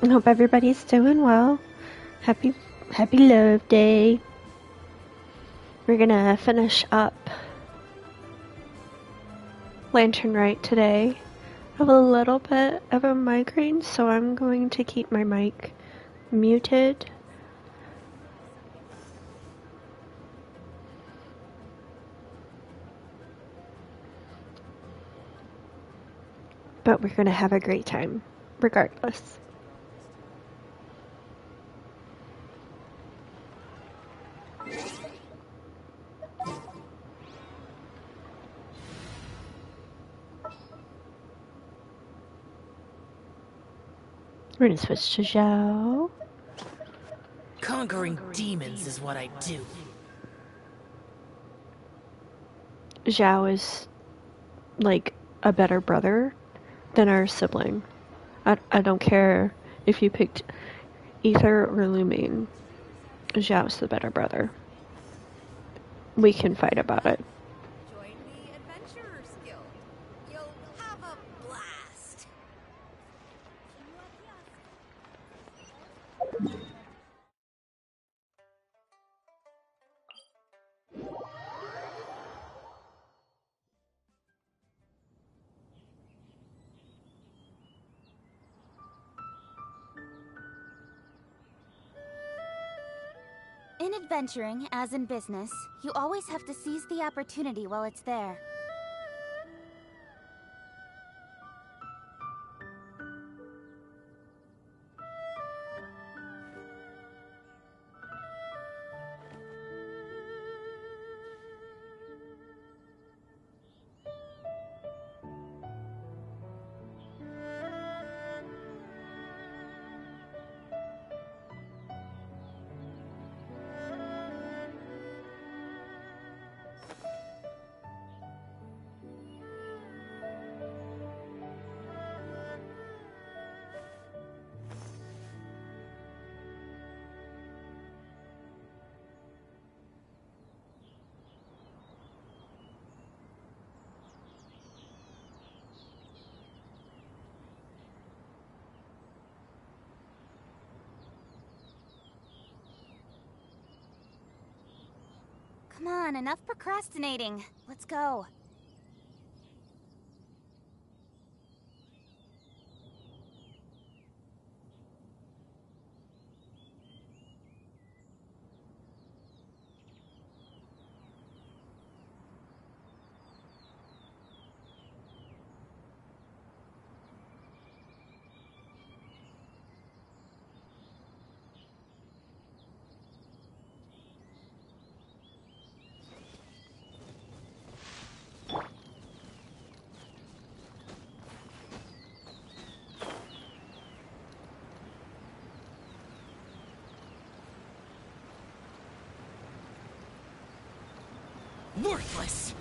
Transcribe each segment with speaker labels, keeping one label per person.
Speaker 1: I hope everybody's doing well. Happy Love Day. We're gonna finish up Lantern Rite today. I have a little bit of a migraine, so I'm going to keep my mic muted. But we're gonna have a great time, regardless. We're gonna switch to Zhao.
Speaker 2: Conquering demons is what I do.
Speaker 1: Zhao is like a better brother than our sibling. I don't care if you picked Ether or Lumine. Zhao's the better brother. We can fight about it.
Speaker 3: Join the Adventurers Guild. You'll have a blast.
Speaker 4: In adventuring, as in business, you always have to seize the opportunity while it's there. Come on, enough procrastinating. Let's go.
Speaker 2: Worthless!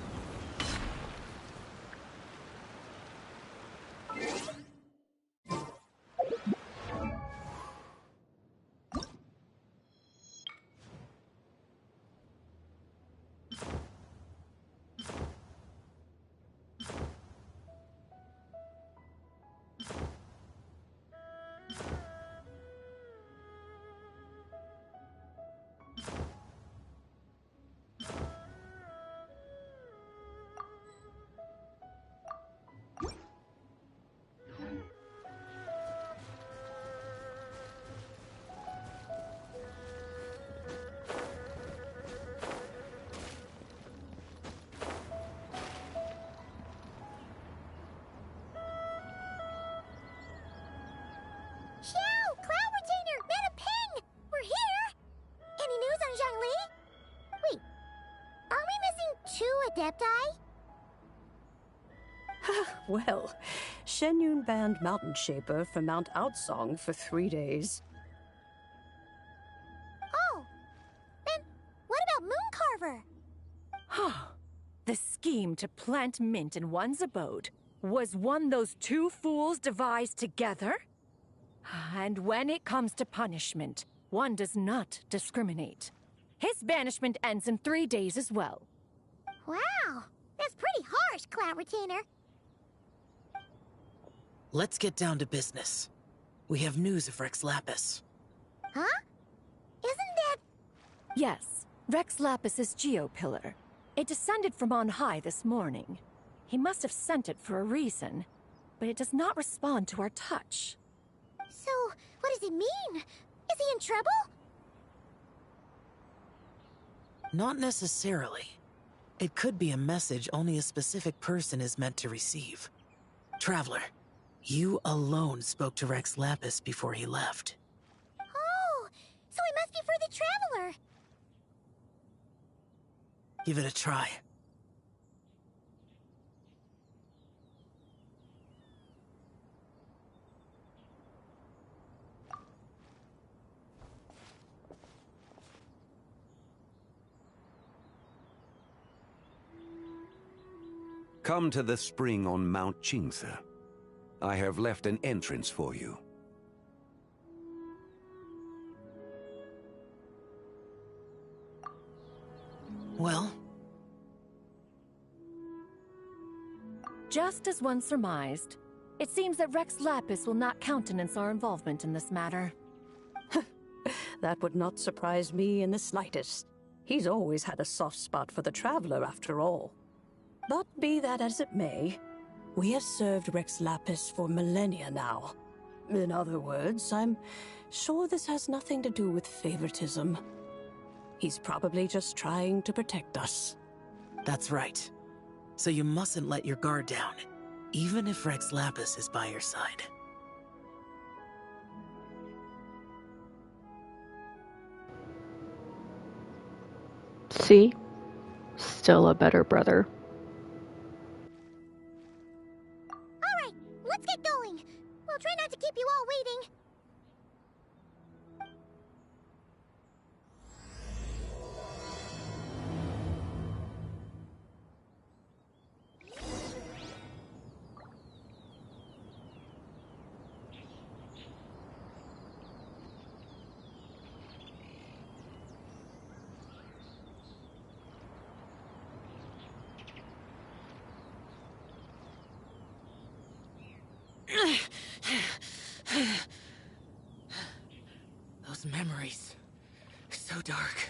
Speaker 4: Adepti?
Speaker 5: Well, Shenyun banned Mountain Shaper from Mount Outsong for 3 days.
Speaker 4: Oh, then what about Mooncarver?
Speaker 6: The scheme to plant mint in one's abode was one those two fools devised together? And when it comes to punishment, one does not discriminate. His banishment ends in 3 days as well.
Speaker 4: Wow, that's pretty harsh, Cloud Retainer.
Speaker 2: Let's get down to business. We have news of Rex Lapis.
Speaker 3: Huh? Isn't that...
Speaker 6: Yes, Rex Lapis's geopillar. It descended from on high this morning. He must have sent it for a reason, but it does not respond to our touch.
Speaker 3: So, what does he mean? Is he in trouble?
Speaker 2: Not necessarily. It could be a message only a specific person is meant to receive. Traveler, you alone spoke to Rex Lapis before he left.
Speaker 3: Oh, so he must be for the Traveler.
Speaker 2: Give it a try.
Speaker 7: Come to the spring on Mount Qingce. I have left an entrance for you.
Speaker 2: Well?
Speaker 6: Just as one surmised, it seems that Rex Lapis will not countenance our involvement in this matter.
Speaker 5: That would not surprise me in the slightest. He's always had a soft spot for the Traveler, after all. But be that as it may, we have served Rex Lapis for millennia now. In other words, I'm sure this has nothing to do with favoritism. He's probably just trying to protect us.
Speaker 2: That's right. So you mustn't let your guard down, even if Rex Lapis is by your side.
Speaker 1: See? Still a better brother.
Speaker 3: Alright, let's get going. We'll try not to keep you all waiting.
Speaker 2: Those memories. So dark.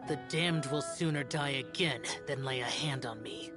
Speaker 2: The damned will sooner die again than lay a hand on me.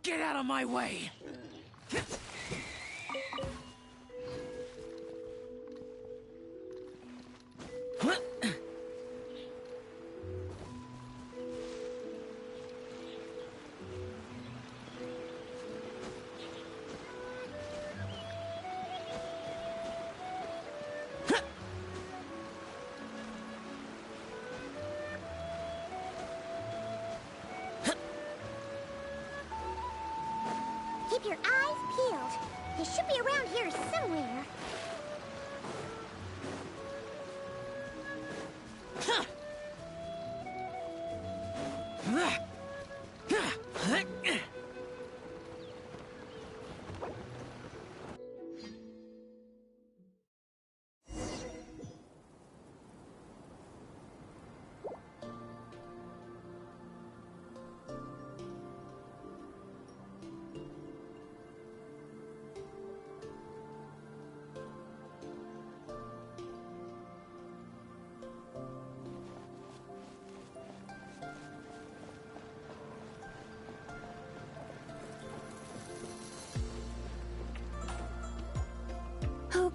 Speaker 2: Get out of my way!
Speaker 3: Keep your eyes peeled. He should be around here somewhere.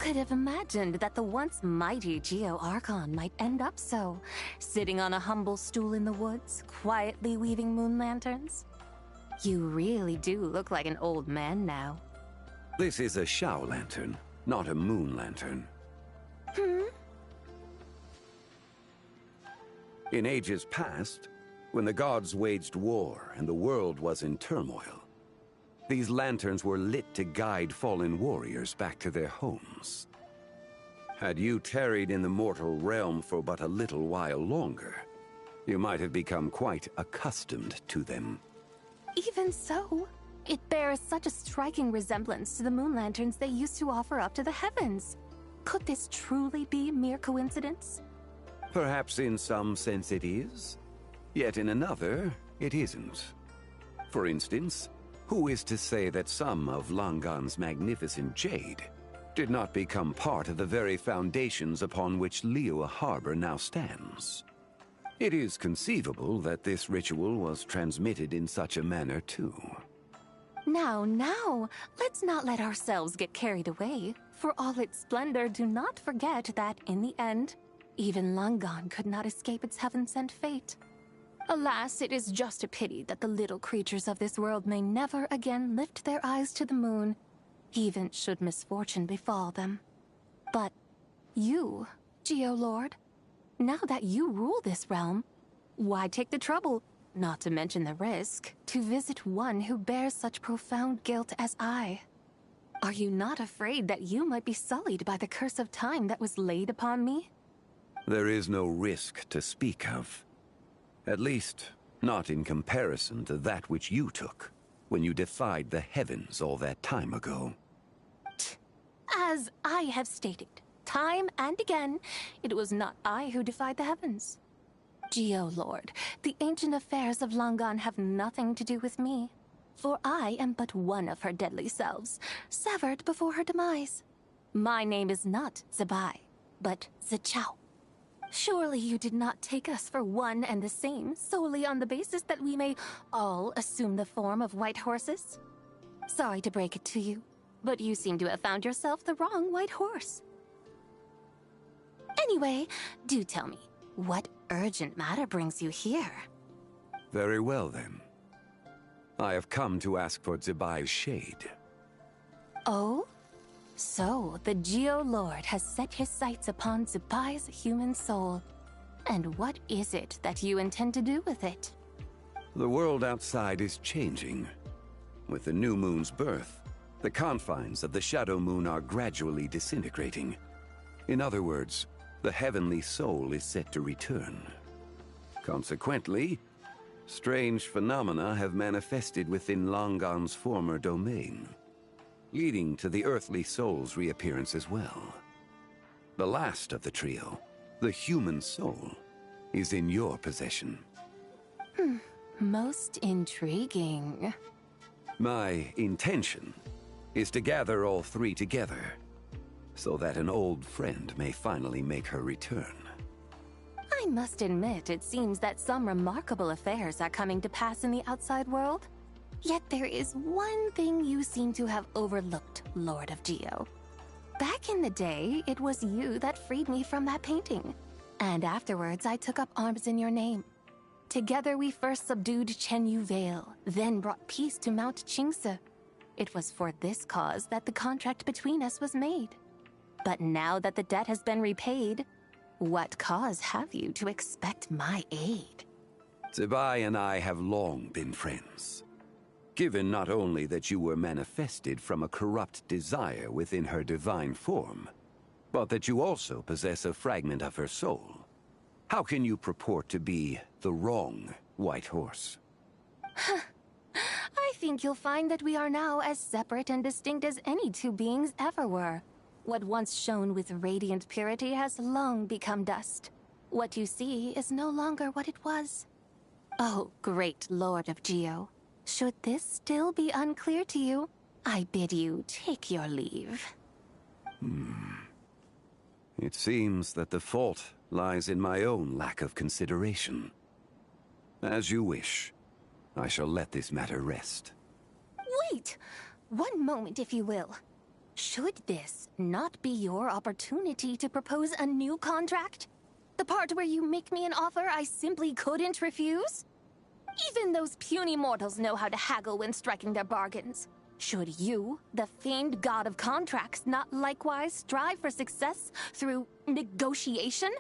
Speaker 8: could have imagined that the once mighty Geo Archon might end up so, sitting on a humble stool in the woods, quietly weaving moon lanterns? You really do look like an old man now.
Speaker 7: This is a Shao lantern, not a moon lantern. In ages past, when the gods waged war and the world was in turmoil, these lanterns were lit to guide fallen warriors back to their homes. Had you tarried in the mortal realm for but a little while longer, you might have become quite accustomed to them.
Speaker 8: Even so, it bears such a striking resemblance to the moon lanterns they used to offer up to the heavens. Could this truly be mere coincidence?
Speaker 7: Perhaps in some sense it is, yet in another, it isn't. For instance, who is to say that some of Langan's magnificent jade did not become part of the very foundations upon which Liyue Harbor now stands? It is conceivable that this ritual was transmitted in such a manner too.
Speaker 8: Now, let's not let ourselves get carried away. For all its splendor, do not forget that, in the end, even Langan could not escape its heaven-sent fate. Alas, it is just a pity that the little creatures of this world may never again lift their eyes to the moon, even should misfortune befall them. But you, Geolord, now that you rule this realm, why take the trouble, not to mention the risk, to visit one who bears such profound guilt as I? Are you not afraid that you might be sullied by the curse of time that was laid upon me?
Speaker 7: There is no risk to speak of. At least, not in comparison to that which you took when you defied the heavens all that time ago.
Speaker 8: As I have stated, time and again, it was not I who defied the heavens. Geolord, the ancient affairs of Langan have nothing to do with me, for I am but one of her deadly selves, severed before her demise. My name is not Zebai, but Zichao. Surely you did not take us for one and the same solely on the basis that we may all assume the form of white horses? Sorry to break it to you, but you seem to have found yourself the wrong white horse. Anyway, do tell me, what urgent matter brings you here?
Speaker 7: Very well then. I have come to ask for Zebai's shade.
Speaker 8: Oh? So, the Geolord has set his sights upon Zebai's human soul. And what is it that you intend to do with it?
Speaker 7: The world outside is changing. With the new moon's birth, the confines of the Shadow Moon are gradually disintegrating. In other words, the heavenly soul is set to return. Consequently, strange phenomena have manifested within Langan's former domain, leading to the earthly soul's reappearance as well. The last of the trio, the human soul, is in your possession.
Speaker 8: Most intriguing.
Speaker 7: My intention is to gather all three together, so that an old friend may finally make her return.
Speaker 8: I must admit, it seems that some remarkable affairs are coming to pass in the outside world. Yet there is one thing you seem to have overlooked, Lord of Geo. Back in the day, it was you that freed me from that painting. And afterwards, I took up arms in your name. Together we first subdued Chenyu Vale, then brought peace to Mount Qingse. It was for this cause that the contract between us was made. But now that the debt has been repaid, what cause have you to expect my aid?
Speaker 7: Zebai and I have long been friends. Given not only that you were manifested from a corrupt desire within her divine form, but that you also possess a fragment of her soul, how can you purport to be the wrong white horse?
Speaker 8: I think you'll find that we are now as separate and distinct as any two beings ever were. What once shone with radiant purity has long become dust. What you see is no longer what it was. Oh, great Lord of Geo. Should this still be unclear to you, I bid you take your leave.
Speaker 7: It seems that the fault lies in my own lack of consideration. As you wish. I shall let this matter rest.
Speaker 8: Wait! One moment, if you will. Should this not be your opportunity to propose a new contract? The part where you make me an offer I simply couldn't refuse? Even those puny mortals know how to haggle when striking their bargains. Should you, the famed god of contracts, not likewise strive for success through negotiation?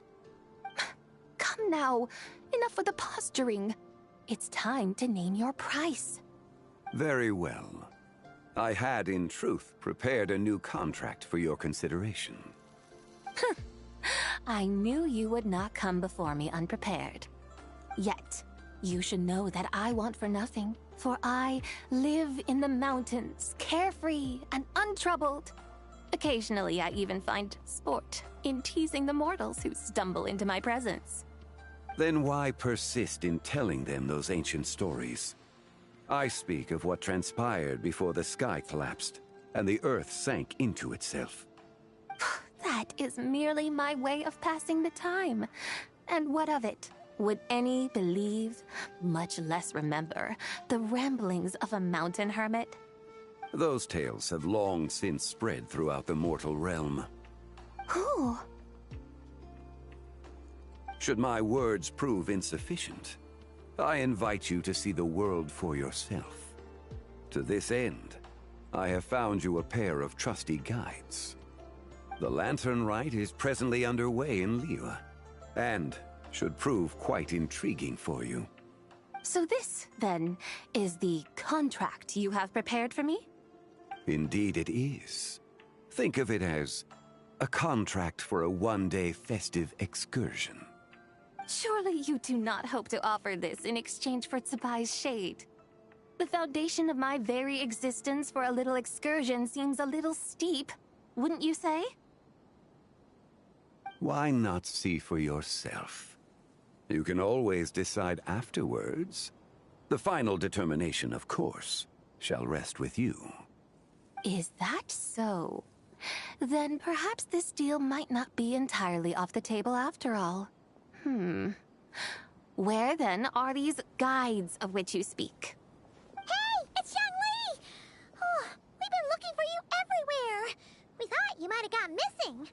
Speaker 8: Come now, enough with the posturing. It's time to name your price.
Speaker 7: Very well. I had, in truth, prepared a new contract for your consideration.
Speaker 8: I knew you would not come before me unprepared. Yet, you should know that I want for nothing, for I live in the mountains, carefree and untroubled. Occasionally, I even find sport in teasing the mortals who stumble into my presence.
Speaker 7: Then why persist in telling them those ancient stories? I speak of what transpired before the sky collapsed and the earth sank into itself.
Speaker 8: That is merely my way of passing the time. And what of it? Would any believe, much less remember, the ramblings of a mountain hermit?
Speaker 7: Those tales have long since spread throughout the mortal realm.
Speaker 8: Who?
Speaker 7: Should my words prove insufficient, I invite you to see the world for yourself. To this end, I have found you a pair of trusty guides. The Lantern Rite is presently underway in Liyue, and should prove quite intriguing for you.
Speaker 8: So this, then, is the contract you have prepared for me?
Speaker 7: Indeed it is. Think of it as a contract for a one-day festive excursion.
Speaker 8: Surely you do not hope to offer this in exchange for Tsubai's shade. The foundation of my very existence for a little excursion seems a little steep, wouldn't you say?
Speaker 7: Why not see for yourself? You can always decide afterwards. The final determination, of course, shall rest with you.
Speaker 8: Is that so? Then perhaps this deal might not be entirely off the table after all. Where then are these guides of which you speak?
Speaker 9: Hey, it's Xiangli! Oh, we've been looking for you everywhere. We thought you might have gone missing.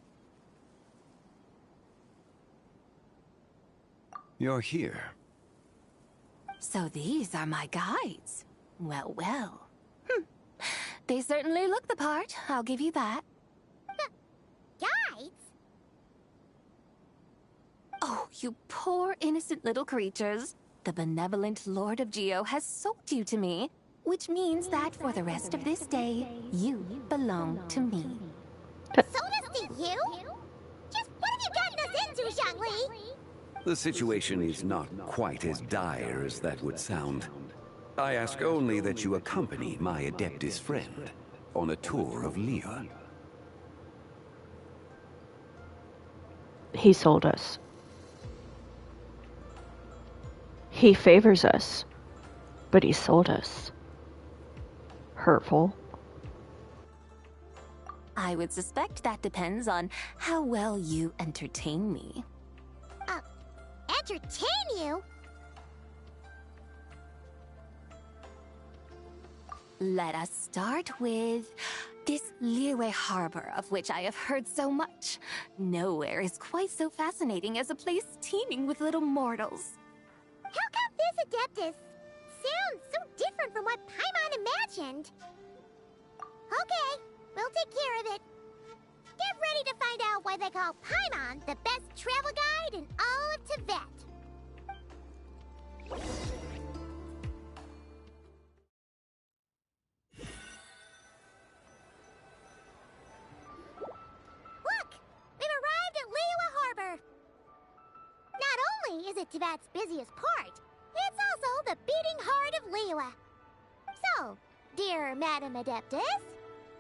Speaker 7: You're here.
Speaker 8: So these are my guides. Well, well. They certainly look the part, I'll give you that.
Speaker 9: Guides?
Speaker 8: Oh, you poor innocent little creatures. The benevolent Lord of Geo has sold you to me, which means that for the rest of this day, you belong to me.
Speaker 9: So does to you? Just what have you gotten us into, Xiangli?
Speaker 7: The situation is not quite as dire as that would sound. I ask only that you accompany my Adeptus friend on a tour of Liyue.
Speaker 1: He sold us. He favors us, but he sold us. Hurtful.
Speaker 8: I would suspect that depends on how well you entertain me.
Speaker 9: Entertain you?
Speaker 8: Let us start with this Liyue harbor of which I have heard so much. Nowhere is quite so fascinating as a place teeming with little mortals.
Speaker 9: How come this Adeptus sounds so different from what Paimon imagined? Okay, we'll take care of it. Get ready to find out why they call Paimon the best travel guide in all of Tibet. Look! We've arrived at Liyue Harbor. Not only is it Tibet's busiest port, it's also the beating heart of Liyue. So, dear Madam Adeptus,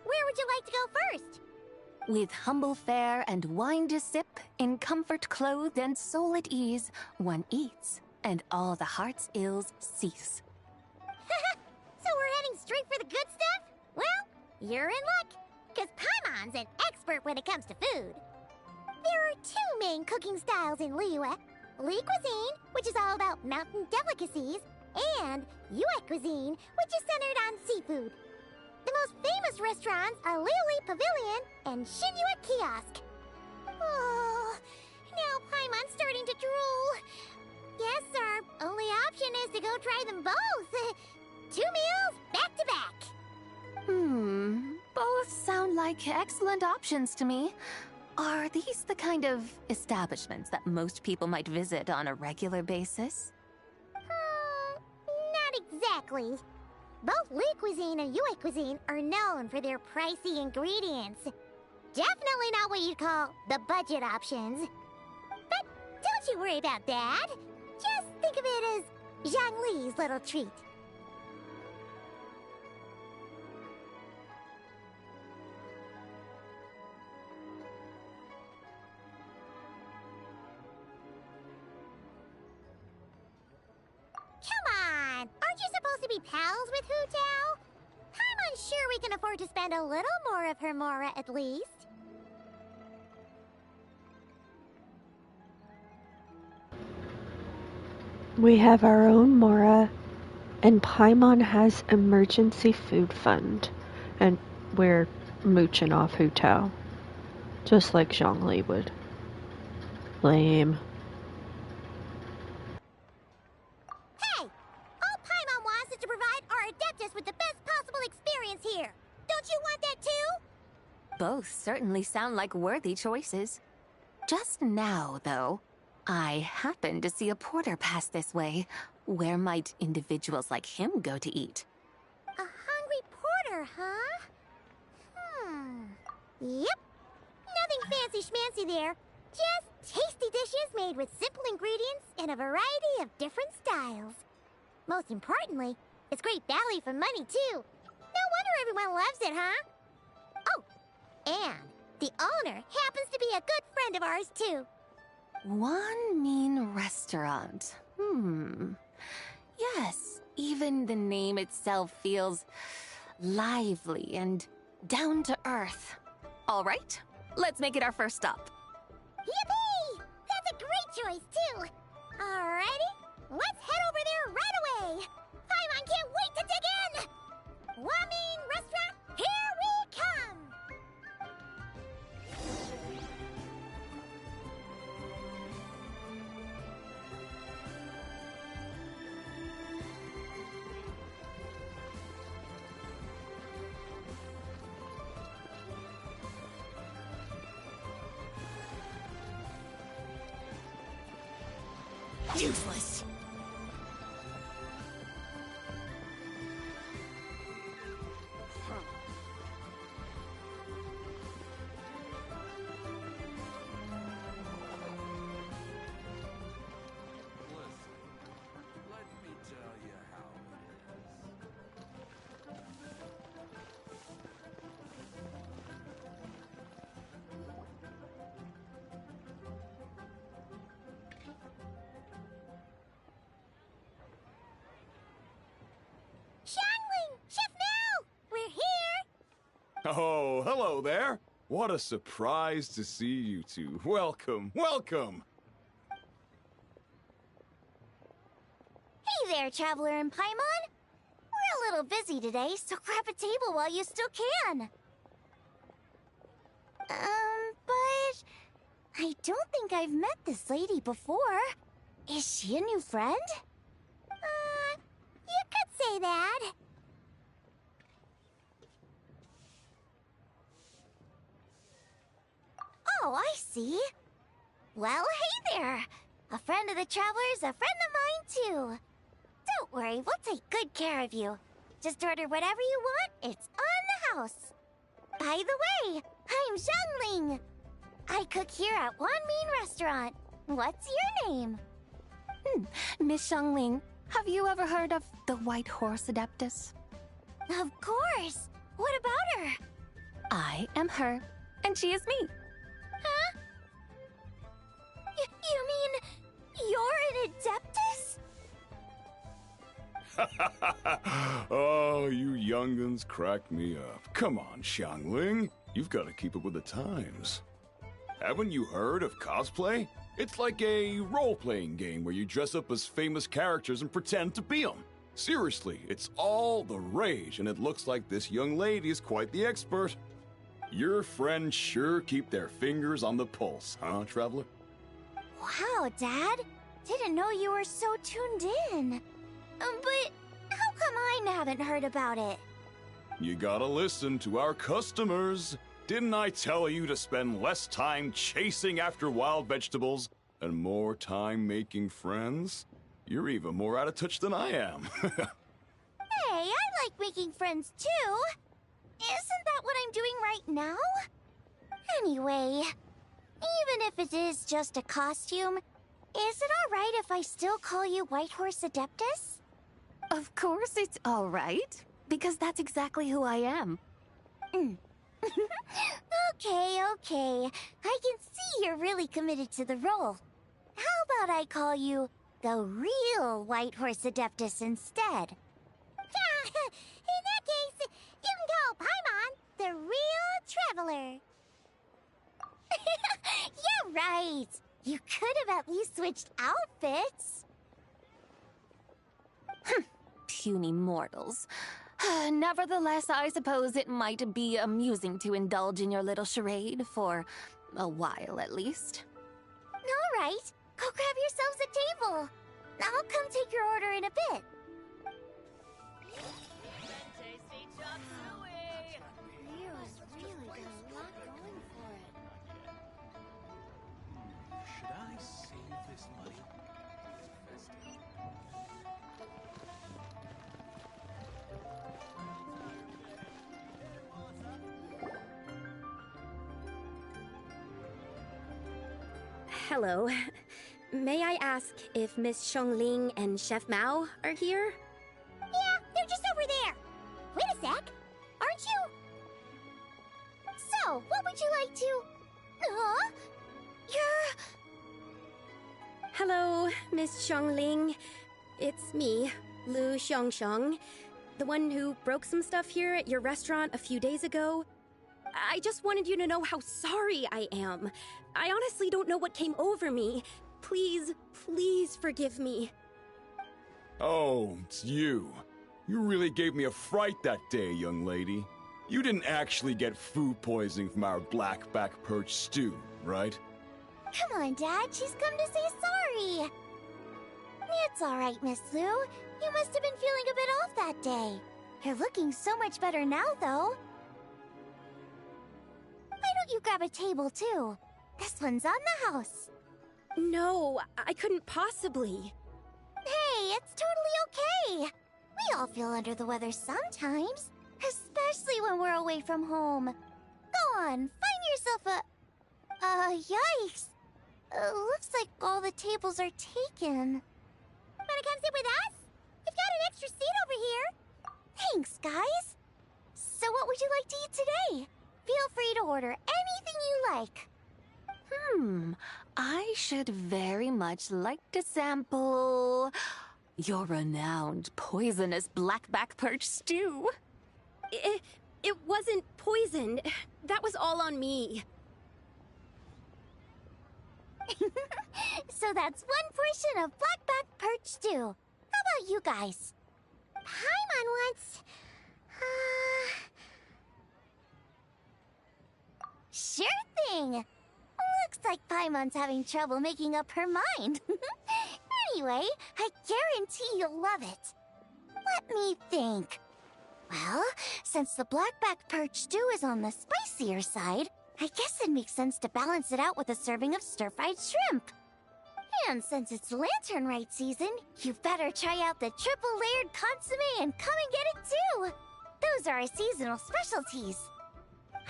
Speaker 9: where would you like to go first?
Speaker 8: With humble fare and wine to sip, in comfort clothed and soul at ease, one eats, and all the heart's ills cease.
Speaker 9: So we're heading straight for the good stuff? Well, you're in luck, because Paimon's an expert when it comes to food. There are two main cooking styles in Liyue. Li cuisine, which is all about mountain delicacies, and Yue cuisine, which is centered on seafood. The most famous restaurants are Lily Pavilion and Shinua Kiosk. Oh, now Paimon's starting to drool. Yes, our only option is to go try them both. 2 meals, back to back.
Speaker 8: Both sound like excellent options to me. Are these the kind of establishments that most people might visit on a regular basis?
Speaker 9: Not exactly. Both Lee Cuisine and Yue Cuisine are known for their pricey ingredients. Definitely not what you'd call the budget options. But don't you worry about that. Just think of it as Zhang Li's little treat. Come on! Aren't you supposed to be pals with Hu Tao? I'm unsure we can afford to spend a little more of her mora at least.
Speaker 1: We have our own Mora, and Paimon has emergency food fund, and we're mooching off Hu Tao, just like Zhongli would. Lame.
Speaker 9: Hey! All Paimon wants is to provide our Adeptus with the best possible experience here. Don't you want that too?
Speaker 8: Both certainly sound like worthy choices. Just now, though, I happened to see a porter pass this way. Where might individuals like him go to eat?
Speaker 9: A hungry porter, huh? Yep. Nothing fancy schmancy there. Just tasty dishes made with simple ingredients in a variety of different styles. Most importantly, it's great value for money, too. No wonder everyone loves it, huh? Oh, and the owner happens to be a good friend of ours, too.
Speaker 8: One mean restaurant. Yes, even the name itself feels lively and down to earth. All right, let's make it our first stop.
Speaker 9: Yippee! That's a great choice, too. Alrighty, let's head over there right away. Paimon can't wait to dig in. Wamin Restaurant, here we come.
Speaker 2: Useless.
Speaker 9: Xiangling! Chef Mel! We're here!
Speaker 10: Oh, hello there. What a surprise to see you two. Welcome, welcome.
Speaker 9: Hey there, Traveler and Paimon. We're a little busy today, so grab a table while you still can. But I don't think I've met this lady before. Is she a new friend? You could say that. Oh, I see. Well, hey there. A friend of the Traveler's a friend of mine, too. Don't worry, we'll take good care of you. Just order whatever you want, it's on the house. By the way, I'm Zhongling. I cook here at One Mean Restaurant. What's your name?
Speaker 8: Miss Xiangling, have you ever heard of the White Horse Adeptus?
Speaker 9: Of course. What about her?
Speaker 8: I am her, and she is me.
Speaker 9: Huh? You mean you're an Adeptus?
Speaker 10: Oh, you young'uns crack me up. Come on, Xiangling. You've got to keep up with the times. Haven't you heard of cosplay? It's like a role-playing game where you dress up as famous characters and pretend to be them. Seriously, it's all the rage, and it looks like this young lady is quite the expert. Your friends sure keep their fingers on the pulse, huh, Traveler?
Speaker 9: Wow, Dad. Didn't know you were so tuned in. But how come I haven't heard about it?
Speaker 10: You gotta listen to our customers. Didn't I tell you to spend less time chasing after wild vegetables and more time making friends? You're even more out of touch than I am.
Speaker 9: Hey, I like making friends too. Isn't that what I'm doing right now? Anyway, even if it is just a costume, is it alright if I still call you Whitehorse Adeptus?
Speaker 8: Of course it's all right, because that's exactly who I am.
Speaker 9: Okay. I can see you're really committed to the role. How about I call you the real Whitehorse Adeptus instead? In that case, you can call Paimon the real Traveler. Yeah, right. You could have at least switched outfits.
Speaker 8: Puny mortals. Nevertheless, I suppose it might be amusing to indulge in your little charade for a while at least.
Speaker 9: All right, go grab yourselves a table. I'll come take your order in a bit. Leo's really got a lot going for it.
Speaker 11: Should I save this money?
Speaker 12: Hello. May I ask if Miss Xiongling and Chef Mao are here?
Speaker 9: Yeah, they're just over there. Wait a sec. Aren't you? So, what would you like to... Huh? You're...
Speaker 12: Hello, Miss Xiongling. It's me, Lu Xiongxiong, the one who broke some stuff here at your restaurant a few days ago. I just wanted you to know how sorry I am. I honestly don't know what came over me. Please forgive me.
Speaker 10: Oh, it's you. You really gave me a fright that day, young lady. You didn't actually get food poisoning from our blackback perch stew, right?
Speaker 9: Come on, Dad. She's come to say sorry. It's all right, Miss Lu. You must have been feeling a bit off that day. You're looking so much better now, though. Why don't you grab a table, too? This one's on the house.
Speaker 12: No, I couldn't possibly.
Speaker 9: Hey, it's totally okay. We all feel under the weather sometimes, especially when we're away from home. Go on, find yourself a... yikes. Looks like all the tables are taken. Wanna come sit with us? We've got an extra seat over here. Thanks, guys. So what would you like to eat today? Feel free to order anything you like.
Speaker 8: I should very much like to sample your renowned poisonous blackback perch stew.
Speaker 12: It wasn't poisoned. That was all on me.
Speaker 9: So that's one portion of blackback perch stew. How about you guys? Paimon wants... Sure thing! Looks like Paimon's having trouble making up her mind. Anyway, I guarantee you'll love it. Let me think. Well, since the blackback perch stew is on the spicier side, I guess it makes sense to balance it out with a serving of stir-fried shrimp. And since it's Lantern Rite season, you better try out the triple-layered consommé and come and get it too! Those are our seasonal specialties.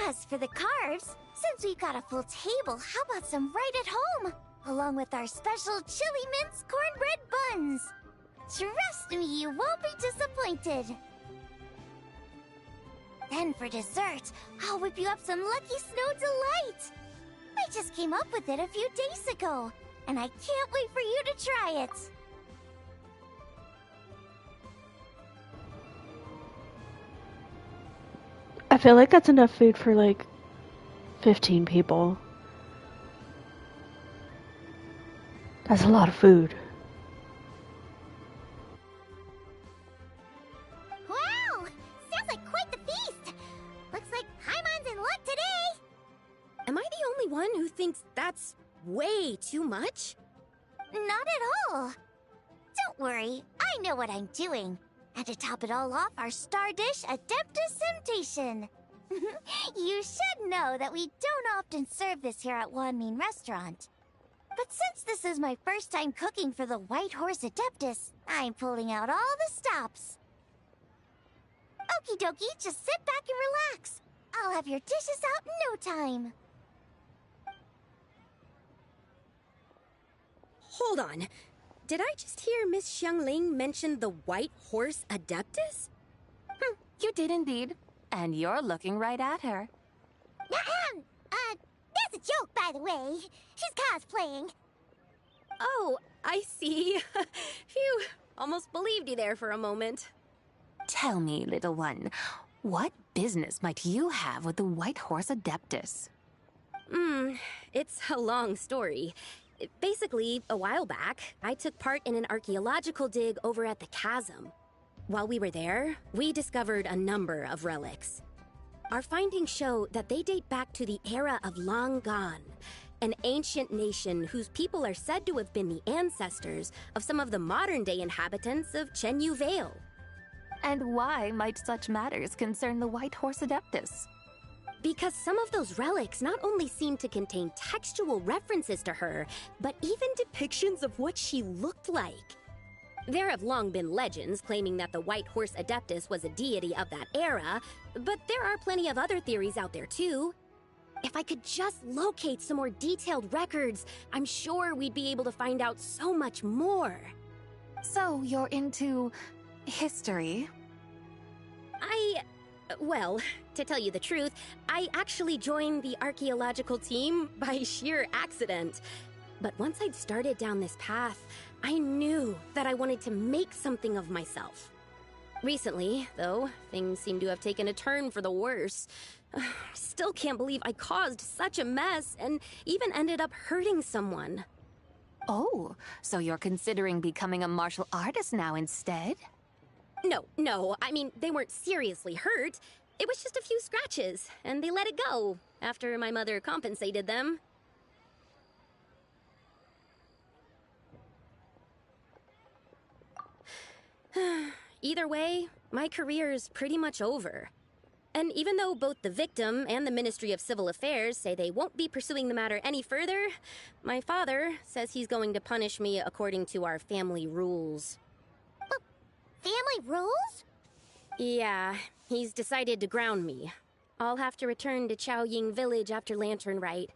Speaker 9: As for the carbs, since we've got a full table, how about some right at home? Along with our special chili mince cornbread buns. Trust me, you won't be disappointed. Then for dessert, I'll whip you up some Lucky Snow Delight. I just came up with it a few days ago, and I can't wait for you to try it.
Speaker 1: I feel like that's enough food for like 15 people. That's a lot of food.
Speaker 12: thinks that's way too much?
Speaker 9: Not at all. Don't worry, I know what I'm doing. And to top it all off, our star dish, Adeptus Temptation. You should know that we don't often serve this here at Wanmin Restaurant. But since this is my first time cooking for the White Horse Adeptus, I'm pulling out all the stops. Okie dokie, just sit back and relax. I'll have your dishes out in no time.
Speaker 12: Hold on. Did I just hear Miss Xiangling mention the White Horse Adeptus?
Speaker 8: You did indeed. And you're looking right at her.
Speaker 9: That's a joke, by the way. She's cosplaying.
Speaker 12: Oh, I see. Phew, almost believed you there for a moment.
Speaker 8: Tell me, little one, what business might you have with the White Horse Adeptus?
Speaker 12: It's a long story. Basically, a while back, I took part in an archaeological dig over at the chasm. While we were there, we discovered a number of relics. Our findings show that they date back to the era of Long Gone, an ancient nation whose people are said to have been the ancestors of some of the modern-day inhabitants of Chenyu Vale.
Speaker 8: And why might such matters concern the White Horse Adeptus?
Speaker 12: Because some of those relics not only seem to contain textual references to her, but even depictions of what she looked like. There have long been legends claiming that the White Horse Adeptus was a deity of that era, but there are plenty of other theories out there too. If I could just locate some more detailed records, I'm sure we'd be able to find out so much more.
Speaker 8: So you're into history?
Speaker 12: Well, to tell you the truth, I actually joined the archaeological team by sheer accident. But once I'd started down this path, I knew that I wanted to make something of myself. Recently, though, things seem to have taken a turn for the worse. I still can't believe I caused such a mess and even ended up hurting someone.
Speaker 8: Oh, so you're considering becoming a martial artist now instead?
Speaker 12: No, I mean, they weren't seriously hurt. It was just a few scratches, and they let it go after my mother compensated them. Either way, my career's pretty much over. And even though both the victim and the Ministry of Civil Affairs say they won't be pursuing the matter any further, my father says he's going to punish me according to our family rules.
Speaker 9: Family rules?
Speaker 12: Yeah, he's decided to ground me. I'll have to return to Chaoying Village after Lantern Rite,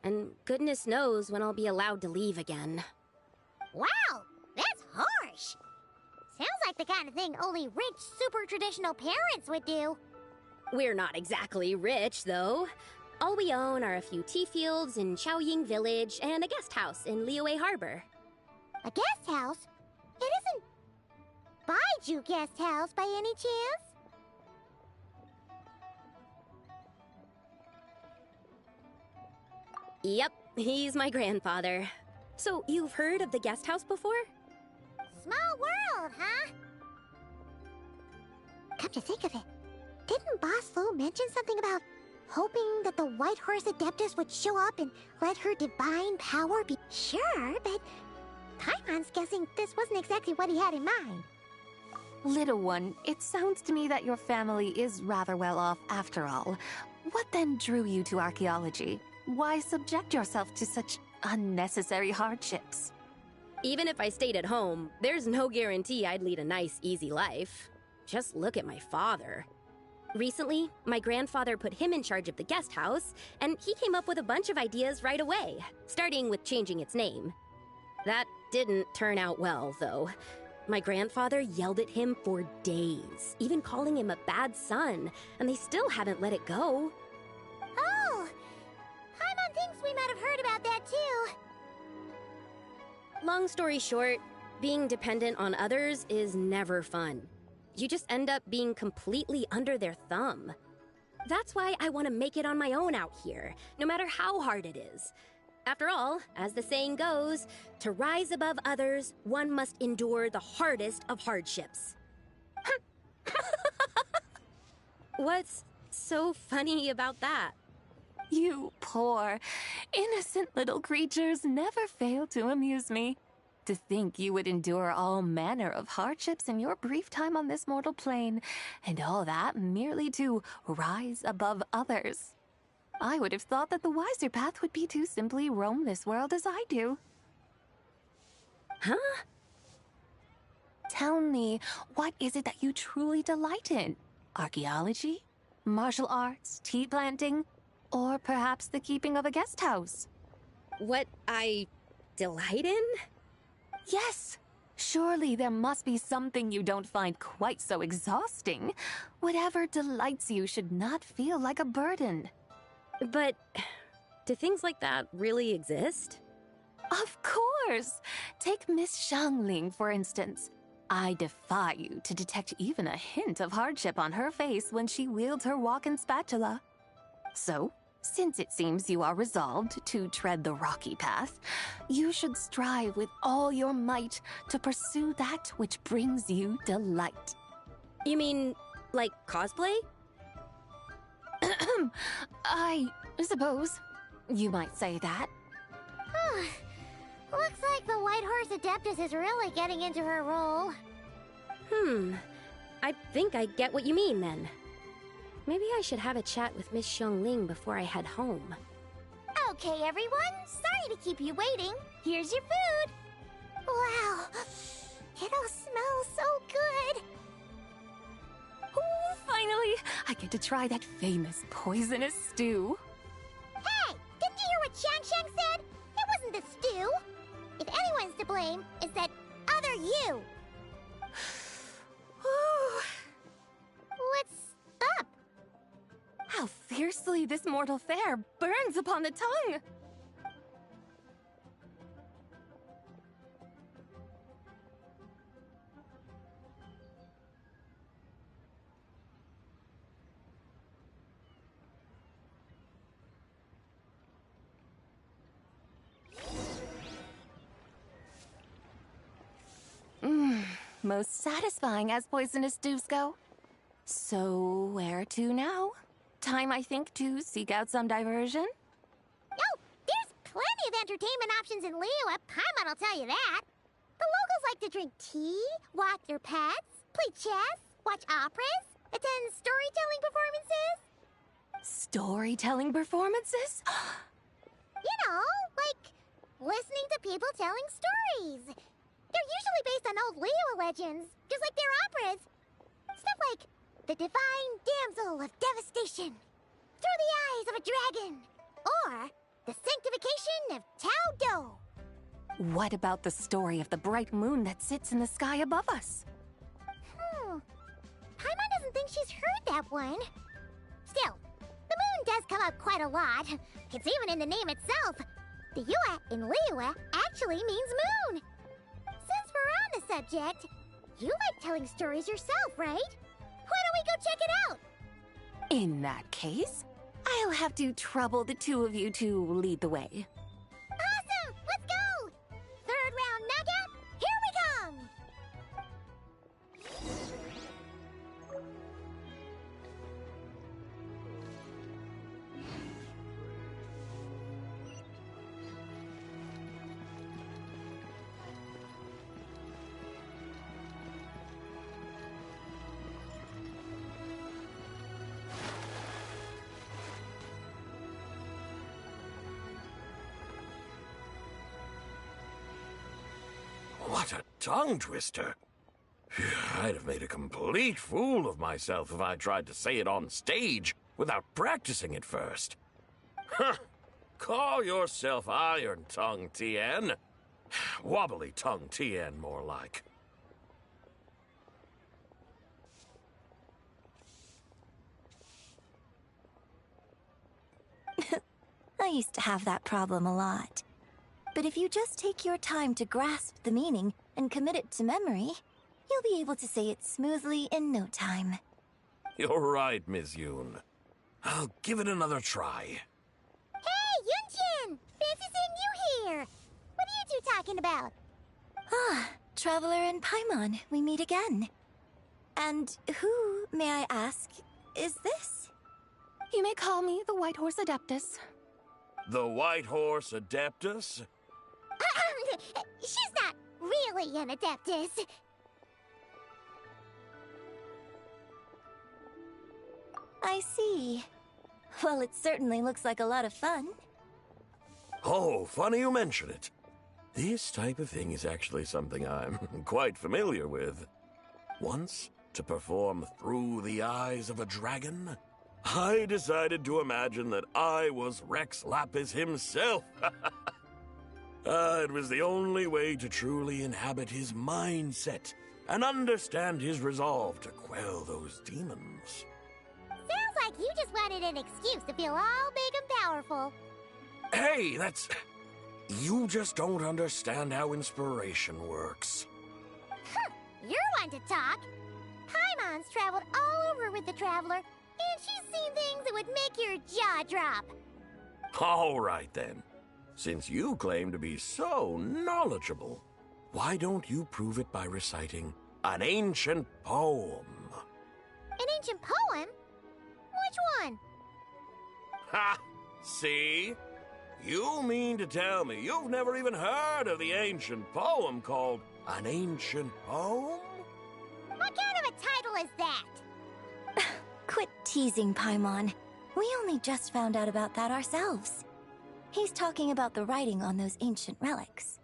Speaker 12: and goodness knows when I'll be allowed to leave again.
Speaker 9: Wow, that's harsh. Sounds like the kind of thing only rich, super traditional parents would do.
Speaker 12: We're not exactly rich, though. All we own are a few tea fields in Chaoying Village and a guest house in Liyue Harbor.
Speaker 9: A guest house? It isn't Baiju Guest House by any chance?
Speaker 12: Yep, he's my grandfather. So, you've heard of the guest house before?
Speaker 9: Small world, huh? Come to think of it, didn't Boss Lu mention something about hoping that the White Horse Adeptus would show up and let her divine power be... Sure, but Paimon's guessing this wasn't exactly what he had in mind.
Speaker 8: Little one, it sounds to me that your family is rather well off after all. What then drew you to archaeology? Why subject yourself to such unnecessary hardships?
Speaker 12: Even if I stayed at home, there's no guarantee I'd lead a nice, easy life. Just look at my father. Recently, my grandfather put him in charge of the guest house, and he came up with a bunch of ideas right away, starting with changing its name. That didn't turn out well, though. My grandfather yelled at him for days, even calling him a bad son, and they still haven't let it go.
Speaker 9: Oh! Paimon thinks we might have heard about that too.
Speaker 12: Long story short, being dependent on others is never fun. You just end up being completely under their thumb. That's why I want to make it on my own out here, no matter how hard it is. After all, as the saying goes, to rise above others, one must endure the hardest of hardships. What's so funny about that?
Speaker 8: You poor, innocent little creatures never fail to amuse me. To think you would endure all manner of hardships in your brief time on this mortal plane, and all that merely to rise above others. I would have thought that the wiser path would be to simply roam this world as I do.
Speaker 12: Huh?
Speaker 8: Tell me, what is it that you truly delight in? Archaeology? Martial arts? Tea planting? Or perhaps the keeping of a guest house?
Speaker 12: What I delight in?
Speaker 8: Yes. Surely there must be something you don't find quite so exhausting. Whatever delights you should not feel like a burden.
Speaker 12: But do things like that really exist?
Speaker 8: Of course! Take Miss Xiangling, for instance. I defy you to detect even a hint of hardship on her face when she wields her walking spatula. So, since it seems you are resolved to tread the rocky path, you should strive with all your might to pursue that which brings you delight.
Speaker 12: You mean, like cosplay?
Speaker 8: I suppose you might say that.
Speaker 9: Looks like the White Horse Adeptus is really getting into her role.
Speaker 12: I think I get what you mean then. Maybe I should have a chat with Miss Xiangling before I head home.
Speaker 9: Okay, everyone. Sorry to keep you waiting. Here's your food. Wow. It all smells so good.
Speaker 8: Oh, finally! I get to try that famous poisonous stew.
Speaker 9: Hey! Didn't you hear what Shang Shang said? It wasn't the stew. If anyone's to blame, it's that other you. What's up?
Speaker 8: How fiercely this mortal fare burns upon the tongue! Most satisfying as poisonous stews go. So, where to now? Time, I think, to seek out some diversion?
Speaker 9: Oh, there's plenty of entertainment options in Liyue. Paimon will tell you that. The locals like to drink tea, walk their pets, play chess, watch operas, attend storytelling performances.
Speaker 8: Storytelling performances?
Speaker 9: You know, like listening to people telling stories. They're usually based on old Liyue legends, just like their operas. Stuff like The Divine Damsel of Devastation, Through the Eyes of a Dragon, or The Sanctification of Tao Do.
Speaker 8: What about the story of the bright moon that sits in the sky above us?
Speaker 9: Paimon doesn't think she's heard that one. Still, the moon does come up quite a lot. It's even in the name itself. The Yue in Liyue actually means moon. Since we're on the subject, you like telling stories yourself, right? Why don't we go check it out?
Speaker 8: In that case, I'll have to trouble the two of you to lead the way.
Speaker 9: Awesome! Let's go! Third round knockout, here we come!
Speaker 13: What a tongue twister. I'd have made a complete fool of myself if I tried to say it on stage without practicing it first. Huh. Call yourself Iron Tongue, Tien. Wobbly Tongue, Tien, more like.
Speaker 14: I used to have that problem a lot. But if you just take your time to grasp the meaning and commit it to memory, you'll be able to say it smoothly in no time.
Speaker 13: You're right, Miss Yoon. I'll give it another try.
Speaker 9: Hey, Yunchin! Fancy seeing you here! What are you two talking about?
Speaker 14: Ah, Traveler and Paimon, we meet again. And who, may I ask, is this?
Speaker 8: You may call me the White Horse Adeptus.
Speaker 13: The White Horse Adeptus?
Speaker 9: She's not really an Adeptus.
Speaker 14: I see. Well, it certainly looks like a lot of fun.
Speaker 13: Oh, funny you mention it. This type of thing is actually something I'm quite familiar with. Once, to perform Through the Eyes of a Dragon, I decided to imagine that I was Rex Lapis himself. It was the only way to truly inhabit his mindset and understand his resolve to quell those demons.
Speaker 9: Sounds like you just wanted an excuse to feel all big and powerful.
Speaker 13: Hey, that's... You just don't understand how inspiration works.
Speaker 9: You're one to talk. Paimon's traveled all over with the Traveler, and she's seen things that would make your jaw drop.
Speaker 13: All right, then. Since you claim to be so knowledgeable, why don't you prove it by reciting an ancient poem?
Speaker 9: An ancient poem? Which one?
Speaker 13: Ha! See? You mean to tell me you've never even heard of the ancient poem called An Ancient Poem?
Speaker 9: What kind of a title is that?
Speaker 14: Quit teasing, Paimon. We only just found out about that ourselves. He's talking about the writing on those ancient relics.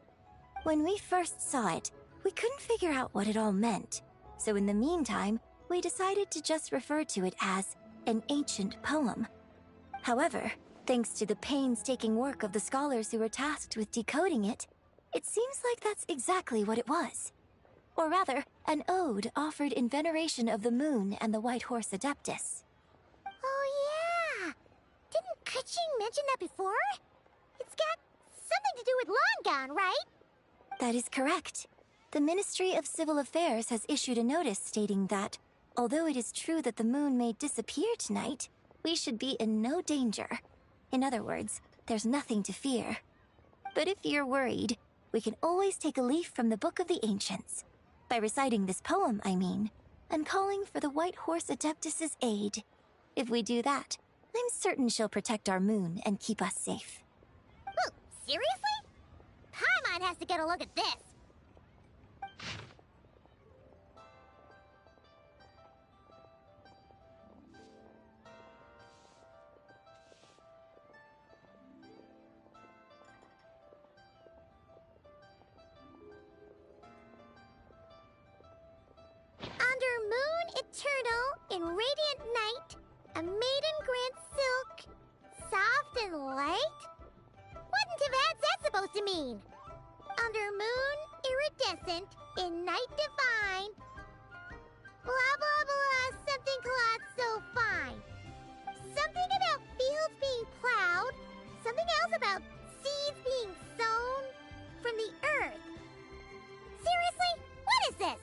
Speaker 14: When we first saw it, we couldn't figure out what it all meant. So in the meantime, we decided to just refer to it as an ancient poem. However, thanks to the painstaking work of the scholars who were tasked with decoding it, it seems like that's exactly what it was. Or rather, an ode offered in veneration of the moon and the White Horse Adeptus.
Speaker 9: Oh yeah! Didn't Kuching mention that before? It's got something to do with Longon, right?
Speaker 14: That is correct. The Ministry of Civil Affairs has issued a notice stating that, although it is true that the moon may disappear tonight, we should be in no danger. In other words, there's nothing to fear. But if you're worried, we can always take a leaf from the Book of the Ancients. By reciting this poem, I mean, and calling for the White Horse Adeptus's aid. If we do that, I'm certain she'll protect our moon and keep us safe.
Speaker 9: Whoa, seriously? Paimon has to get a look at this. Under moon eternal, in radiant night, a maiden grants silk, soft and light? What in Tibet's that supposed to mean? Under moon iridescent, in night divine. Blah blah blah, something cloth so fine. Something about fields being plowed, something else about seeds being sown from the earth. Seriously? What is this?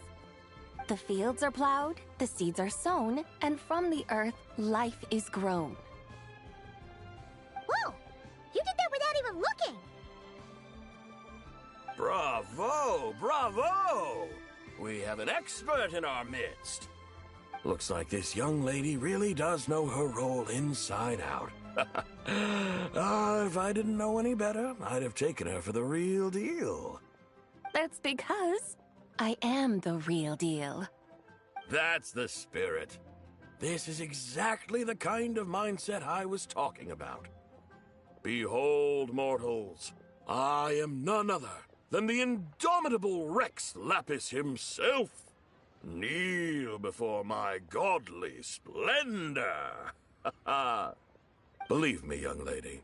Speaker 8: The fields are plowed, the seeds are sown, and from the earth, life is grown.
Speaker 9: Whoa! You did that without even looking!
Speaker 13: Bravo! Bravo! We have an expert in our midst. Looks like this young lady really does know her role inside out. If I didn't know any better, I'd have taken her for the real deal.
Speaker 8: That's because I am the real deal.
Speaker 13: That's the spirit. This is exactly the kind of mindset I was talking about. Behold, mortals, I am none other than the indomitable Rex Lapis himself. Kneel before my godly splendor. Believe me, young lady,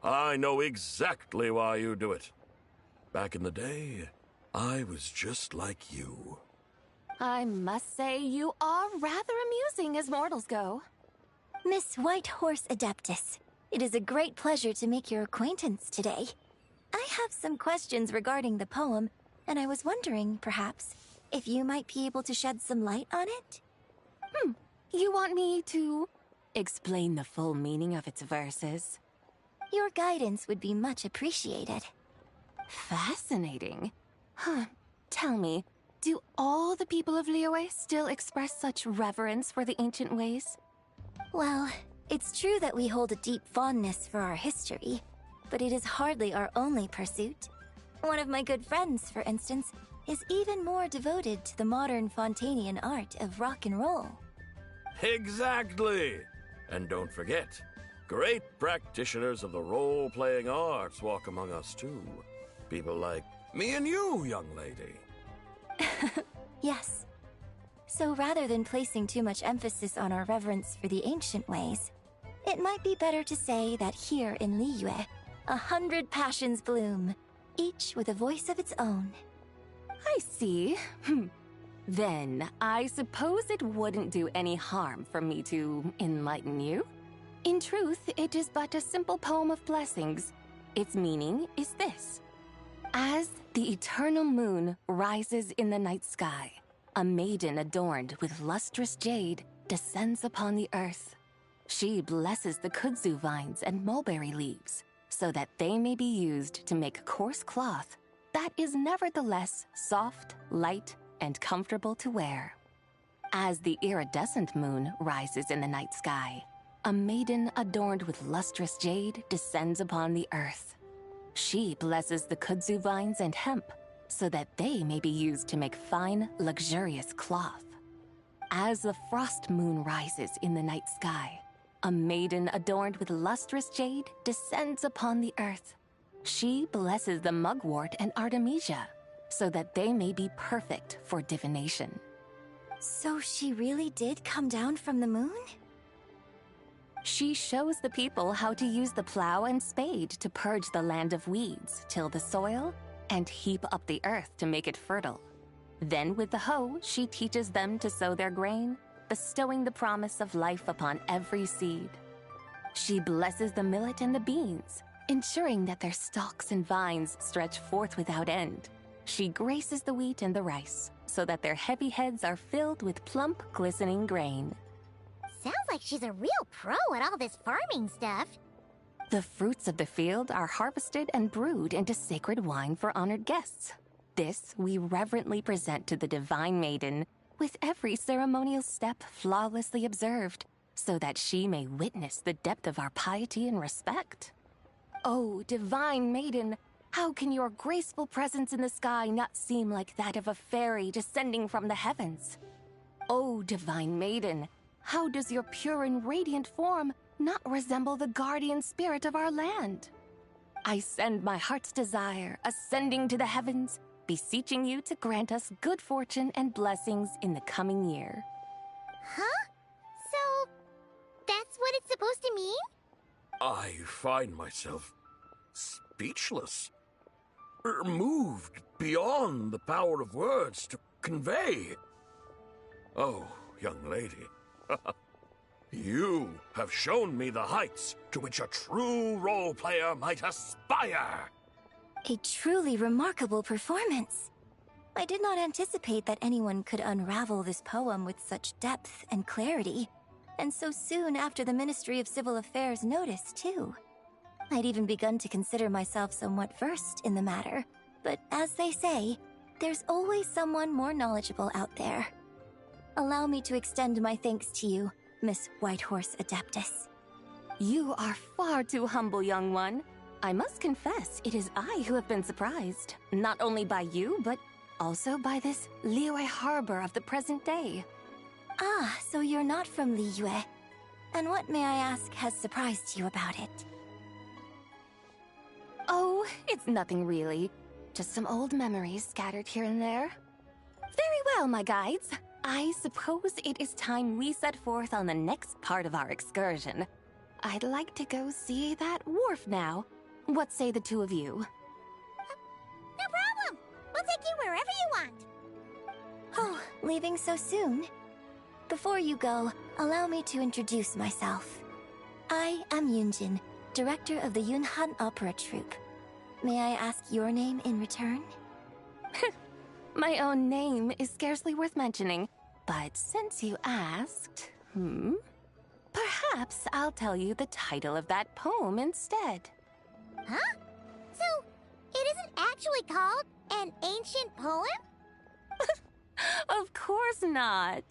Speaker 13: I know exactly why you do it. Back in the day, I was just like you.
Speaker 8: I must say you are rather amusing as mortals go.
Speaker 14: Miss White Horse Adeptus, it is a great pleasure to make your acquaintance today. I have some questions regarding the poem, and I was wondering, perhaps, if you might be able to shed some light on it?
Speaker 8: You want me to explain the full meaning of its verses?
Speaker 14: Your guidance would be much appreciated.
Speaker 8: Fascinating. Tell me, do all the people of Liyue still express such reverence for the ancient ways?
Speaker 14: Well, It's true that we hold a deep fondness for our history, but it is hardly our only pursuit. One of my good friends, for instance, is even more devoted to the modern Fontanian art of rock and roll.
Speaker 13: Exactly! And don't forget, great practitioners of the role-playing arts walk among us too. People like me and you, young lady.
Speaker 14: Yes. So rather than placing too much emphasis on our reverence for the ancient ways, it might be better to say that here in Liyue, 100 passions bloom, each with a voice of its own.
Speaker 8: I see. Then, I suppose it wouldn't do any harm for me to enlighten you. In truth, it is but a simple poem of blessings. Its meaning is this. As the eternal moon rises in the night sky, a maiden adorned with lustrous jade descends upon the earth. She blesses the kudzu vines and mulberry leaves, so that they may be used to make coarse cloth that is nevertheless soft, light, and comfortable to wear. As the iridescent moon rises in the night sky, a maiden adorned with lustrous jade descends upon the earth. She blesses the kudzu vines and hemp, so that they may be used to make fine, luxurious cloth. As the frost moon rises in the night sky, a maiden adorned with lustrous jade descends upon the earth. She blesses the mugwort and artemisia, so that they may be perfect for divination.
Speaker 14: So she really did come down from the moon?
Speaker 8: She shows the people how to use the plow and spade to purge the land of weeds, till the soil, and heap up the earth to make it fertile. Then with the hoe, she teaches them to sow their grain, bestowing the promise of life upon every seed. She blesses the millet and the beans, ensuring that their stalks and vines stretch forth without end. She graces the wheat and the rice, so that their heavy heads are filled with plump, glistening grain.
Speaker 9: Sounds like she's a real pro at all this farming stuff.
Speaker 8: The fruits of the field are harvested and brewed into sacred wine for honored guests. This we reverently present to the divine maiden, with every ceremonial step flawlessly observed, so that she may witness the depth of our piety and respect. Oh, divine maiden, how can your graceful presence in the sky not seem like that of a fairy descending from the heavens? Oh, divine maiden, how does your pure and radiant form not resemble the guardian spirit of our land? I send my heart's desire, ascending to the heavens, beseeching you to grant us good fortune and blessings in the coming year.
Speaker 9: Huh? So, that's what it's supposed to mean?
Speaker 13: I find myself speechless. Moved beyond the power of words to convey. Oh, young lady, you have shown me the heights to which a true role player might aspire.
Speaker 14: A truly remarkable performance. I did not anticipate that anyone could unravel this poem with such depth and clarity, and so soon after the Ministry of Civil Affairs noticed, too. I'd even begun to consider myself somewhat versed in the matter, but as they say, there's always someone more knowledgeable out there. Allow me to extend my thanks to you, Miss Whitehorse Adeptus.
Speaker 8: You are far too humble, young one. I must confess, it is I who have been surprised, not only by you, but also by this Liyue harbor of the present day.
Speaker 14: Ah, so you're not from Liyue. And what, may I ask, has surprised you about it?
Speaker 8: Oh, it's nothing really. Just some old memories scattered here and there. Very well, my guides. I suppose it is time we set forth on the next part of our excursion. I'd like to go see that wharf now. What say the two of you?
Speaker 9: No problem! We'll take you wherever you want.
Speaker 14: Oh, leaving so soon? Before you go, allow me to introduce myself. I am Yunjin, director of the Yunhan Opera Troupe. May I ask your name in return?
Speaker 8: My own name is scarcely worth mentioning, but since you asked, perhaps I'll tell you the title of that poem instead.
Speaker 9: Huh? So, it isn't actually called an ancient poem?
Speaker 8: Of course not.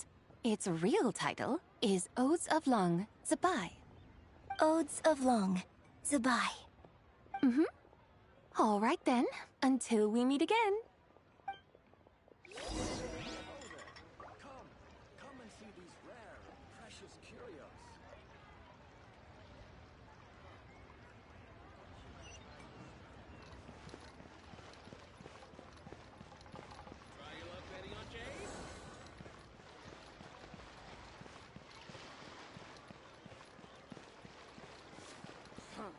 Speaker 8: Its real title is Odes of Lung Zabai.
Speaker 14: Odes of Long. Zabai.
Speaker 8: Mm-hmm. All right then, until we meet again.
Speaker 11: Come and see these rare and precious curios. Try your luck betting on Jade?
Speaker 3: Come on.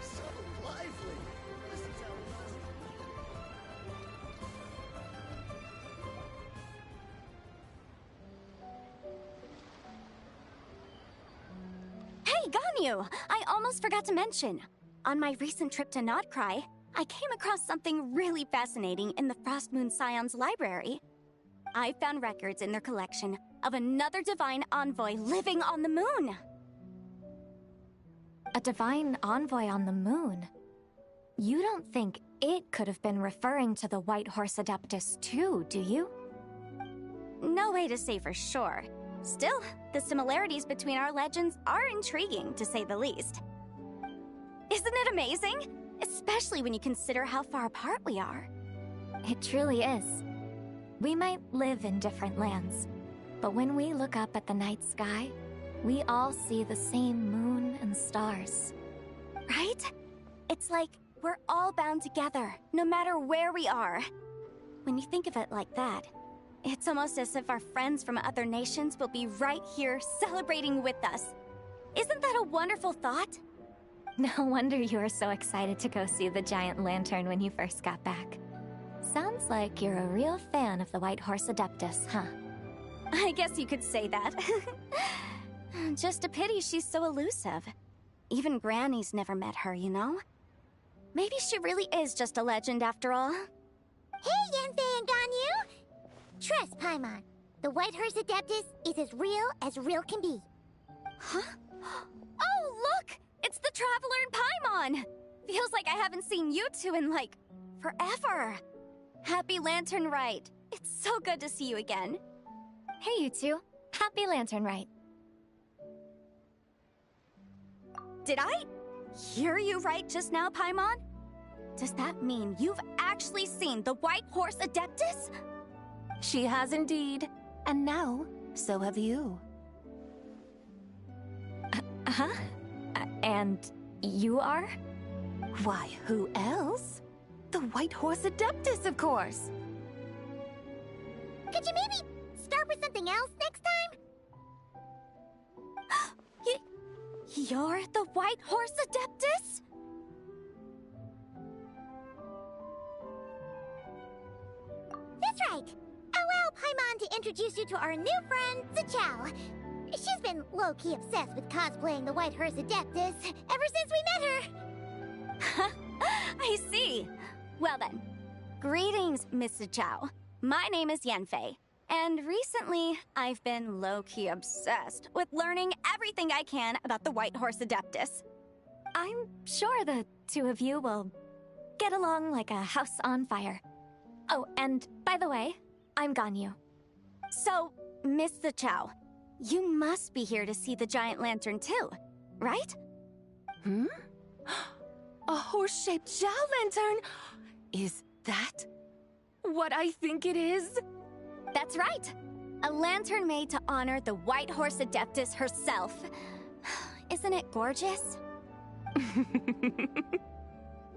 Speaker 11: So lively. Listen to how
Speaker 4: Hey, Ganyu! I almost forgot to mention. On my recent trip to Notcry, I came across something really fascinating in the Frost Moon Scion's library. I found records in their collection of another divine envoy living on the moon.
Speaker 15: A divine envoy on the moon? You don't think it could have been referring to the White Horse Adeptus too, do you?
Speaker 4: No way to say for sure. Still, the similarities between our legends are intriguing, to say the least. Isn't it amazing? Especially when you consider how far apart we are.
Speaker 15: It truly is. We might live in different lands, but when we look up at the night sky, we all see the same moon and stars.
Speaker 4: Right? It's like we're all bound together, no matter where we are. When you think of it like that, it's almost as if our friends from other nations will be right here celebrating with us. Isn't that a wonderful thought?
Speaker 15: No wonder you were so excited to go see the giant lantern when you first got back. Sounds like you're a real fan of the White Horse Adeptus, huh?
Speaker 4: I guess you could say that. Just a pity she's so elusive. Even Granny's never met her, you know? Maybe she really is just a legend after all.
Speaker 9: Hey, Yanfei and Ganyu! Trust, Paimon. The White Horse Adeptus is as real can be.
Speaker 4: Huh? Oh, look! It's the Traveler and Paimon! Feels like I haven't seen you two in, like, forever. Happy Lantern Rite. It's so good to see you again.
Speaker 15: Hey, you two. Happy Lantern Rite.
Speaker 4: Did I hear you right just now, Paimon? Does that mean you've actually seen the White Horse Adeptus?
Speaker 8: She has indeed. And now, so have you.
Speaker 15: Huh? And you are?
Speaker 8: Why, who else? The White Horse Adeptus, of course.
Speaker 9: Could you maybe start with something else next time?
Speaker 4: You're the White Horse Adeptus?
Speaker 9: That's right. Allow Paimon to introduce you to our new friend, Zichao. She's been low-key obsessed with cosplaying the White Horse Adeptus ever since we met her.
Speaker 4: I see. Well then, greetings, Miss Zichao. My name is Yanfei, and recently I've been low-key obsessed with learning everything I can about the White Horse Adeptus.
Speaker 15: I'm sure the two of you will get along like a house on fire. Oh, and by the way, I'm Ganyu.
Speaker 4: So, Miss Zichao, you must be here to see the giant lantern too, right?
Speaker 6: Hmm? A horse-shaped Zhao lantern? Is that what I think it is?
Speaker 4: That's right. A lantern made to honor the White Horse Adeptus herself. Isn't it gorgeous?
Speaker 9: Huh?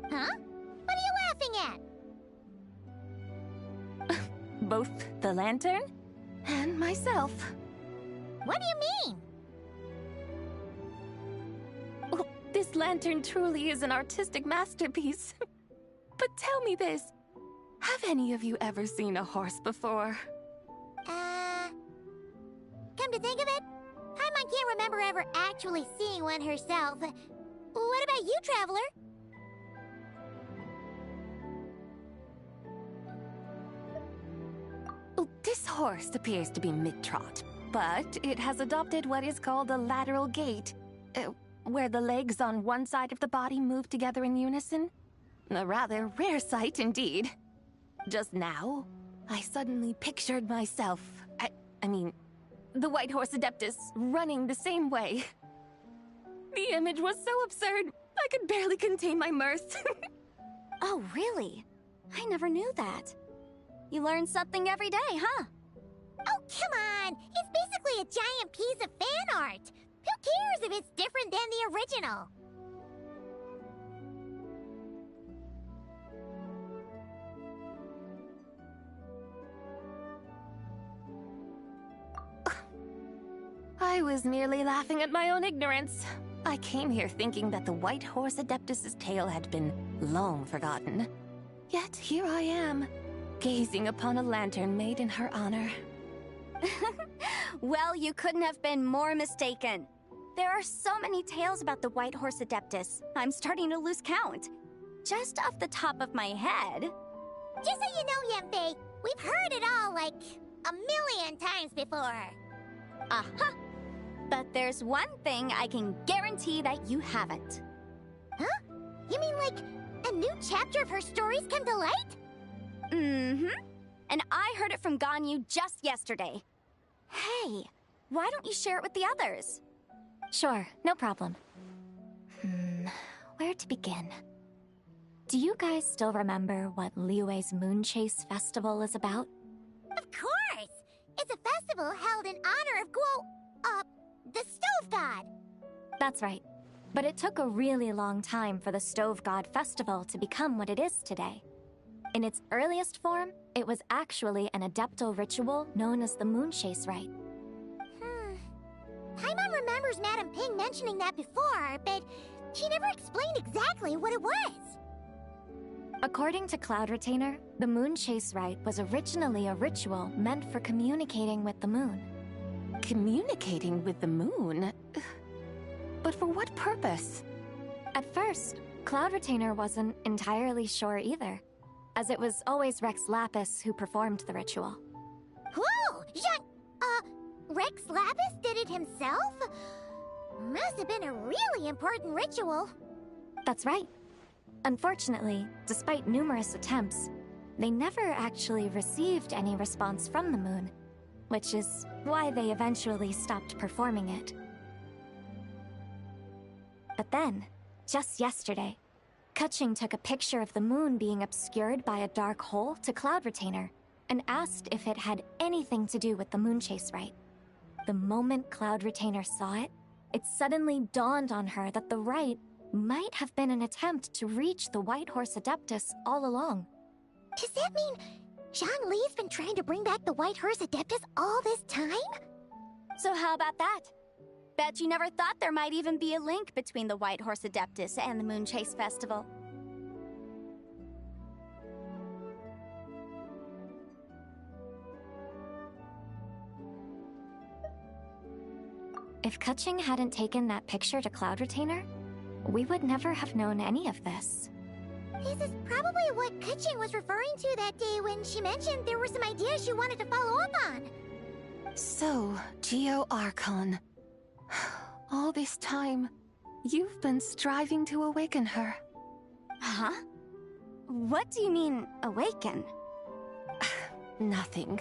Speaker 9: What are you laughing
Speaker 8: both the lantern and myself.
Speaker 9: What do you mean?
Speaker 8: Oh, this lantern truly is an artistic masterpiece. But tell me this, have any of you ever seen a horse before?
Speaker 9: Come to think of it, Paimon can't remember ever actually seeing one herself. What about you, Traveler?
Speaker 8: Oh, this horse appears to be mid-trot, but it has adopted what is called a lateral gait, where the legs on one side of the body move together in unison. A rather rare sight indeed. Just now, I suddenly pictured myself, I mean, the White Horse Adeptus running the same way. The image was so absurd, I could barely contain my mirth.
Speaker 4: Oh, really? I never knew that. You learn something every day, huh?
Speaker 9: Oh, come on! It's basically a giant piece of fan art! Who cares if it's different than the original?
Speaker 8: I was merely laughing at my own ignorance. I came here thinking that the White Horse Adeptus's tale had been long forgotten. Yet here I am, gazing upon a lantern made in her honor.
Speaker 4: Well, you couldn't have been more mistaken. There are so many tales about the White Horse Adeptus, I'm starting to lose count. Just off the top of my head...
Speaker 9: Just so you know, Yanfei, we've heard it all like a million times before.
Speaker 4: Aha! But there's one thing I can guarantee that you haven't.
Speaker 9: Huh? You mean like a new chapter of her stories come to light?
Speaker 4: Mm-hmm. And I heard it from Ganyu just yesterday. Hey, why don't you share it with the others?
Speaker 15: Sure, no problem. Where to begin? Do you guys still remember what Liyue's Moon Chase Festival is about?
Speaker 9: Of course! It's a festival held in honor of the Stove God.
Speaker 15: That's right. But it took a really long time for the Stove God Festival to become what it is today. In its earliest form, it was actually an adeptal ritual known as the Moon Chase Rite.
Speaker 9: Paimon remembers Madame Ping mentioning that before, but she never explained exactly what it was.
Speaker 15: According to Cloud Retainer, the Moon Chase Rite was originally a ritual meant for communicating with the moon.
Speaker 8: Communicating with the moon? But for what purpose?
Speaker 15: At first, Cloud Retainer wasn't entirely sure either, as it was always Rex Lapis who performed the ritual.
Speaker 9: Whoa! Rex Lapis did it himself? Must have been a really important ritual.
Speaker 15: That's right. Unfortunately, despite numerous attempts, they never actually received any response from the moon, which is why they eventually stopped performing it. But then, just yesterday, Keqing took a picture of the moon being obscured by a dark hole to Cloud Retainer and asked if it had anything to do with the Moon Chase Rite. The moment Cloud Retainer saw it, it suddenly dawned on her that the rite might have been an attempt to reach the White Horse Adeptus all along.
Speaker 9: Does that mean Zhang Li's been trying to bring back the White Horse Adeptus all this time?
Speaker 4: So how about that? Bet you never thought there might even be a link between the White Horse Adeptus and the Moon Chase Festival.
Speaker 15: If Keqing hadn't taken that picture to Cloud Retainer, we would never have known any of this.
Speaker 9: This is probably what Keqing was referring to that day when she mentioned there were some ideas she wanted to follow up on.
Speaker 8: So, Geo Archon. All this time, you've been striving to awaken her.
Speaker 4: Huh? What do you mean, awaken?
Speaker 8: Nothing.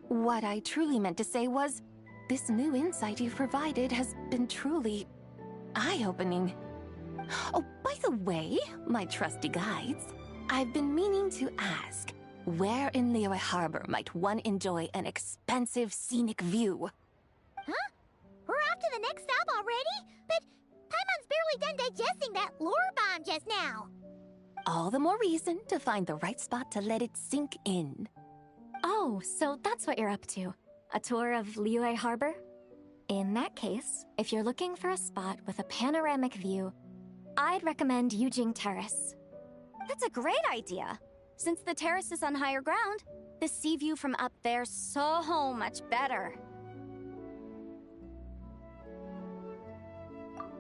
Speaker 8: What I truly meant to say was, this new insight you've provided has been truly eye-opening. Oh, by the way, my trusty guides, I've been meaning to ask, where in Liyue Harbor might one enjoy an expansive scenic view?
Speaker 9: Huh? We're off to the next stop already? But Paimon's barely done digesting that lore bomb just now.
Speaker 8: All the more reason to find the right spot to let it sink in.
Speaker 15: Oh, so that's what you're up to. A tour of Liyue Harbor? In that case, if you're looking for a spot with a panoramic view, I'd recommend Yujing Terrace. That's a great idea! Since the terrace is on higher ground, the sea view from up there's so much better.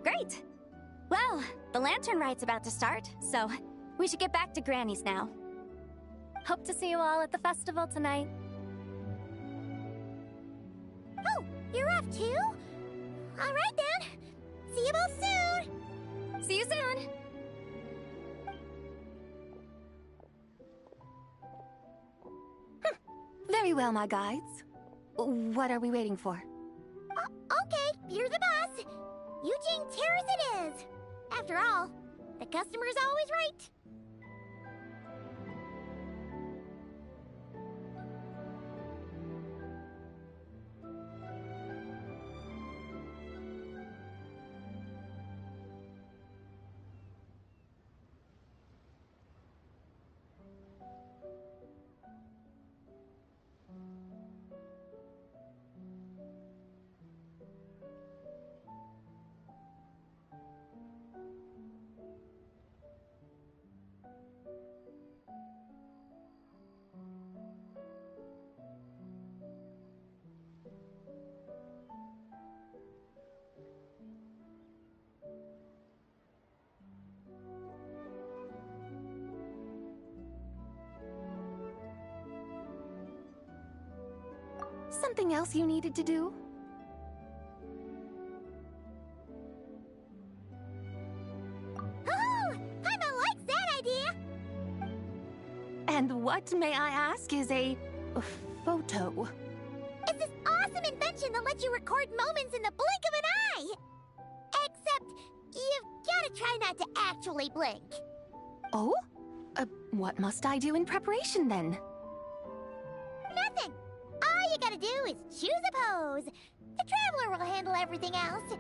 Speaker 15: Great! Well, the Lantern Rite's about to start, so we should get back to Granny's now. Hope to see you all at the festival tonight.
Speaker 9: Oh, you're off too? All right then. See you both soon.
Speaker 15: See you soon. Very well, my guides. What are we waiting for?
Speaker 9: Okay, you're the boss. Eugene Terrace it is. After all, the customer's always right.
Speaker 15: Something else you needed to do?
Speaker 9: Oh, Paimon likes that idea.
Speaker 15: And what, may I ask, is a photo?
Speaker 9: It's this awesome invention that lets you record moments in the blink of an eye. Except, you've gotta try not to actually blink.
Speaker 15: Oh? What must I do in preparation then?
Speaker 9: Nothing. All you gotta do is choose a pose. The Traveler will handle everything else.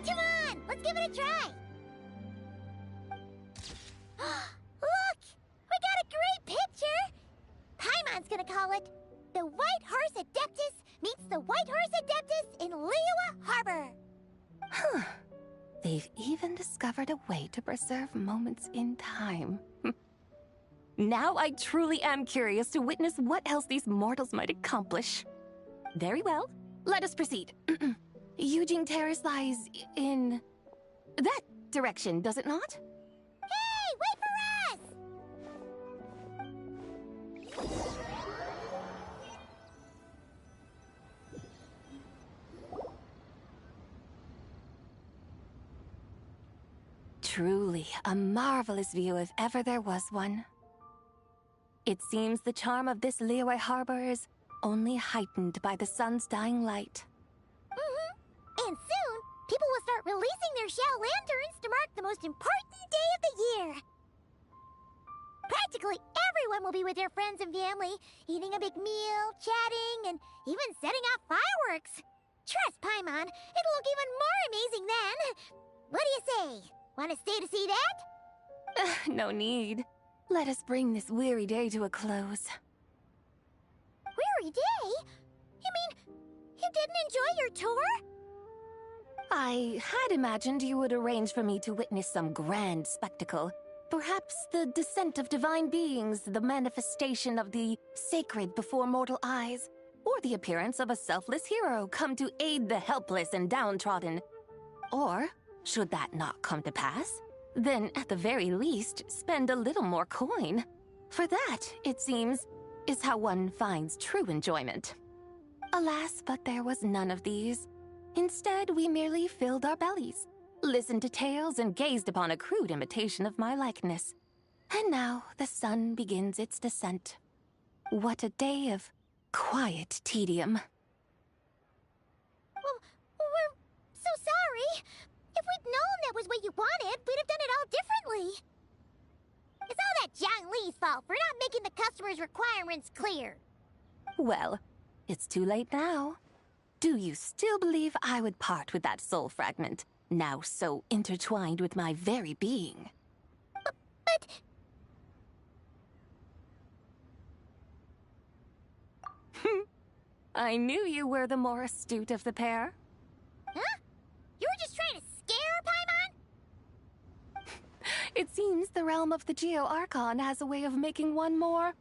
Speaker 9: Come on, let's give it a try. Look! We got a great picture! Paimon's gonna call it The White Horse Adeptus Meets the White Horse Adeptus in Liyue Harbor.
Speaker 15: Huh. They've even discovered a way to preserve moments in time. Now I truly am curious to witness what else these mortals might accomplish. Very well, let us proceed. Eugene Terrace lies in that direction, does it not?
Speaker 9: Hey, wait for us!
Speaker 15: Truly a marvelous view if ever there was one. It seems the charm of this Liyue Harbor is only heightened by the sun's dying light.
Speaker 9: And soon, people will start releasing their shell lanterns to mark the most important day of the year. Practically everyone will be with their friends and family, eating a big meal, chatting, and even setting off fireworks. Trust Paimon, it'll look even more amazing then. What do you say? Want to stay to see that?
Speaker 15: No need. Let us bring this weary day to a close.
Speaker 9: Weary day? You mean, you didn't enjoy your tour?
Speaker 15: I had imagined you would arrange for me to witness some grand spectacle. Perhaps the descent of divine beings, the manifestation of the sacred before mortal eyes, or the appearance of a selfless hero come to aid the helpless and downtrodden. Or, should that not come to pass, then at the very least spend a little more coin. For that, it seems, is how one finds true enjoyment. Alas, but there was none of these. Instead, we merely filled our bellies, listened to tales, and gazed upon a crude imitation of my likeness. And now the sun begins its descent. What a day of quiet tedium.
Speaker 9: Well, we're so sorry. If we'd known that was what you wanted, we'd have done it all differently. It's all that Zhang Li's fault for not making the customer's requirements clear.
Speaker 15: Well, it's too late now. Do you still believe I would part with that soul fragment
Speaker 8: now so intertwined with my very being.
Speaker 9: But...
Speaker 8: I knew you were the more astute of the pair.
Speaker 9: Huh? You were just trying to scare Paimon?
Speaker 8: It seems the realm of the Geo-Archon has a way of making one more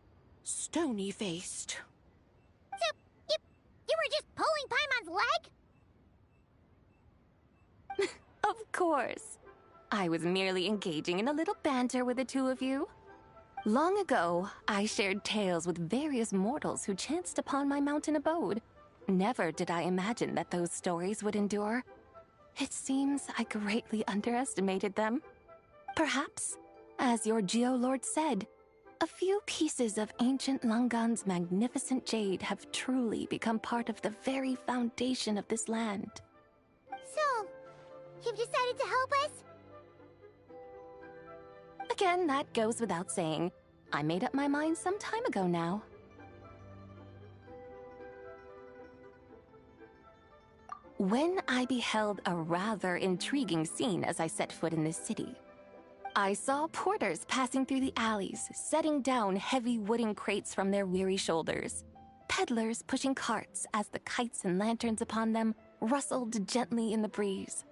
Speaker 8: stony-faced.
Speaker 9: So, you were just pulling Paimon's leg?
Speaker 8: Of course. I was merely engaging in a little banter with the two of you. Long ago, I shared tales with various mortals who chanced upon my mountain abode. Never did I imagine that those stories would endure. It seems I greatly underestimated them. Perhaps, as your Geolord said, a few pieces of ancient Langan's magnificent jade have truly become part of the very foundation of this land.
Speaker 9: So, you've decided to help us?
Speaker 8: Again, that goes without saying. I made up my mind some time ago now. When I beheld a rather intriguing scene as I set foot in this city, I saw porters passing through the alleys, setting down heavy wooden crates from their weary shoulders. Peddlers pushing carts as the kites and lanterns upon them rustled gently in the breeze.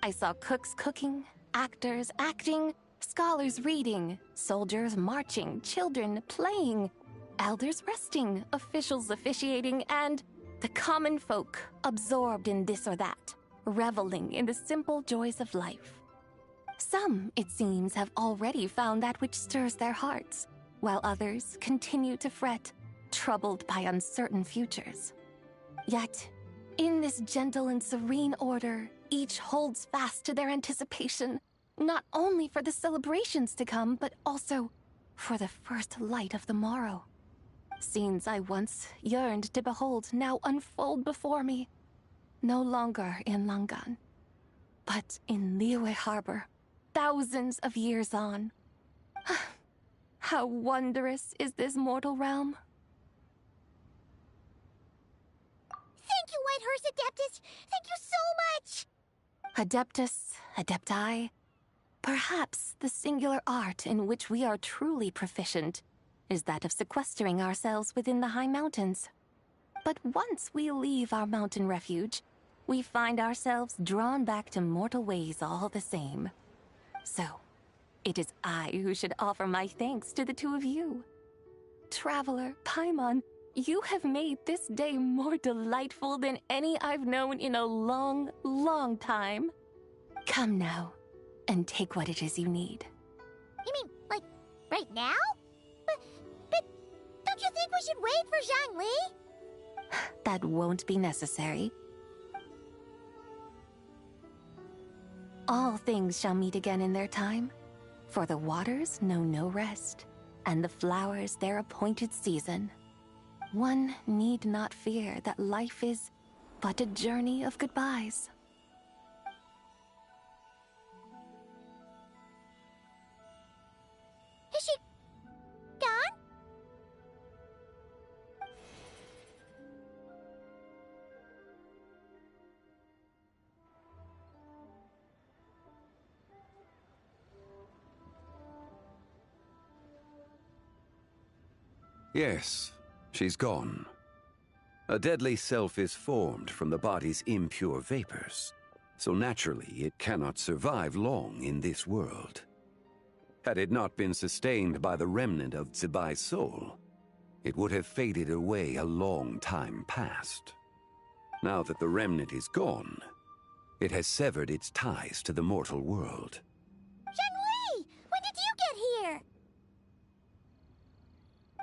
Speaker 8: I saw cooks cooking, actors acting, scholars reading, soldiers marching, children playing, elders resting, officials officiating, and the common folk absorbed in this or that, reveling in the simple joys of life. Some, it seems, have already found that which stirs their hearts, while others continue to fret, troubled by uncertain futures. Yet, in this gentle and serene order, each holds fast to their anticipation, not only for the celebrations to come, but also for the first light of the morrow. Scenes I once yearned to behold now unfold before me, no longer in Langan, but in Liyue Harbor, thousands of years on. How wondrous is this mortal realm!
Speaker 9: Thank you, Whitehurst Adeptus! Thank you so much!
Speaker 8: Adeptus, Adepti, perhaps the singular art in which we are truly proficient is that of sequestering ourselves within the high mountains. But once we leave our mountain refuge, we find ourselves drawn back to mortal ways all the same. So, it is I who should offer my thanks to the two of you. Traveler, Paimon, you have made this day more delightful than any I've known in a long, long time. Come now, and take what it is you need.
Speaker 9: You mean, like, right now? But don't you think we should wait for Zhangli?
Speaker 8: That won't be necessary. All things shall meet again in their time, for the waters know no rest, and the flowers their appointed season. One need not fear that life is but a journey of goodbyes.
Speaker 9: Is she gone?
Speaker 7: Yes, she's gone. A deadly self is formed from the body's impure vapors, so naturally it cannot survive long in this world. Had it not been sustained by the remnant of Zibai's soul, it would have faded away a long time past. Now that the remnant is gone, it has severed its ties to the mortal world.
Speaker 9: Zhangli! When did you get here?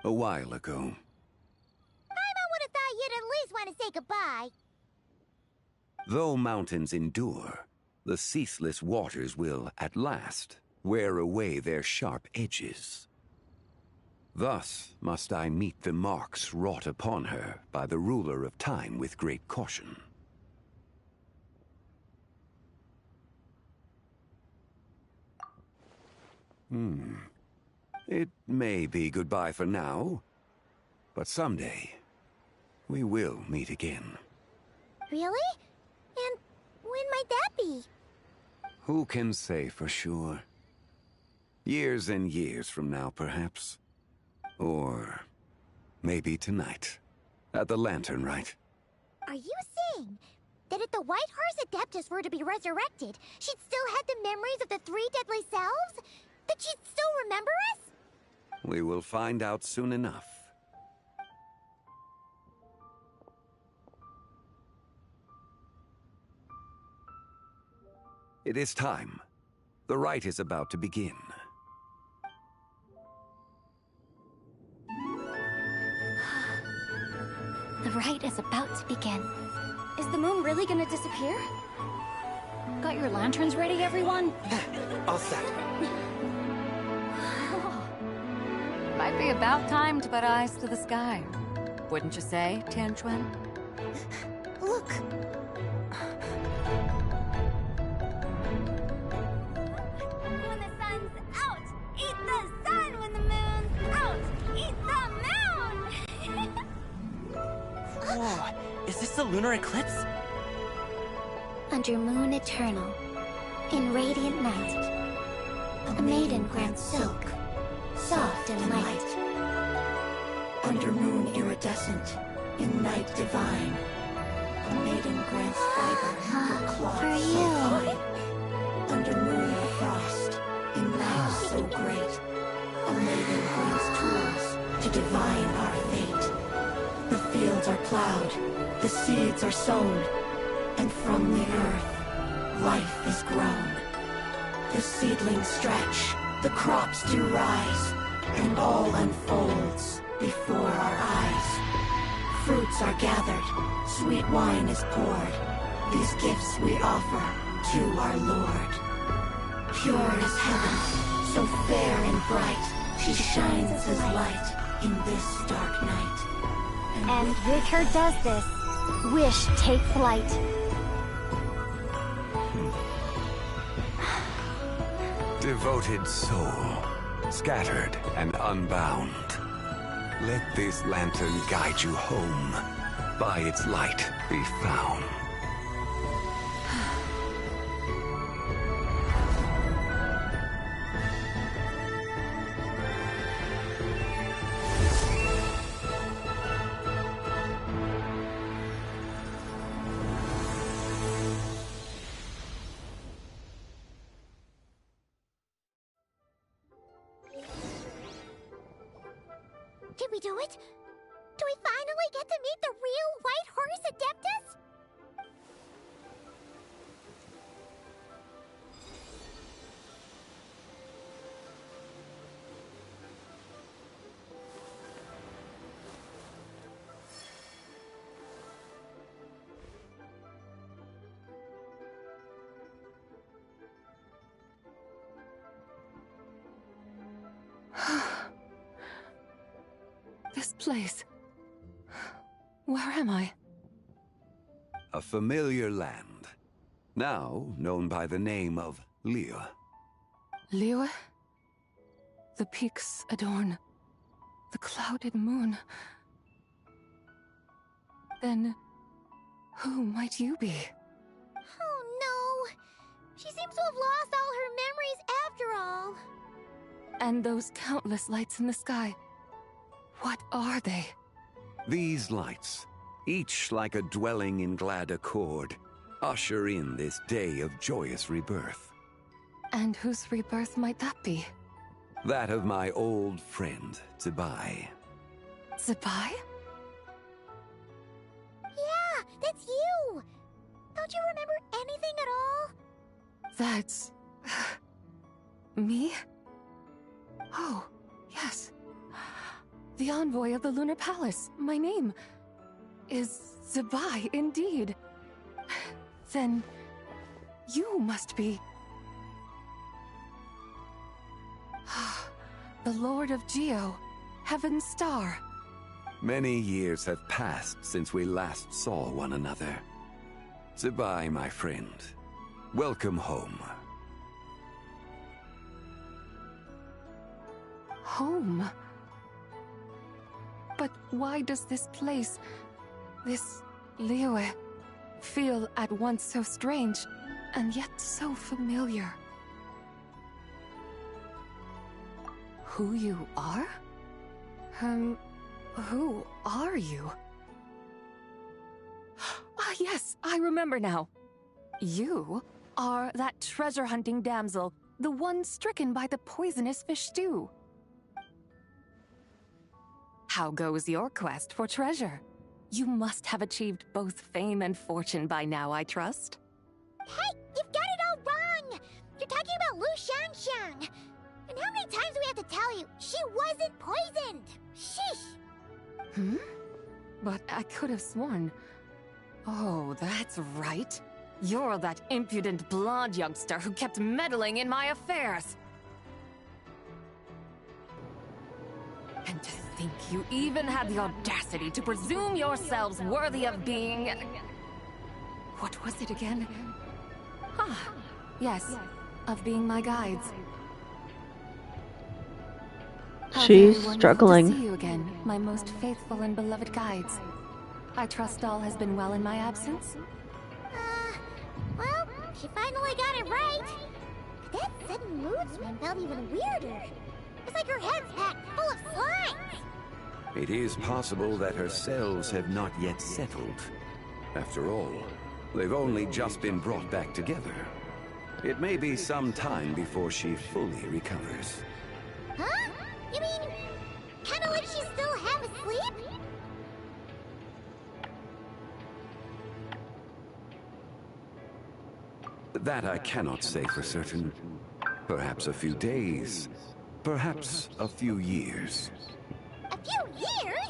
Speaker 7: A while ago.
Speaker 9: Paimon would have thought you'd at least want to say goodbye.
Speaker 7: Though mountains endure, the ceaseless waters will, at last, wear away their sharp edges. Thus must I meet the marks wrought upon her by the ruler of time with great caution. It may be goodbye for now, but someday we will meet again.
Speaker 9: Really? And when might that be?
Speaker 7: Who can say for sure? Years and years from now, perhaps. Or maybe tonight, at the Lantern Rite.
Speaker 9: Are you saying that if the White Horse Adeptus were to be resurrected, she'd still have the memories of the three deadly selves? That she'd still remember us?
Speaker 7: We will find out soon enough. It is time. The rite is about to begin.
Speaker 15: The rite is about to begin.
Speaker 4: Is the moon really gonna disappear?
Speaker 16: Got your lanterns ready, everyone?
Speaker 17: All set.
Speaker 18: Might be about time to put eyes to the sky. Wouldn't you say, Tianchuan?
Speaker 14: Look!
Speaker 9: When the sun's out, eat the sun. When the moon's out, eat the moon.
Speaker 17: Whoa, is this the lunar eclipse?
Speaker 15: Under moon eternal, in radiant night, a maiden grants silk, soft and light.
Speaker 19: Under moon iridescent, in night divine, a maiden grants fiber her cloth
Speaker 15: For
Speaker 19: so
Speaker 15: you.
Speaker 19: fine. Under moon of frost, in night so great, a maiden grants tools to divine our fate. The fields are plowed, the seeds are sown, and from the earth, life is grown. The seedlings stretch, the crops do rise, and all unfolds before our eyes. Fruits are gathered, sweet wine is poured. These gifts we offer to our Lord. Pure is heaven, so fair and bright, she shines as light in this dark night.
Speaker 15: And with her does this, wish take flight.
Speaker 7: Devoted soul, scattered and unbound. Let this lantern guide you home. By its light be found.
Speaker 9: Did we do it? Do we finally get to meet the real White Horse Adeptus?
Speaker 6: This place. Where am I?
Speaker 7: A familiar land, now known by the name of Liyue.
Speaker 6: Liyue? The peaks adorn the clouded moon. Then, who might you be?
Speaker 9: Oh no! She seems to have lost all her memories after all.
Speaker 6: And those countless lights in the sky. What are they?
Speaker 7: These lights, each like a dwelling in glad accord, usher in this day of joyous rebirth.
Speaker 6: And whose rebirth might that be?
Speaker 7: That of my old friend, Zibai.
Speaker 6: Zibai?
Speaker 9: Yeah, that's you! Don't you remember anything at all?
Speaker 6: That's... me? Oh, yes. The envoy of the Lunar Palace. My name is Zibai, indeed. Then you must be... the Lord of Geo, Heaven's Star.
Speaker 7: Many years have passed since we last saw one another. Zibai, my friend. Welcome home.
Speaker 6: Home? But why does this place, this Liyue, feel at once so strange
Speaker 8: and yet so familiar. Who you are? Who are you? Ah, yes, I remember now. You are that treasure-hunting damsel, the one stricken by the poisonous fish stew. How goes your quest for treasure? You must have achieved both fame and fortune by now, I trust.
Speaker 9: Hey, you've got it all wrong! You're talking about Lu Xiangxiang. And how many times do we have to tell you? She wasn't poisoned! Sheesh!
Speaker 8: But I could have sworn... Oh, that's right. You're that impudent blonde youngster who kept meddling in my affairs. And to think you even had the audacity to presume yourselves worthy of being... What was it again? Ah, yes, of being my guides.
Speaker 1: She's
Speaker 8: How very
Speaker 1: struggling.
Speaker 8: wonderful to see you again, my most faithful and beloved guides. I trust all has been well in my absence?
Speaker 9: Well, she finally got it right. But that sudden mood swing felt even weirder. It's like her head's packed full of slimes.
Speaker 7: It is possible that her cells have not yet settled. After all, they've only just been brought back together. It may be some time before she fully recovers.
Speaker 9: Huh? You mean, kinda like she's still half asleep?
Speaker 7: That I cannot say for certain. Perhaps a few days. Perhaps a few years.
Speaker 9: A few years?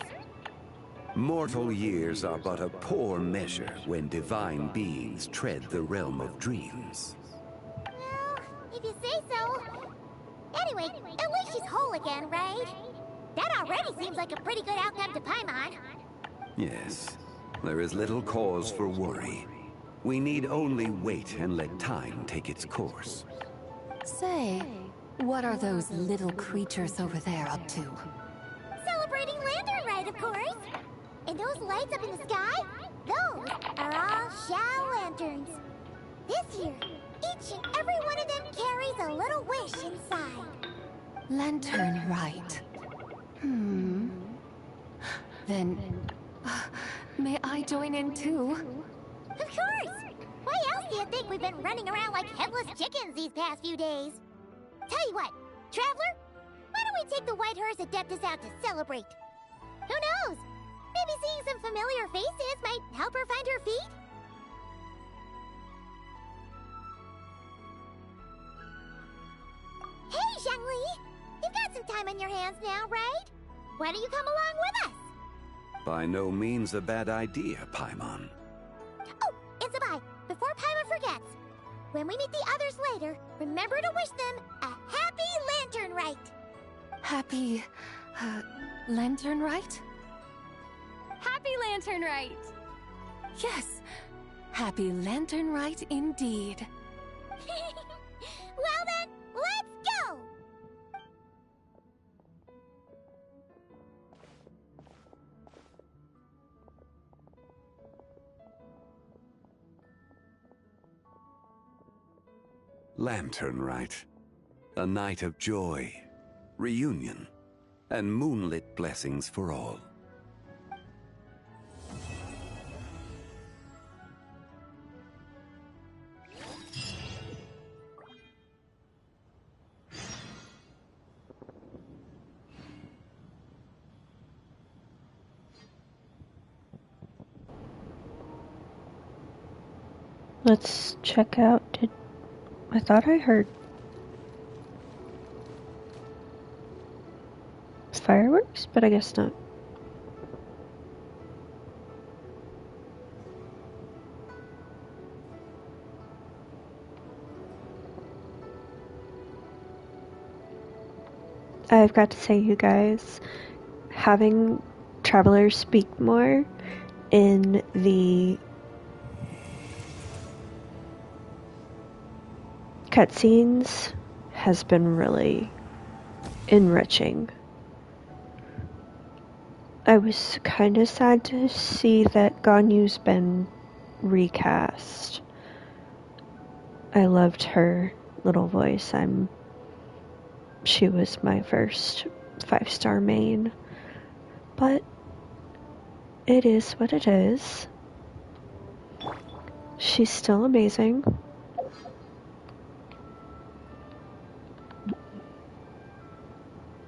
Speaker 7: Mortal years are but a poor measure when divine beings tread the realm of dreams.
Speaker 9: Well, if you say so. Anyway, at least she's whole again, right? That already seems like a pretty good outcome to Paimon.
Speaker 7: Yes, there is little cause for worry. We need only wait and let time take its course.
Speaker 8: Say, what are those little creatures over there up to?
Speaker 9: Celebrating Lantern Rite, of course. And those lights up in the sky? Those are all Xiao lanterns. This year, each and every one of them carries a little wish inside.
Speaker 8: Lantern Rite. Then, may I join in too?
Speaker 9: Of course! Why else do you think we've been running around like headless chickens these past few days? Tell you what, Traveler, why don't we take the White Horse Adeptus out to celebrate? Who knows? Maybe seeing some familiar faces might help her find her feet? Hey, Zhangli! You've got some time on your hands now, right? Why don't you come along with us?
Speaker 7: By no means a bad idea, Paimon.
Speaker 9: Oh, and Sabai, before Paimon forgets, when we meet the others later, remember to wish them a happy Lantern Rite!
Speaker 8: Happy... Lantern Rite?
Speaker 15: Happy Lantern Rite!
Speaker 8: Yes, happy Lantern Rite indeed.
Speaker 9: Well then, let's go!
Speaker 7: Lantern Rite. A night of joy, reunion, and moonlit blessings for all.
Speaker 1: Let's check out. I thought I heard fireworks, but I guess not. I've got to say, you guys, having travelers speak more in the cutscenes has been really enriching. I was kind of sad to see that Ganyu's been recast. I loved her little voice. She was my first 5-star main, but it is what it is. She's still amazing.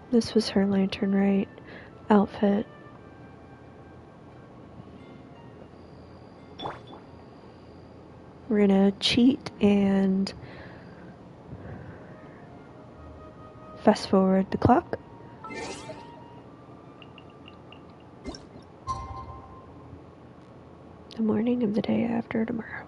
Speaker 1: This was her Lantern Rite outfit. We're gonna cheat and fast forward the clock. The morning of the day after tomorrow.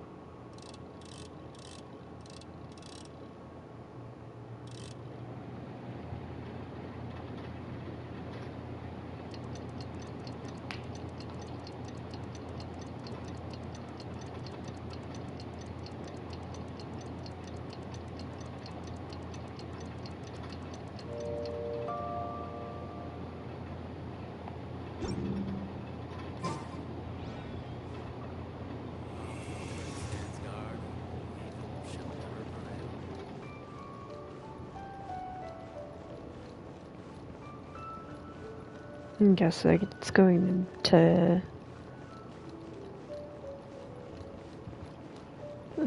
Speaker 1: I guess it's going to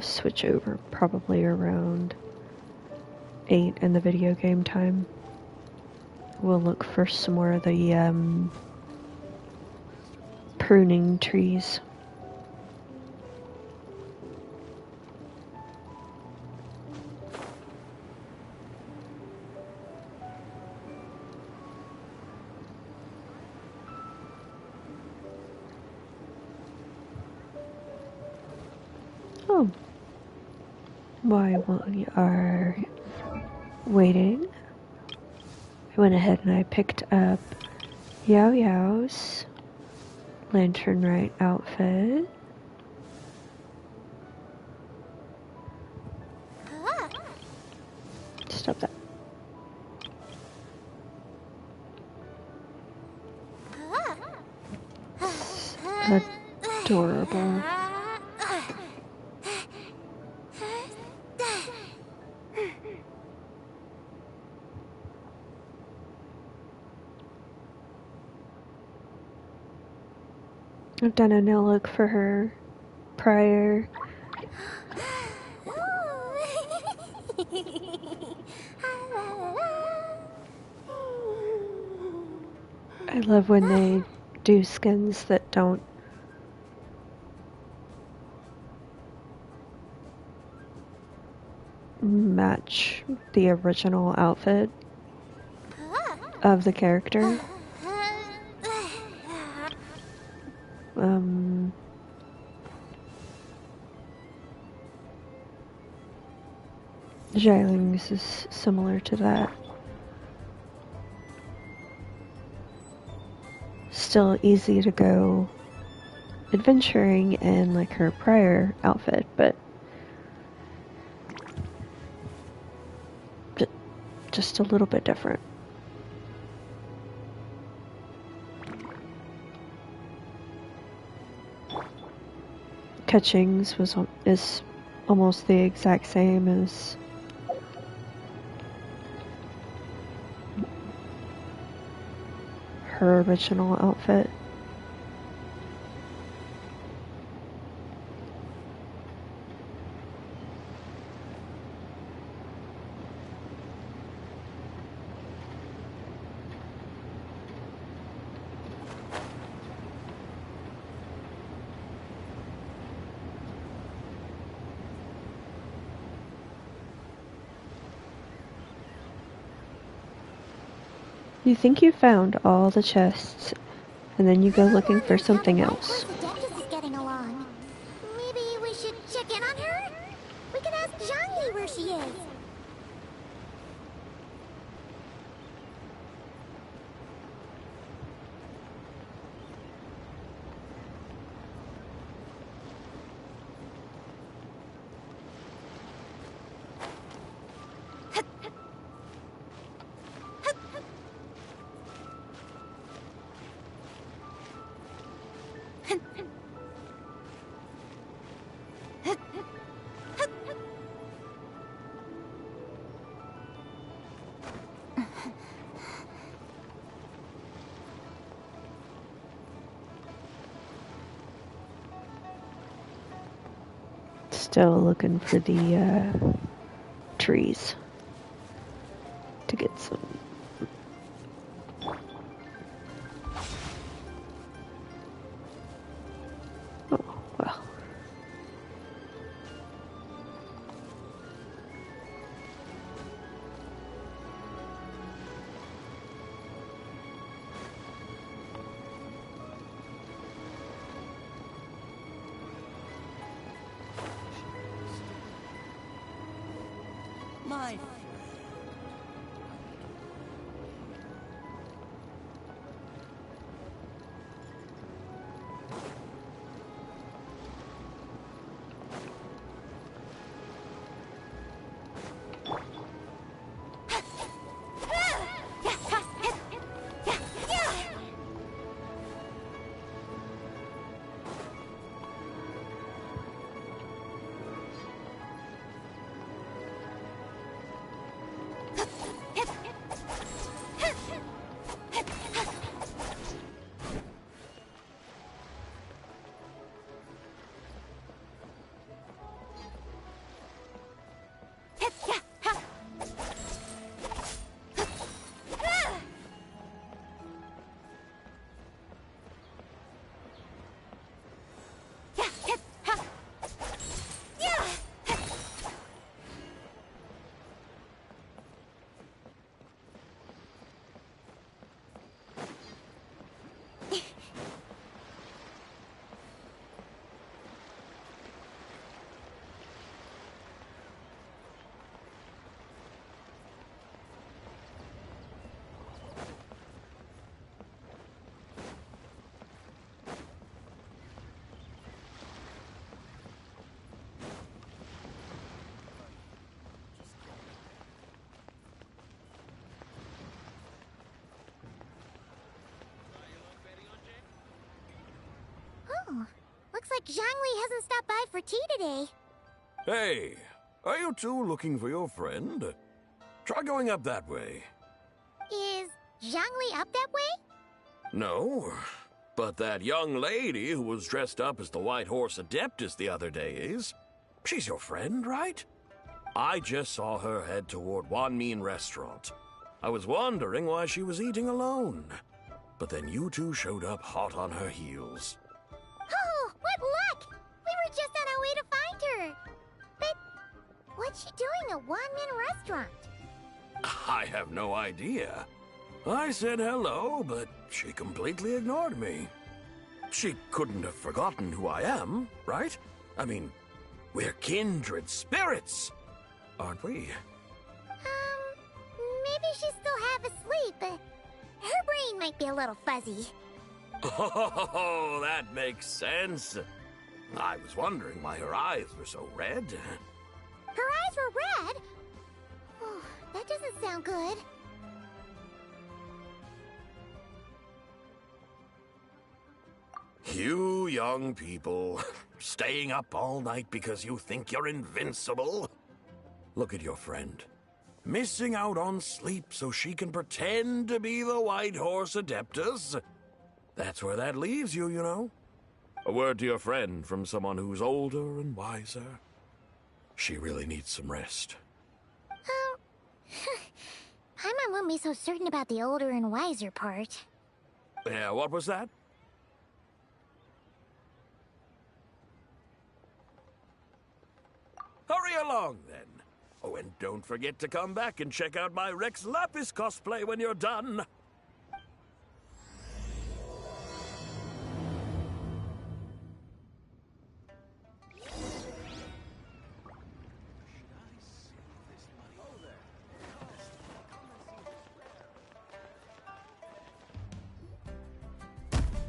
Speaker 1: switch over probably around 8 in the video game time. We'll look for some more of the pruning trees. Oh. While we are waiting, I went ahead and I picked up Yao Yao's Lantern Rite outfit. Stop that. Adorable. I've done a nail look for her prior. I love when they do skins that don't match the original outfit of the character. Xiaoling's is similar to that. Still easy to go adventuring in like her prior outfit, but just a little bit different. Keqing's is almost the exact same as her original outfit. You think you found all the chests, and then you go looking for something else.
Speaker 9: The Duchess is getting along. Maybe we should check in on her? We can ask Zhangyi where she is.
Speaker 1: still looking for the trees to get some. Oh, well.
Speaker 19: My
Speaker 9: Oh, looks like Zhangli hasn't stopped by for tea today.
Speaker 13: Hey, are you two looking for your friend? Try going up that way.
Speaker 9: Is Zhangli up that way?
Speaker 13: No, but that young lady who was dressed up as the White Horse Adeptus the other day is. She's your friend, right? I just saw her head toward Wanmin Restaurant. I was wondering why she was eating alone. But then you two showed up hot on her heels.
Speaker 9: Oh, what luck! We were just on our way to find her. But what's she doing at Wanmin Restaurant?
Speaker 13: I have no idea. I said hello, but she completely ignored me. She couldn't have forgotten who I am, right? I mean, we're kindred spirits, aren't we?
Speaker 9: Maybe she's still half asleep, but her brain might be a little fuzzy.
Speaker 13: Oh, that makes sense. I was wondering why her eyes were so red.
Speaker 9: Her eyes were red? Oh, that doesn't sound good.
Speaker 13: You young people, staying up all night because you think you're invincible? Look at your friend. Missing out on sleep so she can pretend to be the White Horse Adeptus. That's where that leaves you, you know. A word to your friend from someone who's older and wiser. She really needs some rest.
Speaker 9: Paimon won't be so certain about the older and wiser part.
Speaker 13: Yeah, what was that? Hurry along, then. Oh, and don't forget to come back and check out my Rex Lapis cosplay when you're done.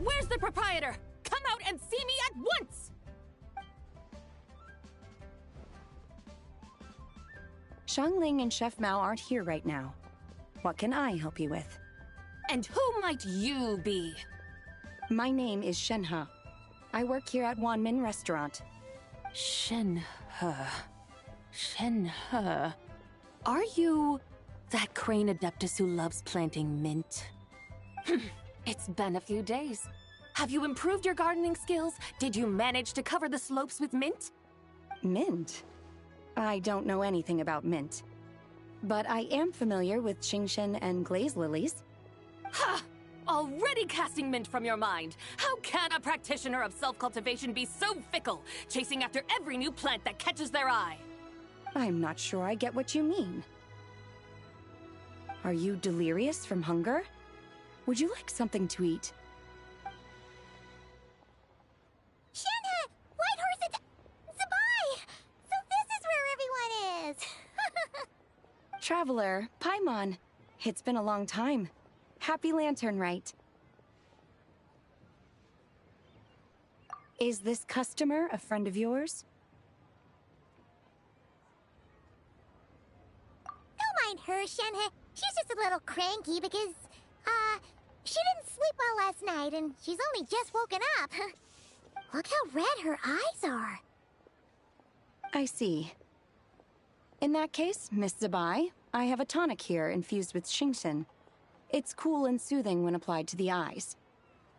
Speaker 6: Where's the proprietor? Come out and see me at once!
Speaker 20: Xiangling and Chef Mao aren't here right now. What can I help you with?
Speaker 6: And who might you be?
Speaker 20: My name is Shenhe. I work here at Wanmin Restaurant.
Speaker 6: Shenhe. Shenhe. Are you that crane adeptus who loves planting mint? It's been a few days. Have you improved your gardening skills? Did you manage to cover the slopes with mint?
Speaker 20: Mint? I don't know anything about mint. But I am familiar with Qingshen and glaze lilies.
Speaker 8: Ha! Already casting mint from your mind. How can a practitioner of self-cultivation be so fickle, chasing after every new plant that catches their eye?
Speaker 20: I'm not sure I get what you mean. Are you delirious from hunger? Would you like something to eat?
Speaker 9: Shenhe! Whitehorse Zabai! So this is where everyone is!
Speaker 20: Traveler, Paimon. It's been a long time. Happy Lantern Rite. Is this customer a friend of yours?
Speaker 9: Don't mind her, Shenhe. She's just a little cranky because, she didn't sleep well last night and she's only just woken up. Look how red her eyes are.
Speaker 20: I see. In that case, Miss Zabai, I have a tonic here infused with Qingshen. It's cool and soothing when applied to the eyes.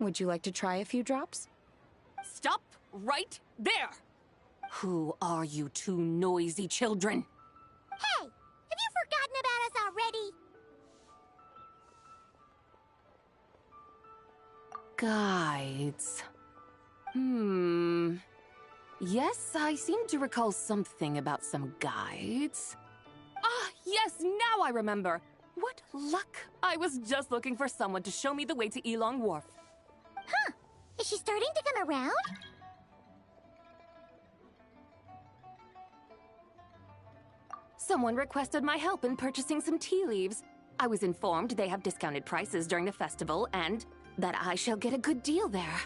Speaker 20: Would you like to try a few drops?
Speaker 8: Stop right there! Who are you two noisy children?
Speaker 9: Hey! Have you forgotten about us already?
Speaker 8: Guides. Yes, I seem to recall something about some guides. Ah, yes, now I remember. What luck! I was just looking for someone to show me the way to Elong Wharf.
Speaker 9: Huh. Is she starting to come around?
Speaker 8: Someone requested my help in purchasing some tea leaves. I was informed they have discounted prices during the festival and that I shall get a good deal there.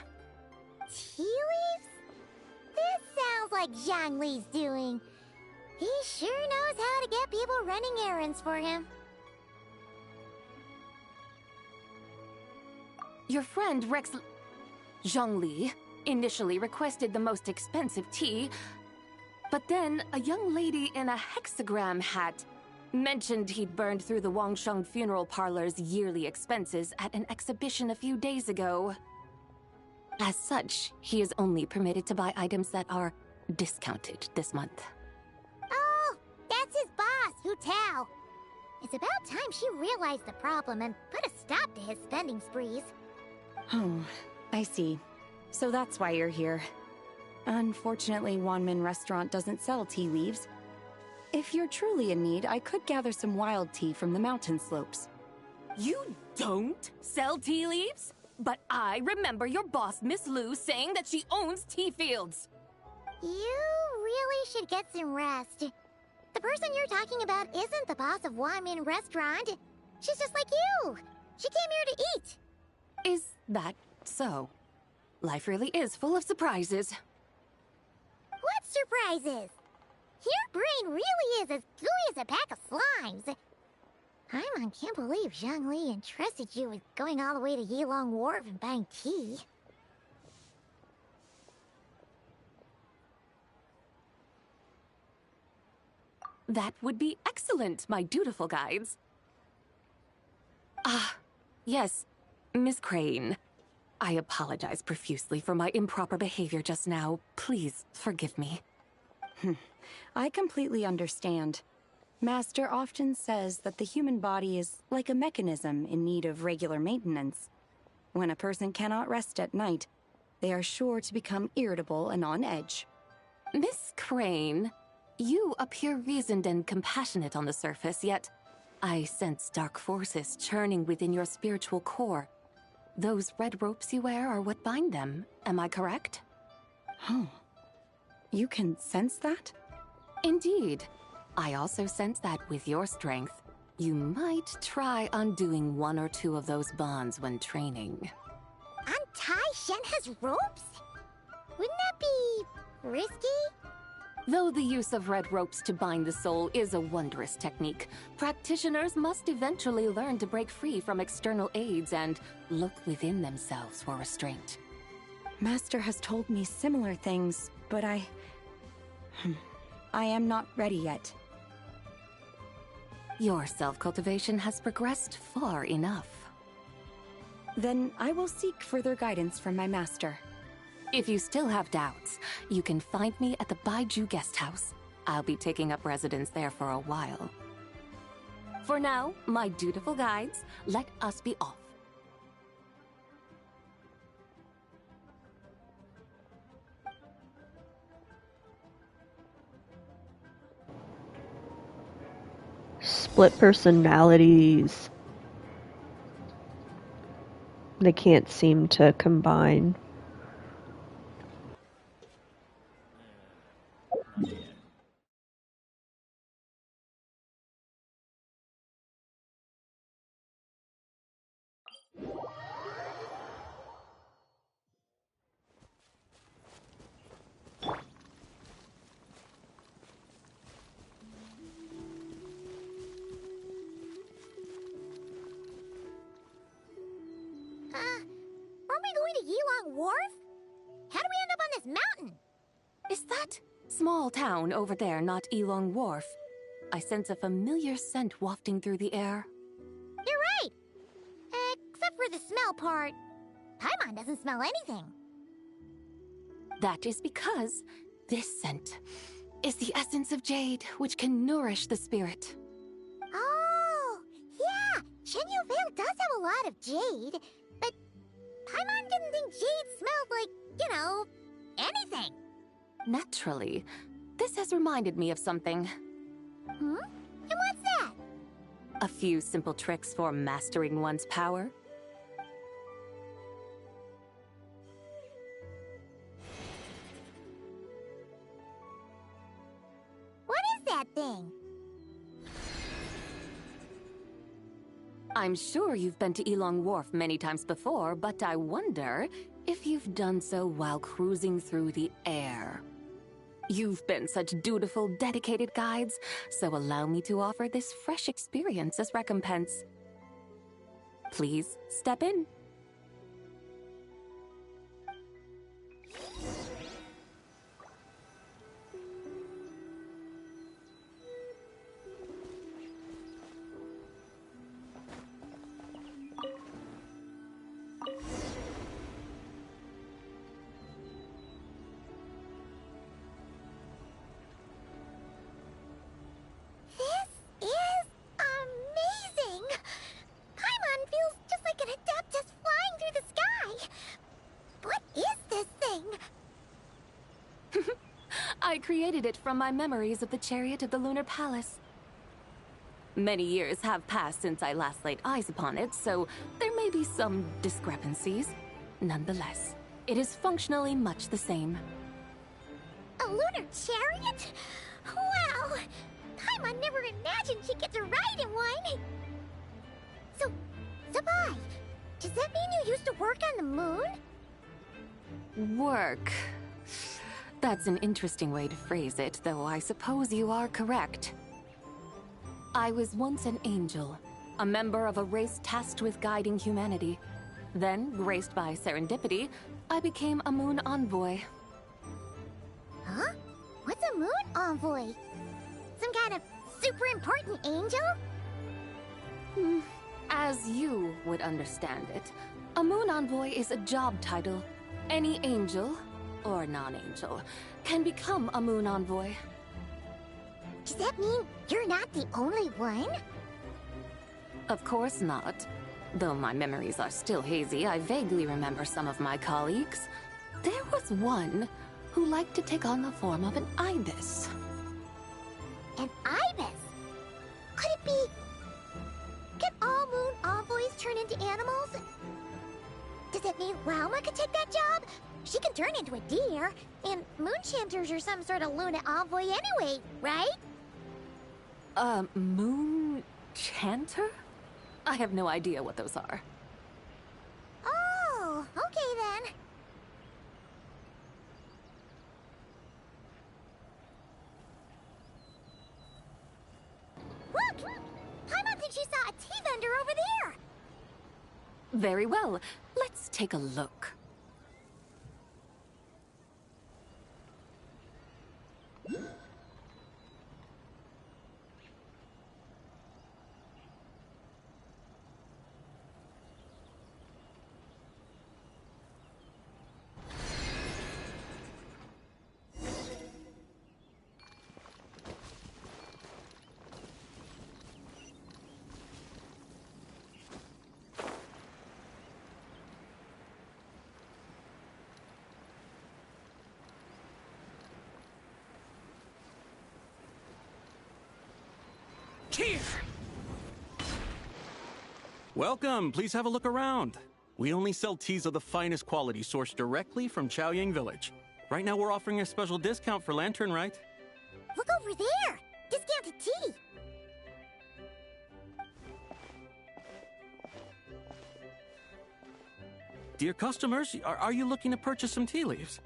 Speaker 9: Tea leaves? This sounds like Zhongli's doing. He sure knows how to get people running errands for him.
Speaker 8: Your friend Rex Zhongli initially requested the most expensive tea, but then a young lady in a hexagram hat mentioned he'd burned through the Wangsheng funeral parlor's yearly expenses at an exhibition a few days ago. As such, he is only permitted to buy items that are discounted this month.
Speaker 9: Oh, that's his boss, Hu Tao. It's about time she realized the problem and put a stop to his spending sprees.
Speaker 20: Oh, I see. So that's why you're here. Unfortunately, Wanmin Restaurant doesn't sell tea leaves. If you're truly in need, I could gather some wild tea from the mountain slopes.
Speaker 8: You don't sell tea leaves? But I remember your boss, Miss Lu, saying that she owns tea fields.
Speaker 9: You really should get some rest. The person you're talking about isn't the boss of Wanmin Restaurant. She's just like you. She came here to eat.
Speaker 8: Is that so? Life really is full of surprises.
Speaker 9: What surprises? Your brain really is as gooey as a pack of slimes. Paimon can't believe Zhongli entrusted you with going all the way to Yilong Wharf and buying tea.
Speaker 8: That would be excellent, my dutiful guides. Ah, yes, Miss Crane. I apologize profusely for my improper behavior just now. Please forgive me.
Speaker 20: I completely understand. Master often says that the human body is like a mechanism in need of regular maintenance. When a person cannot rest at night, they are sure to become irritable and on edge.
Speaker 8: Miss Crane, you appear reasoned and compassionate on the surface, yet I sense dark forces churning within your spiritual core. Those red ropes you wear are what bind them, am I correct?
Speaker 20: Oh. You can sense that?
Speaker 8: Indeed. I also sense that with your strength, you might try undoing one or two of those bonds when training.
Speaker 9: Untie Shenhe's ropes? Wouldn't that be risky?
Speaker 8: Though the use of red ropes to bind the soul is a wondrous technique, practitioners must eventually learn to break free from external aids and look within themselves for restraint.
Speaker 20: Master has told me similar things, but I am not ready yet.
Speaker 8: Your self-cultivation has progressed far enough.
Speaker 20: Then I will seek further guidance from my master.
Speaker 8: If you still have doubts, you can find me at the Baiju Guest House. I'll be taking up residence there for a while. For now, my dutiful guides, let us be off.
Speaker 1: Split personalities. They can't seem to combine.
Speaker 9: Aren't we going to Yilong Wharf? How do we end up on this mountain?
Speaker 8: Is that small town over there not Elong Wharf? I sense a familiar scent wafting through the air.
Speaker 9: You're right! Except for the smell part. Paimon doesn't smell anything.
Speaker 8: That is because this scent is the essence of jade, which can nourish the spirit.
Speaker 9: Oh, yeah! Shenyu Vale does have a lot of jade, but Paimon didn't think jade smelled like, anything.
Speaker 8: Naturally, this has reminded me of something.
Speaker 9: Hmm? And what's that?
Speaker 8: A few simple tricks for mastering one's power.
Speaker 9: What is that thing?
Speaker 8: I'm sure you've been to Elong Wharf many times before, but I wonder if you've done so while cruising through the air. You've been such dutiful, dedicated guides, so allow me to offer this fresh experience as recompense. Please step in.
Speaker 9: This is amazing! Paimon feels just like an Adeptus flying through the sky! What is this thing?
Speaker 8: I created it from my memories of the chariot of the Lunar Palace. Many years have passed since I last laid eyes upon it, so there may be some discrepancies. Nonetheless, it is functionally much the same.
Speaker 9: A lunar chariot? Wow! Paimon never imagined she'd get to ride in one! So, Sabai, does that mean you used to work on the moon?
Speaker 8: Work. That's an interesting way to phrase it, though I suppose you are correct. I was once an angel, a member of a race tasked with guiding humanity. Then, graced by serendipity, I became a moon envoy.
Speaker 9: Huh? What's a moon envoy? Some kind of super important angel?
Speaker 8: As you would understand it, a moon envoy is a job title. Any angel, or non-angel, can become a moon envoy.
Speaker 9: Does that mean you're not the only one?
Speaker 8: Of course not. Though my memories are still hazy, I vaguely remember some of my colleagues. There was one who liked to take on the form of an ibis.
Speaker 9: An ibis? Could it be... Can all moon envoys turn into animals? Does it mean Rauma could take that job? She can turn into a deer, and moon chanters are some sort of Luna envoy anyway, right?
Speaker 8: Moon chanter? I have no idea what those are.
Speaker 9: Oh, okay then. Look! Paimon thinks she saw a tea vendor over there!
Speaker 8: Very well. Let's take a look.
Speaker 17: here! Welcome, please have a look around. We only sell teas of the finest quality sourced directly from Chaoyang Village. Right now we're offering a special discount for Lantern Rite.
Speaker 9: Look over there! Discounted tea!
Speaker 17: Dear customers, are you looking to purchase some tea leaves?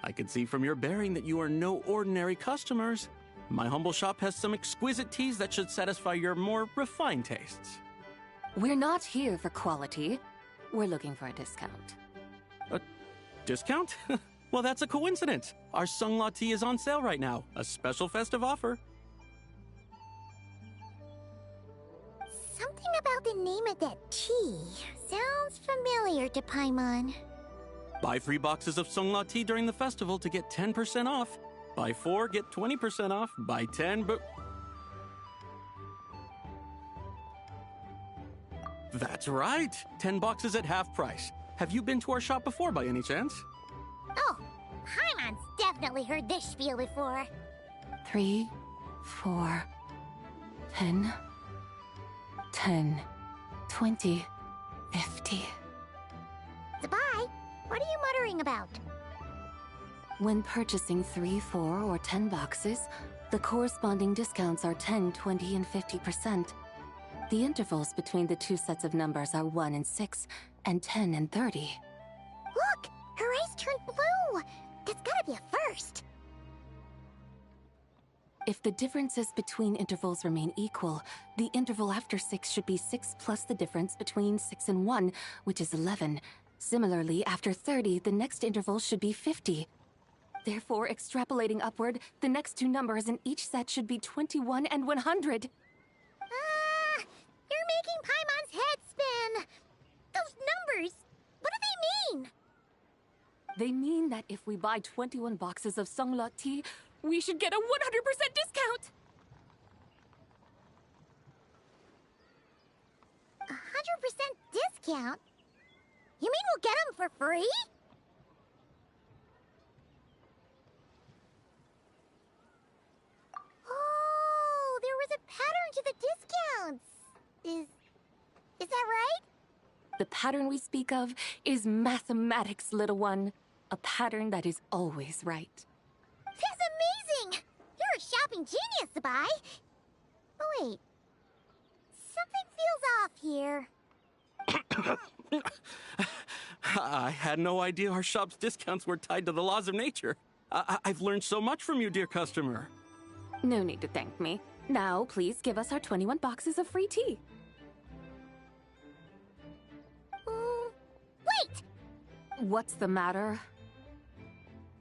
Speaker 17: I can see from your bearing that you are no ordinary customers. My humble shop has some exquisite teas that should satisfy your more refined tastes.
Speaker 8: We're not here for quality. We're looking for a discount.
Speaker 17: A discount? Well, that's a coincidence. Our Sunglaw tea is on sale right now. A special festive offer.
Speaker 9: Something about the name of that tea sounds familiar to Paimon.
Speaker 17: Buy 3 boxes of Sunglaw tea during the festival to get 10% off. Buy 4, get 20% off. Buy 10, but... That's right! 10 boxes at half price. Have you been to our shop before by any chance?
Speaker 9: Oh, Paimon's definitely heard this spiel before.
Speaker 8: 3, 4, 10, 10, 20, 50.
Speaker 9: Zabai, what are you muttering about?
Speaker 8: When purchasing 3, 4, or 10 boxes, the corresponding discounts are 10, 20, and 50%. The intervals between the two sets of numbers are 1 and 6, and 10 and 30.
Speaker 9: Look! Her eyes turned blue! That's gotta be a first!
Speaker 8: If the differences between intervals remain equal, the interval after 6 should be 6 plus the difference between 6 and 1, which is 11. Similarly, after 30, the next interval should be 50. Therefore, extrapolating upward, the next two numbers in each set should be 21 and 100.
Speaker 9: You're making Paimon's head spin! Those numbers, what do they mean?
Speaker 8: They mean that if we buy 21 boxes of Sunglaw tea, we should get a 100% discount!
Speaker 9: 100% discount? You mean we'll get them for free? Oh, there was a pattern to the discounts. Is that right?
Speaker 8: The pattern we speak of is mathematics, little one. A pattern that is always right.
Speaker 9: That's amazing! You're a shopping genius, Zabai. Oh, wait. Something feels off here.
Speaker 17: I had no idea our shop's discounts were tied to the laws of nature. I've learned so much from you, dear customer.
Speaker 8: No need to thank me. Now, please give us our 21 boxes of free tea.
Speaker 9: Wait!
Speaker 8: What's the matter?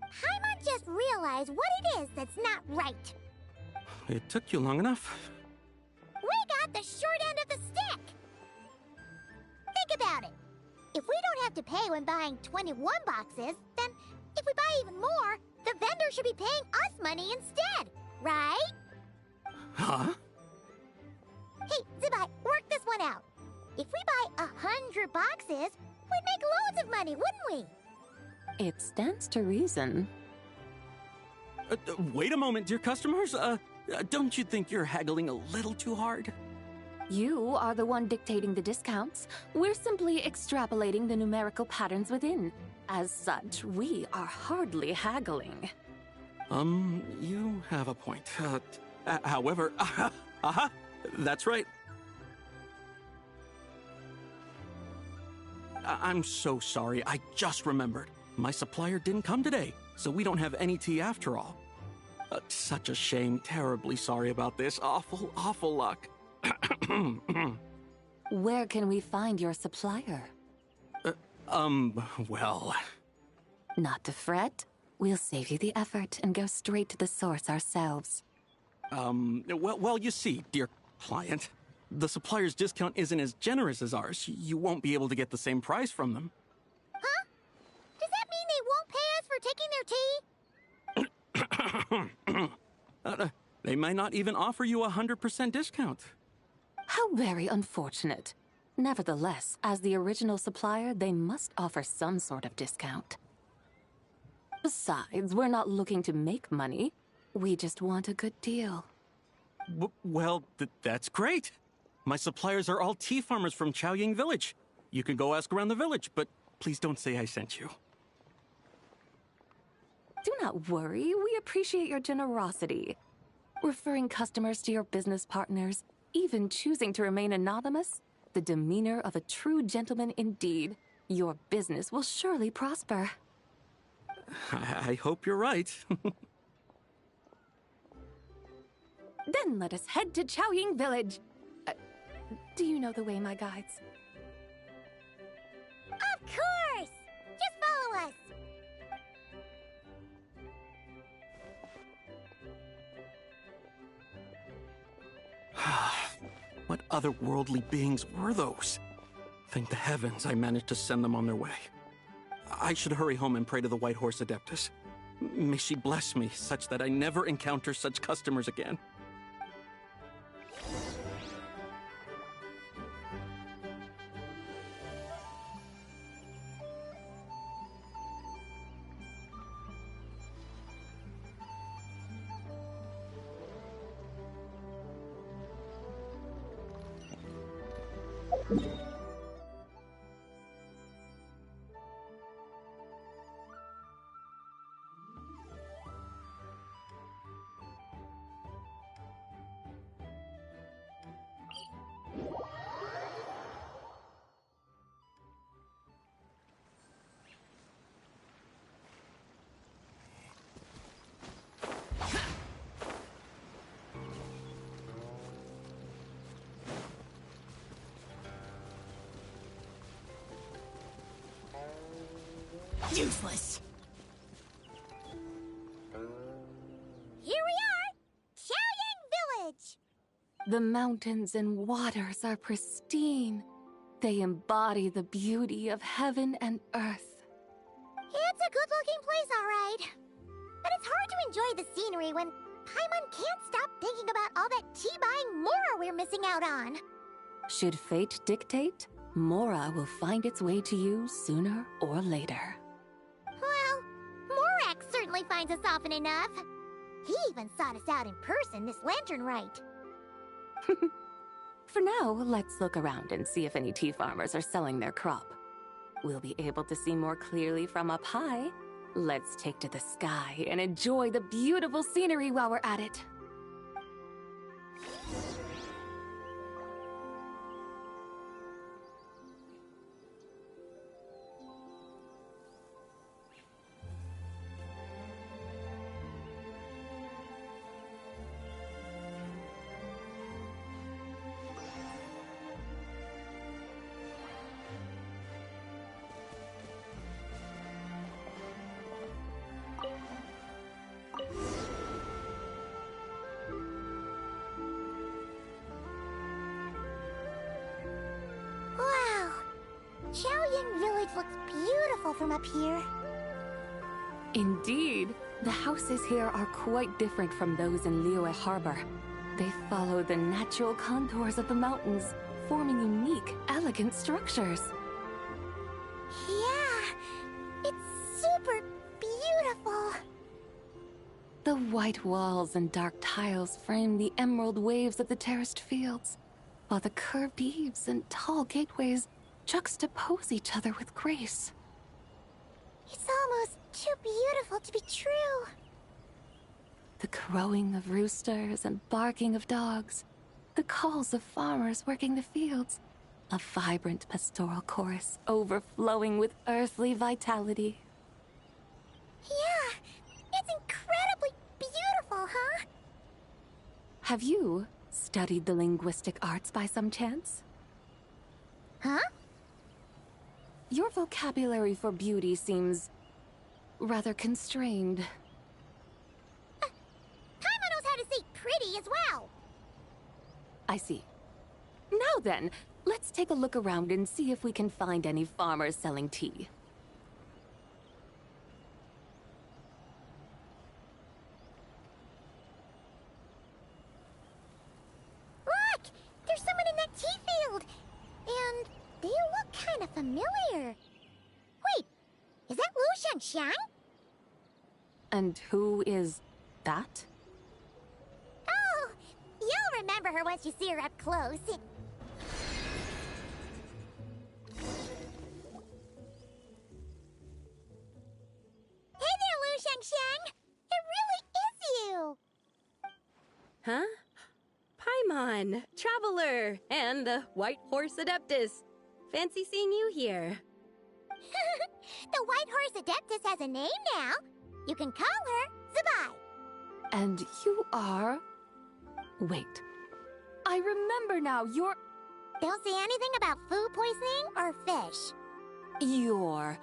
Speaker 9: Paimon just realized what it is that's not right.
Speaker 17: It took you long enough.
Speaker 9: We got the short end of the stick! Think about it. If we don't have to pay when buying 21 boxes, then if we buy even more, the vendor should be paying us money instead, right?
Speaker 17: Huh?
Speaker 9: Hey, Zabai, work this one out. If we buy 100 boxes, we'd make loads of money, wouldn't we?
Speaker 8: It stands to reason.
Speaker 17: Wait a moment, dear customers. Don't you think you're haggling a little too hard?
Speaker 8: You are the one dictating the discounts. We're simply extrapolating the numerical patterns within. As such, we are hardly haggling.
Speaker 17: You have a point. However, that's right. I'm so sorry. I just remembered. My supplier didn't come today, so we don't have any tea after all. Such a shame. Terribly sorry about this. Awful, awful luck.
Speaker 8: Where can we find your supplier?
Speaker 17: Well...
Speaker 8: Not to fret. We'll save you the effort and go straight to the source ourselves.
Speaker 17: Well, you see, dear client, the supplier's discount isn't as generous as ours. You won't be able to get the same price from them.
Speaker 9: Huh? Does that mean they won't pay us for taking their tea?
Speaker 17: They might not even offer you a 100% discount.
Speaker 8: How very unfortunate. Nevertheless, as the original supplier, they must offer some sort of discount. Besides, we're not looking to make money. We just want a good deal.
Speaker 17: Well, that's great. My suppliers are all tea farmers from Chaoying Village. You can go ask around the village, but please don't say I sent you.
Speaker 8: Do not worry, we appreciate your generosity. Referring customers to your business partners, even choosing to remain anonymous, the demeanor of a true gentleman indeed. Your business will surely prosper.
Speaker 17: I hope you're right.
Speaker 8: Then let us head to Chaoying Village. Do you know the way, my guides?
Speaker 9: Of course! Just follow us!
Speaker 17: What otherworldly beings were those? Thank the heavens I managed to send them on their way. I should hurry home and pray to the White Horse Adeptus. May she bless me such that I never encounter such customers again.
Speaker 9: Useless. Here we are! Chaoying Village!
Speaker 8: The mountains and waters are pristine. They embody the beauty of heaven and earth.
Speaker 9: It's a good-looking place, all right. But it's hard to enjoy the scenery when Paimon can't stop thinking about all that tea-buying Mora we're missing out on.
Speaker 8: Should fate dictate, Mora will find its way to you sooner or later.
Speaker 9: Well, Morak certainly finds us often enough. He even sought us out in person this Lantern Rite.
Speaker 8: For now, let's look around and see if any tea farmers are selling their crop. We'll be able to see more clearly from up high. Let's take to the sky and enjoy the beautiful scenery while we're at it.
Speaker 9: Wow! Chaoying Village looks beautiful from up here.
Speaker 8: Indeed, the houses here are quite different from those in Liyue Harbor. They follow the natural contours of the mountains, forming unique, elegant structures.
Speaker 9: Yeah, it's super beautiful.
Speaker 8: The white walls and dark tiles frame the emerald waves of the terraced fields, while the curved eaves and tall gateways juxtapose each other with grace.
Speaker 9: It's almost too beautiful to be true.
Speaker 8: The crowing of roosters and barking of dogs, the calls of farmers working the fields, a vibrant pastoral chorus overflowing with earthly vitality.
Speaker 9: Yeah, it's incredibly beautiful, huh?
Speaker 8: Have you studied the linguistic arts by some chance?
Speaker 9: Huh?
Speaker 8: Your vocabulary for beauty seems rather constrained.
Speaker 9: Paimon knows how to say pretty as well.
Speaker 8: I see. Now then, let's take a look around and see if we can find any farmers selling tea.
Speaker 9: Look! There's someone in that tea field! And they look kind of familiar. Wait, is that Lu Xiangxiang?
Speaker 8: And who is that?
Speaker 9: remember her once you see her up close. Hey there, Lu Shengsheng! It really is you!
Speaker 12: Huh? Paimon, Traveler, and the White Horse Adeptus. Fancy seeing you here.
Speaker 9: The White Horse Adeptus has a name now. You can call her Zabai.
Speaker 8: And you are... Wait. I remember now, you're...
Speaker 9: Don't say anything about food poisoning or fish.
Speaker 8: You're...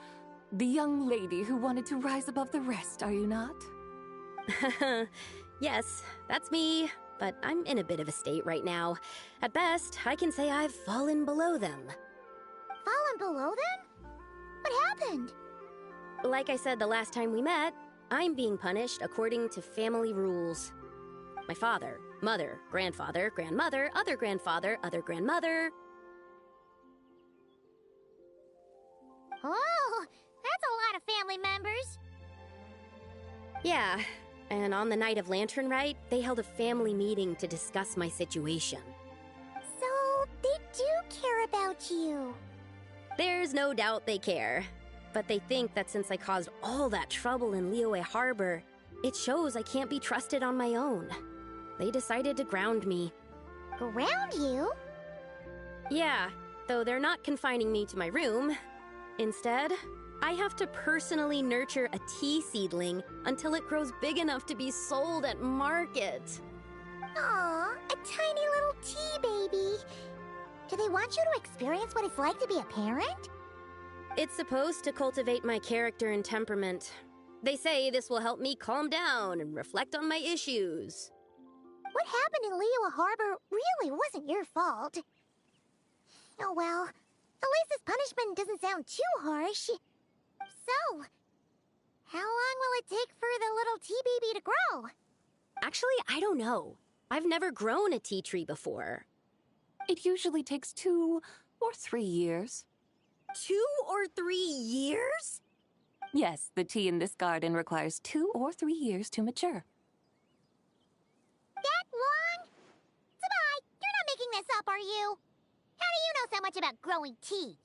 Speaker 8: the young lady who wanted to rise above the rest, are you not?
Speaker 12: Yes, that's me, but I'm in a bit of a state right now. At best, I can say I've fallen below them.
Speaker 9: Fallen below them? What happened?
Speaker 12: Like I said the last time we met, I'm being punished according to family rules. My father, mother, grandfather, grandmother, other grandfather, other grandmother.
Speaker 9: Oh, that's a lot of family members.
Speaker 12: Yeah, and on the night of Lantern Rite, they held a family meeting to discuss my situation.
Speaker 9: So, they do care about you.
Speaker 12: There's no doubt they care. But they think that since I caused all that trouble in Liyue Harbor, it shows I can't be trusted on my own. They decided to ground me.
Speaker 9: Ground you?
Speaker 12: Yeah, though they're not confining me to my room. Instead, I have to personally nurture a tea seedling until it grows big enough to be sold at market.
Speaker 9: Aw, a tiny little tea baby. Do they want you to experience what it's like to be a parent?
Speaker 12: It's supposed to cultivate my character and temperament. They say this will help me calm down and reflect on my issues.
Speaker 9: What happened in Liyue Harbor really wasn't your fault. Oh well, at least this punishment doesn't sound too harsh. So, how long will it take for the little tea baby to grow?
Speaker 12: Actually, I don't know. I've never grown a tea tree before.
Speaker 8: It usually takes 2 or 3 years.
Speaker 12: 2 or 3 years?
Speaker 8: Yes, the tea in this garden requires 2 or 3 years to mature.
Speaker 9: That long? Zabai, you're not making this up, are you? How do you know so much about growing tea?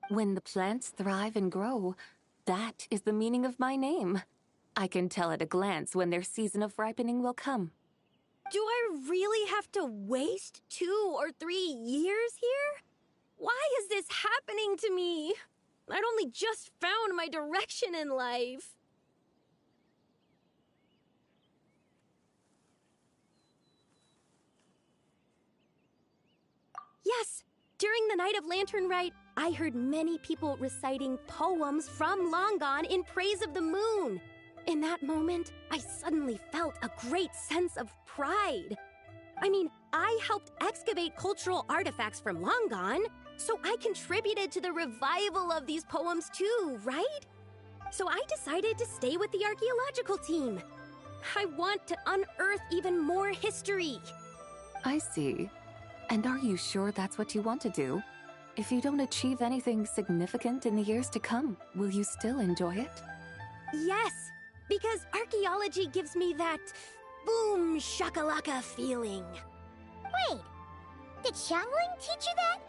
Speaker 8: When the plants thrive and grow, that is the meaning of my name. I can tell at a glance when their season of ripening will come.
Speaker 12: Do I really have to waste 2 or 3 years here? Why is this happening to me? I'd only just found my direction in life. Yes, during the night of Lantern Rite, I heard many people reciting poems from Long Gone in praise of the moon. In that moment, I suddenly felt a great sense of pride. I mean, I helped excavate cultural artifacts from Long Gone, so I contributed to the revival of these poems too, right? So I decided to stay with the archaeological team. I want to unearth even more history.
Speaker 8: I see. And are you sure that's what you want to do? If you don't achieve anything significant in the years to come, will you still enjoy it?
Speaker 12: Yes, because archaeology gives me that boom shakalaka feeling.
Speaker 9: Wait, did Xiangling teach you that?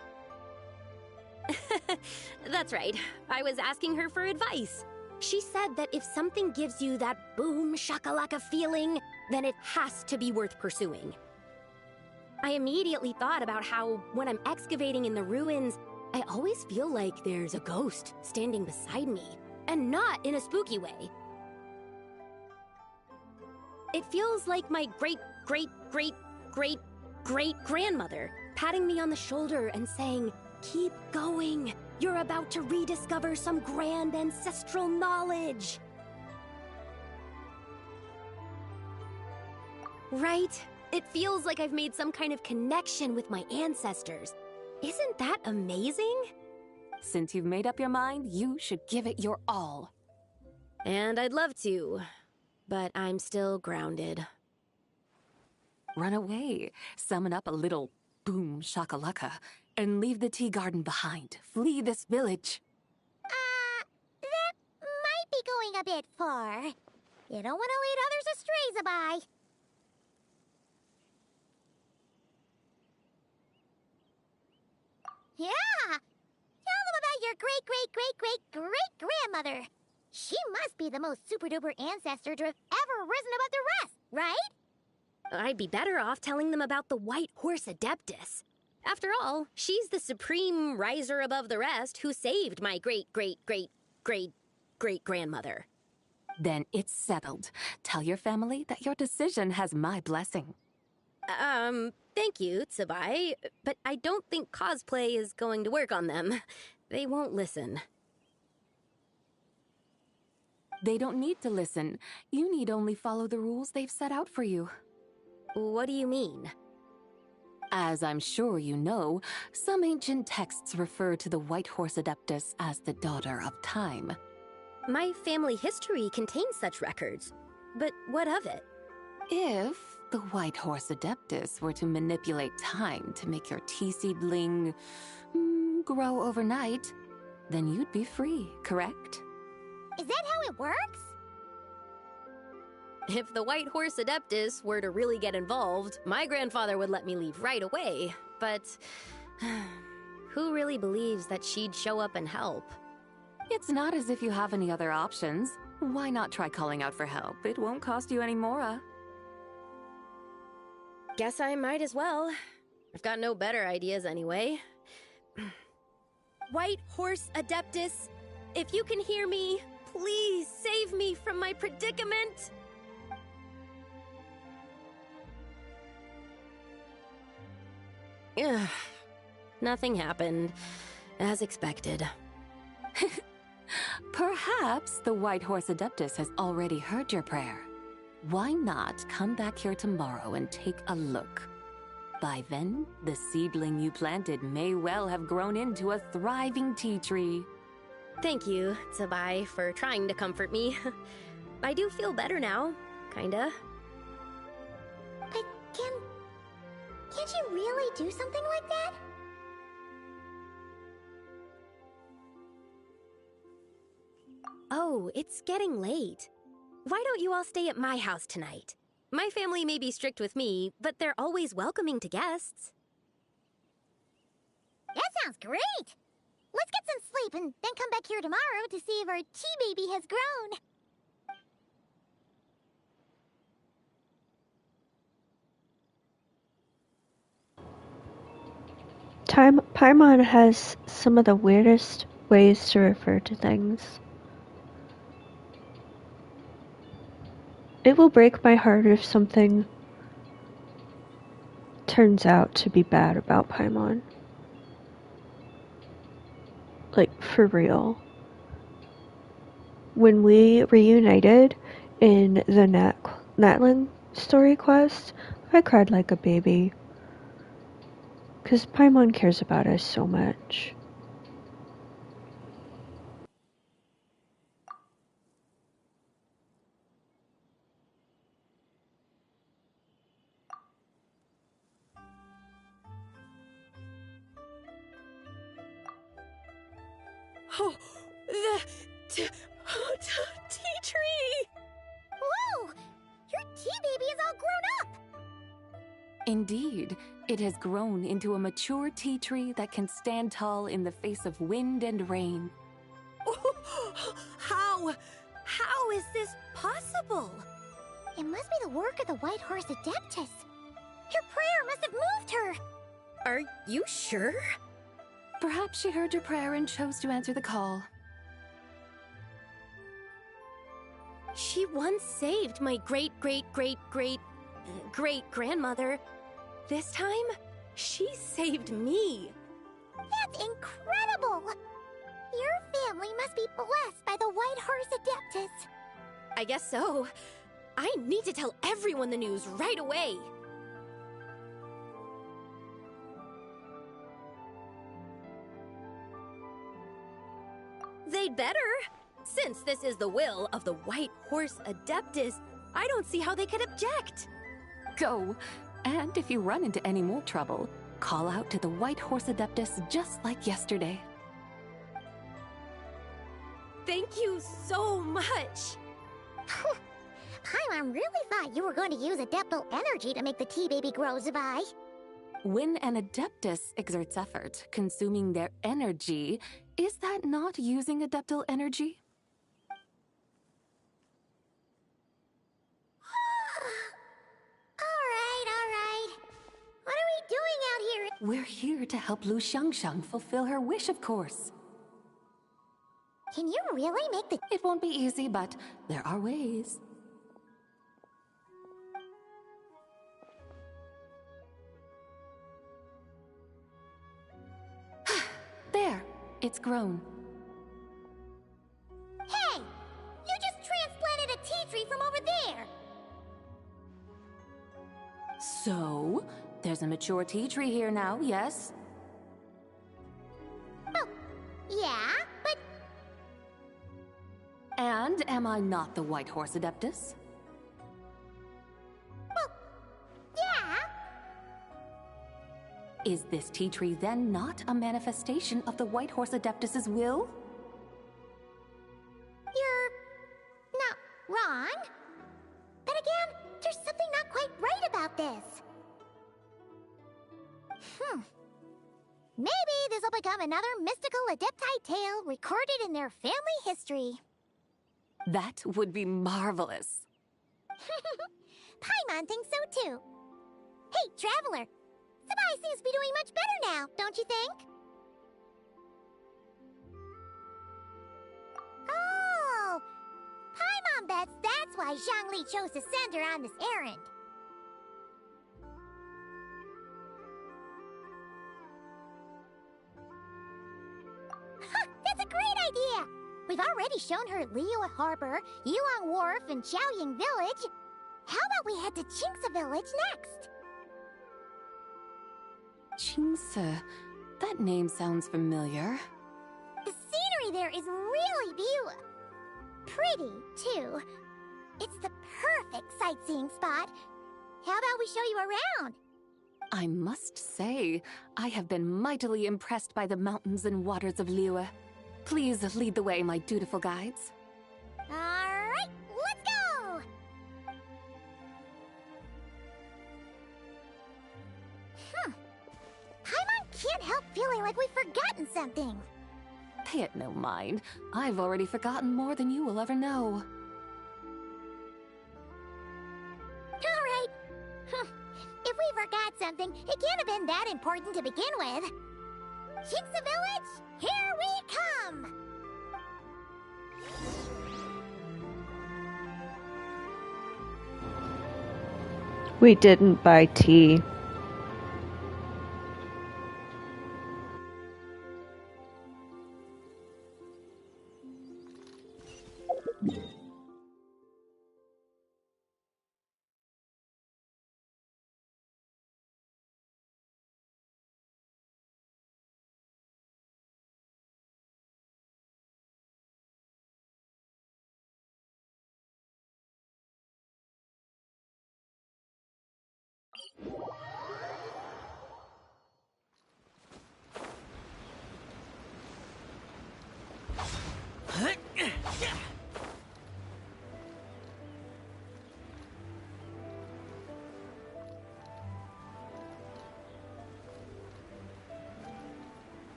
Speaker 12: That's right. I was asking her for advice. She said that if something gives you that boom shakalaka feeling, then it has to be worth pursuing. I immediately thought about how, when I'm excavating in the ruins, I always feel like there's a ghost standing beside me, and not in a spooky way. It feels like my great-great-great-great-great-grandmother patting me on the shoulder and saying, "Keep going. You're about to rediscover some grand ancestral knowledge." Right? It feels like I've made some kind of connection with my ancestors. Isn't that amazing?
Speaker 8: Since you've made up your mind, you should give it your all.
Speaker 12: And I'd love to, but I'm still grounded.
Speaker 8: Run away, summon up a little boom shakalaka, and leave the tea garden behind. Flee this village.
Speaker 9: That might be going a bit far. You don't want to lead others astray, Zabai. Yeah! Tell them about your great-great-great-great-great-grandmother. She must be the most super-duper ancestor to have ever risen above the rest, right?
Speaker 12: I'd be better off telling them about the White Horse Adeptus. After all, she's the supreme riser above the rest who saved my great-great-great-great-great-grandmother.
Speaker 8: Then it's settled. Tell your family that your decision has my blessing.
Speaker 12: Thank you, Tsubai, but I don't think cosplay is going to work on them. They won't listen.
Speaker 8: They don't need to listen. You need only follow the rules they've set out for you.
Speaker 12: What do you mean?
Speaker 8: As I'm sure you know, some ancient texts refer to the White Horse Adeptus as the Daughter of Time.
Speaker 12: My family history contains such records, but what of it?
Speaker 8: If the White Horse Adeptus were to manipulate time to make your tea seedling grow overnight, then you'd be free, correct?
Speaker 9: Is that how it works?
Speaker 12: If the White Horse Adeptus were to really get involved, my grandfather would let me leave right away, but who really believes that she'd show up and help?
Speaker 8: It's not as if you have any other options. Why not try calling out for help? It won't cost you any more.
Speaker 12: Guess I might as well. I've got no better ideas anyway. White Horse Adeptus, if you can hear me, please save me from my predicament! Ugh. Nothing happened, as expected.
Speaker 8: Perhaps the White Horse Adeptus has already heard your prayer. Why not come back here tomorrow and take a look? By then, the seedling you planted may well have grown into a thriving tea tree.
Speaker 12: Thank you, Tsubai, for trying to comfort me. I do feel better now, kinda.
Speaker 9: But can't you really do something like that?
Speaker 12: Oh, it's getting late. Why don't you all stay at my house tonight? My family may be strict with me, but they're always welcoming to guests.
Speaker 9: That sounds great! Let's get some sleep and then come back here tomorrow to see if our tea baby has grown.
Speaker 1: Paimon has some of the weirdest ways to refer to things. It will break my heart if something turns out to be bad about Paimon. Like, for real. When we reunited in the Natlan story quest, I cried like a baby. 'Cause Paimon cares about us so much.
Speaker 12: Oh, the tea tree!
Speaker 9: Whoa! Your tea baby is all grown up!
Speaker 8: Indeed, it has grown into a mature tea tree that can stand tall in the face of wind and rain.
Speaker 12: How is this possible?
Speaker 9: It must be the work of the White Horse Adeptus. Your prayer must have moved her!
Speaker 12: Are you sure?
Speaker 8: Perhaps she heard your prayer and chose to answer the call.
Speaker 12: She once saved my great-great-great-great-great-grandmother. This time, she saved me.
Speaker 9: That's incredible! Your family must be blessed by the White Horse Adeptus.
Speaker 12: I guess so. I need to tell everyone the news right away. They'd better. Since this is the will of the White Horse Adeptus, I don't see how they could object.
Speaker 8: Go! And if you run into any more trouble, call out to the White Horse Adeptus just like yesterday.
Speaker 12: Thank you so much!
Speaker 9: Paimon really thought you were going to use Adeptal energy to make the tea baby grow, Zabai.
Speaker 8: When an Adeptus exerts effort, consuming their energy, is that not using Adeptal energy?
Speaker 9: Alright. What are we doing out here?
Speaker 8: We're here to help Lu Xiangxiang fulfill her wish, of course.
Speaker 9: Can you really make the...
Speaker 8: It won't be easy, but there are ways. There, it's grown.
Speaker 9: Hey! You just transplanted a tea tree from over there!
Speaker 8: So, there's a mature tea tree here now, yes?
Speaker 9: Oh, yeah, but...
Speaker 8: And am I not the White Horse Adeptus?
Speaker 9: Well, yeah.
Speaker 8: Is this tea tree then not a manifestation of the White Horse Adeptus's will?
Speaker 9: You're not wrong. But again, there's something not quite right about this. Maybe this will become another mystical Adepti tale recorded in their family history.
Speaker 8: That would be marvelous.
Speaker 9: Paimon thinks so too. Hey, Traveler! Sabai seems to be doing much better now, don't you think? Oh! Paimon bets that's why Zhongli chose to send her on this errand. That's a great idea! We've already shown her Liyue Harbor, Yulong Wharf, and Xiaoying Village. How about we head to Qingce Village next?
Speaker 8: Qingce. That name sounds familiar.
Speaker 9: The scenery there is really pretty, too. It's the perfect sightseeing spot. How about we show you around?
Speaker 8: I must say, I have been mightily impressed by the mountains and waters of Liyue. Please lead the way, my dutiful guides.
Speaker 9: Alright, let's go! Paimon can't help feeling like we've forgotten something.
Speaker 8: Pay it no mind. I've already forgotten more than you will ever know.
Speaker 9: Alright. If we forgot something, it can't have been that important to begin with. Qingce Village, here we come!
Speaker 1: We didn't buy tea.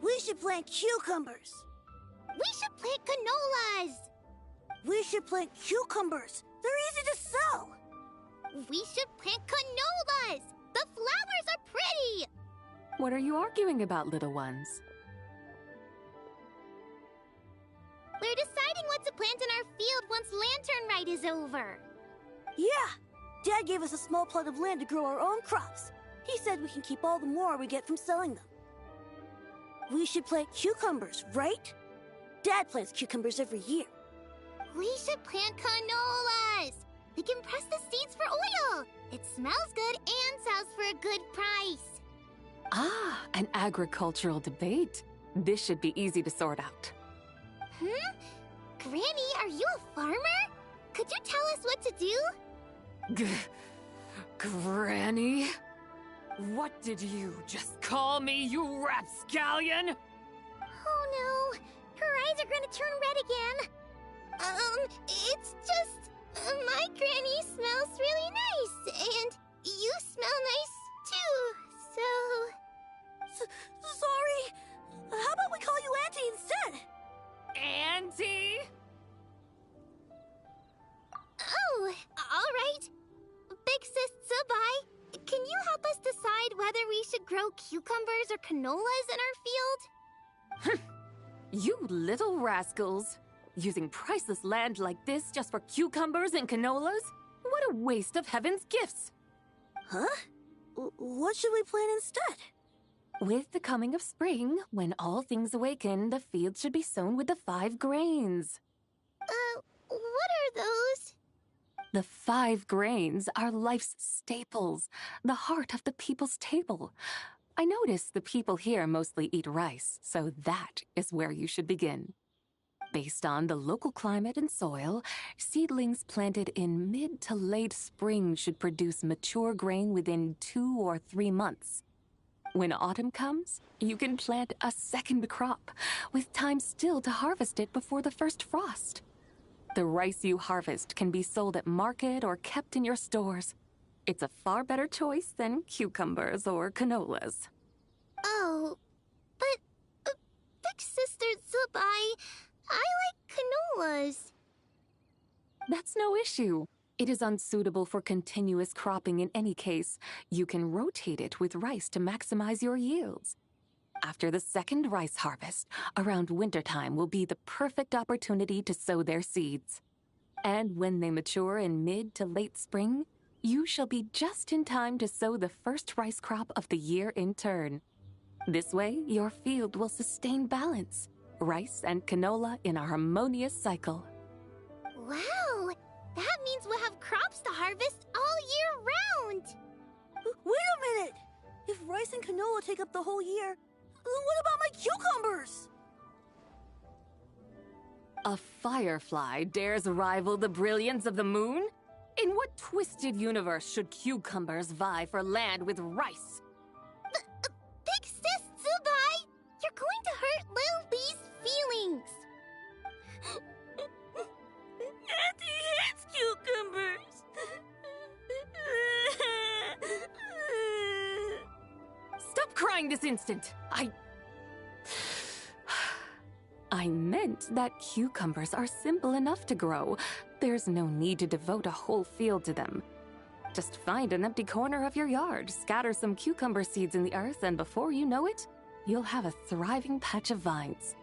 Speaker 21: We should plant cucumbers.
Speaker 9: We should plant canolas.
Speaker 21: We should plant cucumbers. They're easy to sow.
Speaker 9: We should plant canolas. The flowers are pretty.
Speaker 8: What are you arguing about, little ones?
Speaker 9: We're deciding what to plant in our field once Lantern Rite is over.
Speaker 21: Yeah. Dad gave us a small plot of land to grow our own crops. He said we can keep all the more we get from selling them. We should plant cucumbers, right? Dad plants cucumbers every year.
Speaker 9: We should plant canolas. We can press the seeds for oil. It smells good and sells for a good price.
Speaker 8: Ah, an agricultural debate. This should be easy to sort out.
Speaker 9: Granny, are you a farmer? Could you tell us what to do?
Speaker 6: Granny? What did you just call me, you rapscallion?
Speaker 9: Oh no, her eyes are gonna turn red again. It's just my granny smells really nice, and you smell nice too, so...
Speaker 21: Sorry! How about we call you Auntie instead?
Speaker 6: Auntie?
Speaker 9: Oh, alright. Big Sis Tsubai, can you help us decide whether we should grow cucumbers or canolas in our field?
Speaker 8: You little rascals! Using priceless land like this just for cucumbers and canolas? What a waste of heaven's gifts!
Speaker 21: Huh? What should we plant instead?
Speaker 8: With the coming of spring, when all things awaken, the field should be sown with the 5 grains.
Speaker 9: What are those?
Speaker 8: The 5 grains are life's staples, the heart of the people's table. I notice the people here mostly eat rice, so that is where you should begin. Based on the local climate and soil, seedlings planted in mid to late spring should produce mature grain within 2 or 3 months. When autumn comes, you can plant a second crop, with time still to harvest it before the first frost. The rice you harvest can be sold at market or kept in your stores. It's a far better choice than cucumbers or canolas.
Speaker 9: Oh, but Big Sister Tsubai, I like canolas.
Speaker 8: That's no issue. It is unsuitable for continuous cropping in any case. You can rotate it with rice to maximize your yields. After the second rice harvest, around wintertime will be the perfect opportunity to sow their seeds. And when they mature in mid to late spring, you shall be just in time to sow the first rice crop of the year in turn. This way, your field will sustain balance, rice and canola in a harmonious cycle.
Speaker 9: Wow! That means we'll have crops to harvest all year round!
Speaker 21: Wait a minute! If rice and canola take up the whole year, what about my cucumbers?
Speaker 8: A firefly dares rival the brilliance of the moon? In what twisted universe should cucumbers vie for land with rice?
Speaker 9: Big Sis Tsubai! You're going to hurt Lil Bee's feelings!
Speaker 21: Auntie hates cucumbers!
Speaker 8: Stop crying this instant! I meant that cucumbers are simple enough to grow. There's no need to devote a whole field to them. Just find an empty corner of your yard, scatter some cucumber seeds in the earth, and before you know it, you'll have a thriving patch of vines.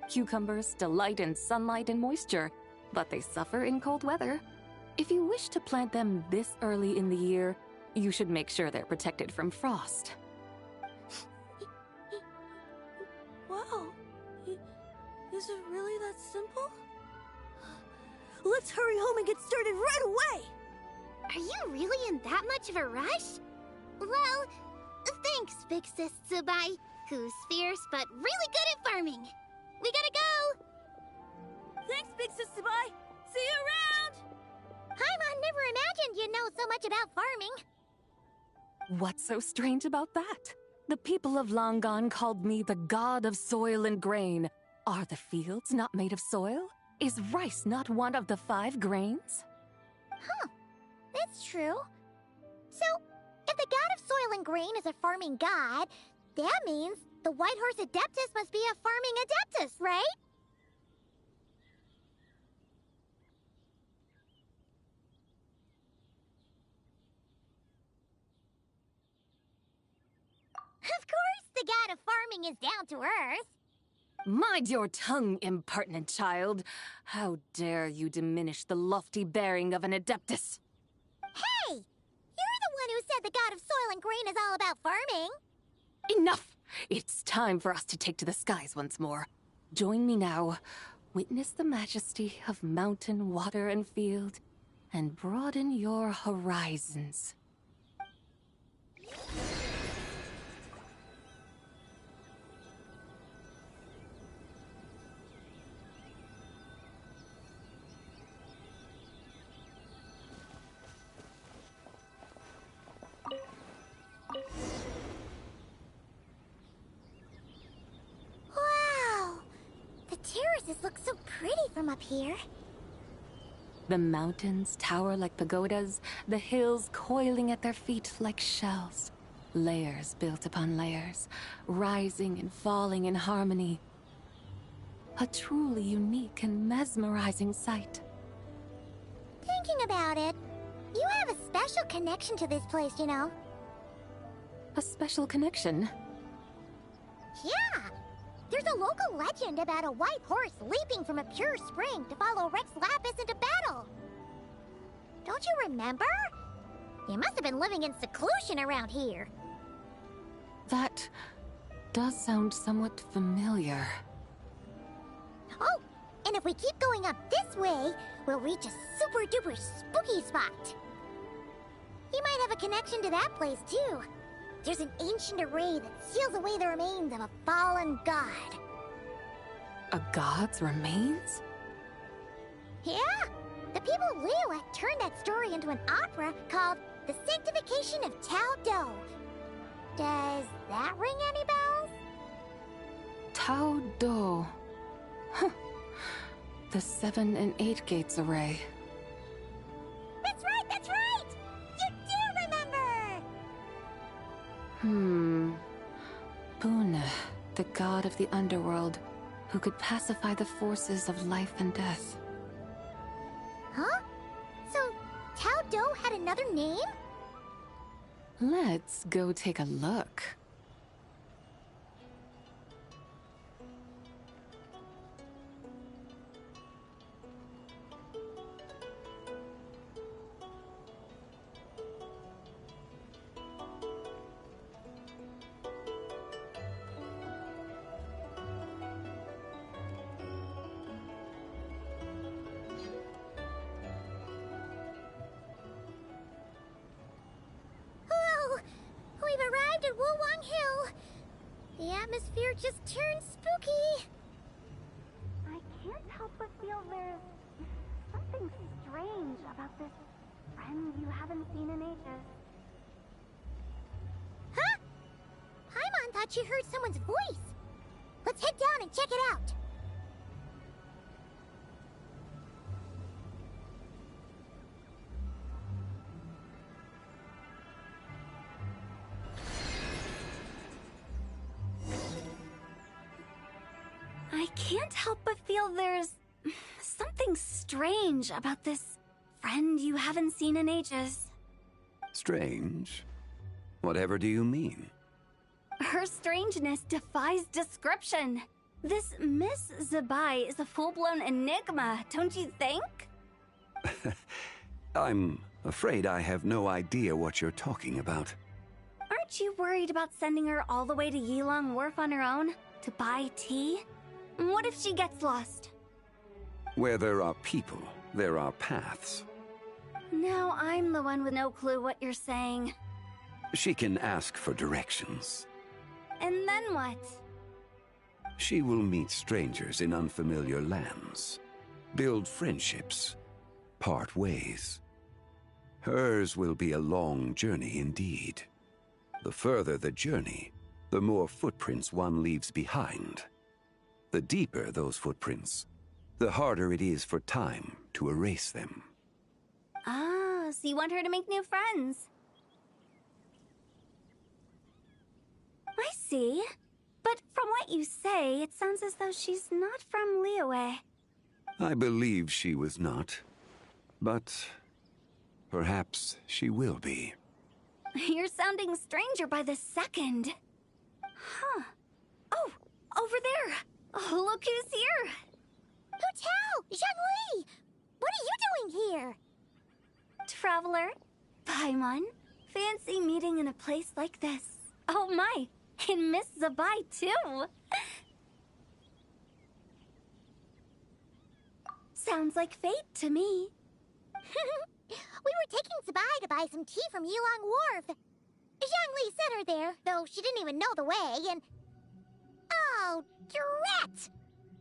Speaker 8: Cucumbers delight in sunlight and moisture, but they suffer in cold weather. If you wish to plant them this early in the year, you should make sure they're protected from frost.
Speaker 21: Wow. Is it really that simple? Let's hurry home and get started right away!
Speaker 9: Are you really in that much of a rush? Well, thanks, Big Sis Tsubai, who's fierce but really good at farming. We gotta go!
Speaker 21: Thanks, Big Sis Tsubai! See you around!
Speaker 9: Paimon never imagined you'd know so much about farming.
Speaker 8: What's so strange about that? The people of Langan called me the god of soil and grain. Are the fields not made of soil? Is rice not one of the 5 grains?
Speaker 9: Huh. That's true. So, if the god of soil and grain is a farming god, that means the White Horse Adeptus must be a farming adeptus, right? Of course the god of farming is down to earth.
Speaker 8: Mind your tongue, impertinent child. How dare you diminish the lofty bearing of an adeptus?
Speaker 9: Hey! You're the one who said the god of soil and grain is all about farming.
Speaker 8: Enough! It's time for us to take to the skies once more. Join me now. Witness the majesty of mountain, water, and field, and broaden your horizons.
Speaker 9: Wow! The terraces look so pretty from up here.
Speaker 8: The mountains tower like pagodas, the hills coiling at their feet like shells. Layers built upon layers, rising and falling in harmony. A truly unique and mesmerizing sight.
Speaker 9: Thinking about it, you have a special connection to this place, you know.
Speaker 8: A special connection?
Speaker 9: Yeah! There's a local legend about a white horse leaping from a pure spring to follow Rex Lapis into battle. Don't you remember? You must have been living in seclusion around here.
Speaker 8: That does sound somewhat familiar.
Speaker 9: Oh, and if we keep going up this way, we'll reach a super duper spooky spot. You might have a connection to that place too. There's an ancient array that seals away the remains of a fallen god.
Speaker 8: A god's remains?
Speaker 9: Yeah! The people of Liyue turned that story into an opera called The Sanctification of Tao Do. Does that ring any bells?
Speaker 8: Tao Do. Huh. The 7 and 8 gates array.
Speaker 9: That's right, that's right! You do remember!
Speaker 8: Buna, the god of the underworld, who could pacify the forces of life and death.
Speaker 9: Huh? So, Tao Do had another name?
Speaker 8: Let's go take a look.
Speaker 9: We've arrived at Wulwang Hill. The atmosphere just turned spooky.
Speaker 5: I can't help but feel there's something strange about this friend you haven't seen in ages.
Speaker 9: Huh? Paimon thought she heard someone's voice. Let's head down and check it out.
Speaker 5: I can't help but feel there's something strange about this friend you haven't seen in ages.
Speaker 7: Strange? Whatever do you mean?
Speaker 5: Her strangeness defies description. This Miss Zabai is a full-blown enigma, don't you think?
Speaker 7: I'm afraid I have no idea what you're talking about.
Speaker 5: Aren't you worried about sending her all the way to Yilong Wharf on her own to buy tea? What if she gets lost?
Speaker 7: Where there are people, there are paths.
Speaker 5: Now I'm the one with no clue what you're saying.
Speaker 7: She can ask for directions.
Speaker 5: And then what?
Speaker 7: She will meet strangers in unfamiliar lands, build friendships, part ways. Hers will be a long journey indeed. The further the journey, the more footprints one leaves behind. The deeper those footprints, the harder it is for time to erase them.
Speaker 5: Ah, so you want her to make new friends? I see. But from what you say, it sounds as though she's not from Liyue.
Speaker 7: I believe she was not, but perhaps she will be.
Speaker 5: You're sounding stranger by the second. Huh. Oh, over there. Oh, look who's here.
Speaker 9: Hu Tao! Zhongli! What are you doing here?
Speaker 5: Traveler, Paimon, fancy meeting in a place like this. Oh my, and Miss Zabai too. Sounds like fate to me.
Speaker 9: We were taking Zabai to buy some tea from Yilong Wharf. Zhongli sent her there, though she didn't even know the way, and... Oh, drat!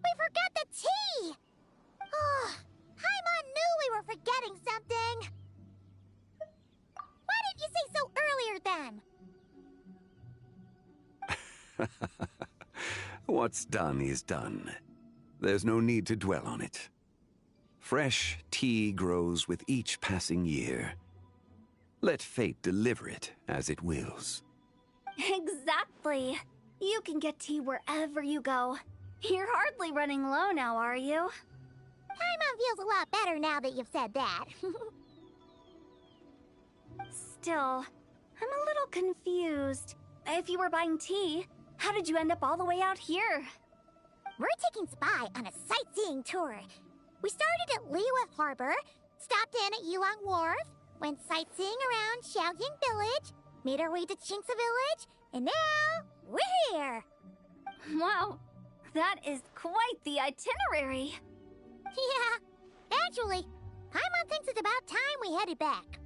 Speaker 9: We forgot the tea! Oh, Paimon knew we were forgetting something. Why didn't you say so earlier, then?
Speaker 7: What's done is done. There's no need to dwell on it. Fresh tea grows with each passing year. Let fate deliver it as it wills.
Speaker 5: Exactly. You can get tea wherever you go. You're hardly running low now, are you?
Speaker 9: Paimon feels a lot better now that you've said that.
Speaker 5: Still, I'm a little confused. If you were buying tea, how did you end up all the way out here?
Speaker 9: We're taking Spy on a sightseeing tour. We started at Liyue Harbor, stopped in at Yulong Wharf, went sightseeing around Xiaoying Village, made our way to Qingce Village, and now we're here.
Speaker 5: Wow, that is quite the itinerary.
Speaker 9: Yeah, actually, Paimon thinks it's about time we headed back.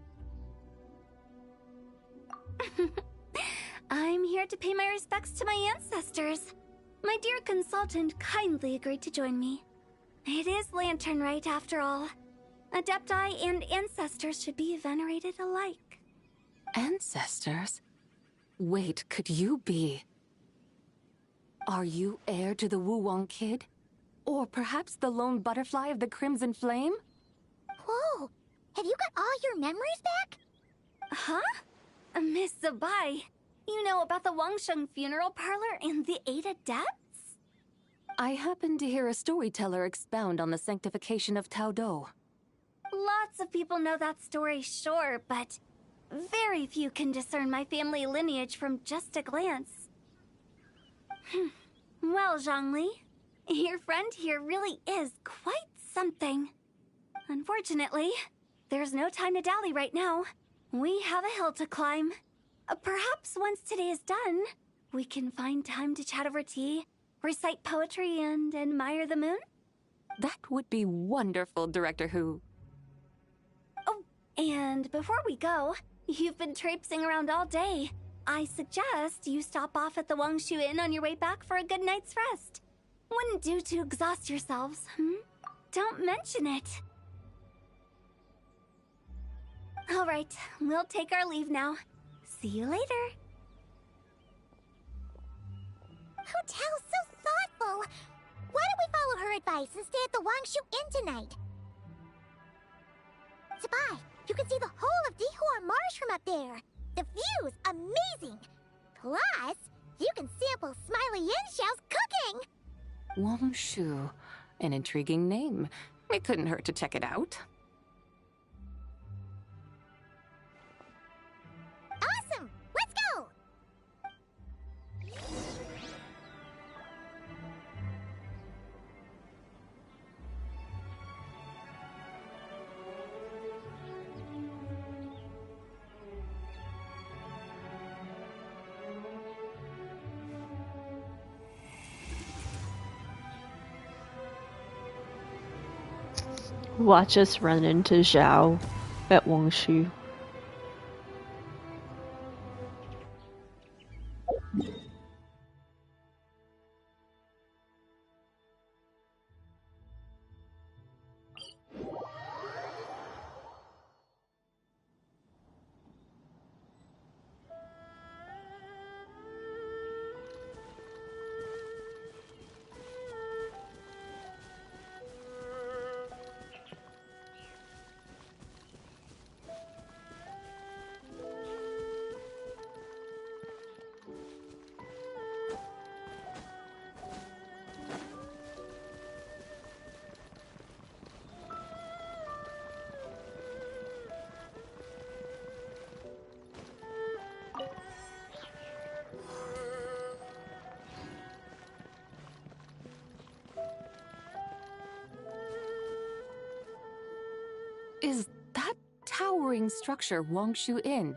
Speaker 5: I'm here to pay my respects to my ancestors. My dear consultant kindly agreed to join me. It is Lantern Rite, after all. Adepti and ancestors should be venerated alike.
Speaker 8: Ancestors? Wait, could you be... Are you heir to the Wuwang kid? Or perhaps the lone butterfly of the Crimson Flame?
Speaker 9: Whoa, have you got all your memories back?
Speaker 5: Huh? Miss Zabai, you know about the Wangsheng funeral parlor and the 8 adepts?
Speaker 8: I happened to hear a storyteller expound on the sanctification of Tao Do.
Speaker 5: Lots of people know that story, sure, but very few can discern my family lineage from just a glance. Well, Zhongli, your friend here really is quite something. Unfortunately, there's no time to dally right now. We have a hill to climb. Perhaps once today is done, we can find time to chat over tea, recite poetry, and admire the moon?
Speaker 8: That would be wonderful, Director Hu.
Speaker 5: Oh, and before we go, you've been traipsing around all day. I suggest you stop off at the Wangshu Inn on your way back for a good night's rest. Wouldn't do to exhaust yourselves, Don't mention it. All right, we'll take our leave now. See you later.
Speaker 9: Hotel's so thoughtful. Why don't we follow her advice and stay at the Wangshu Inn tonight? Zabai, you can see the whole of Dihua Marsh from up there. The view's amazing. Plus, you can sample Smiley Yinshao's cooking.
Speaker 8: Wangshu. An intriguing name. It couldn't hurt to check it out.
Speaker 9: Awesome! Let's go!
Speaker 1: Watch us run into Zhao at Wangshu.
Speaker 8: Is that towering structure Wangshu Inn?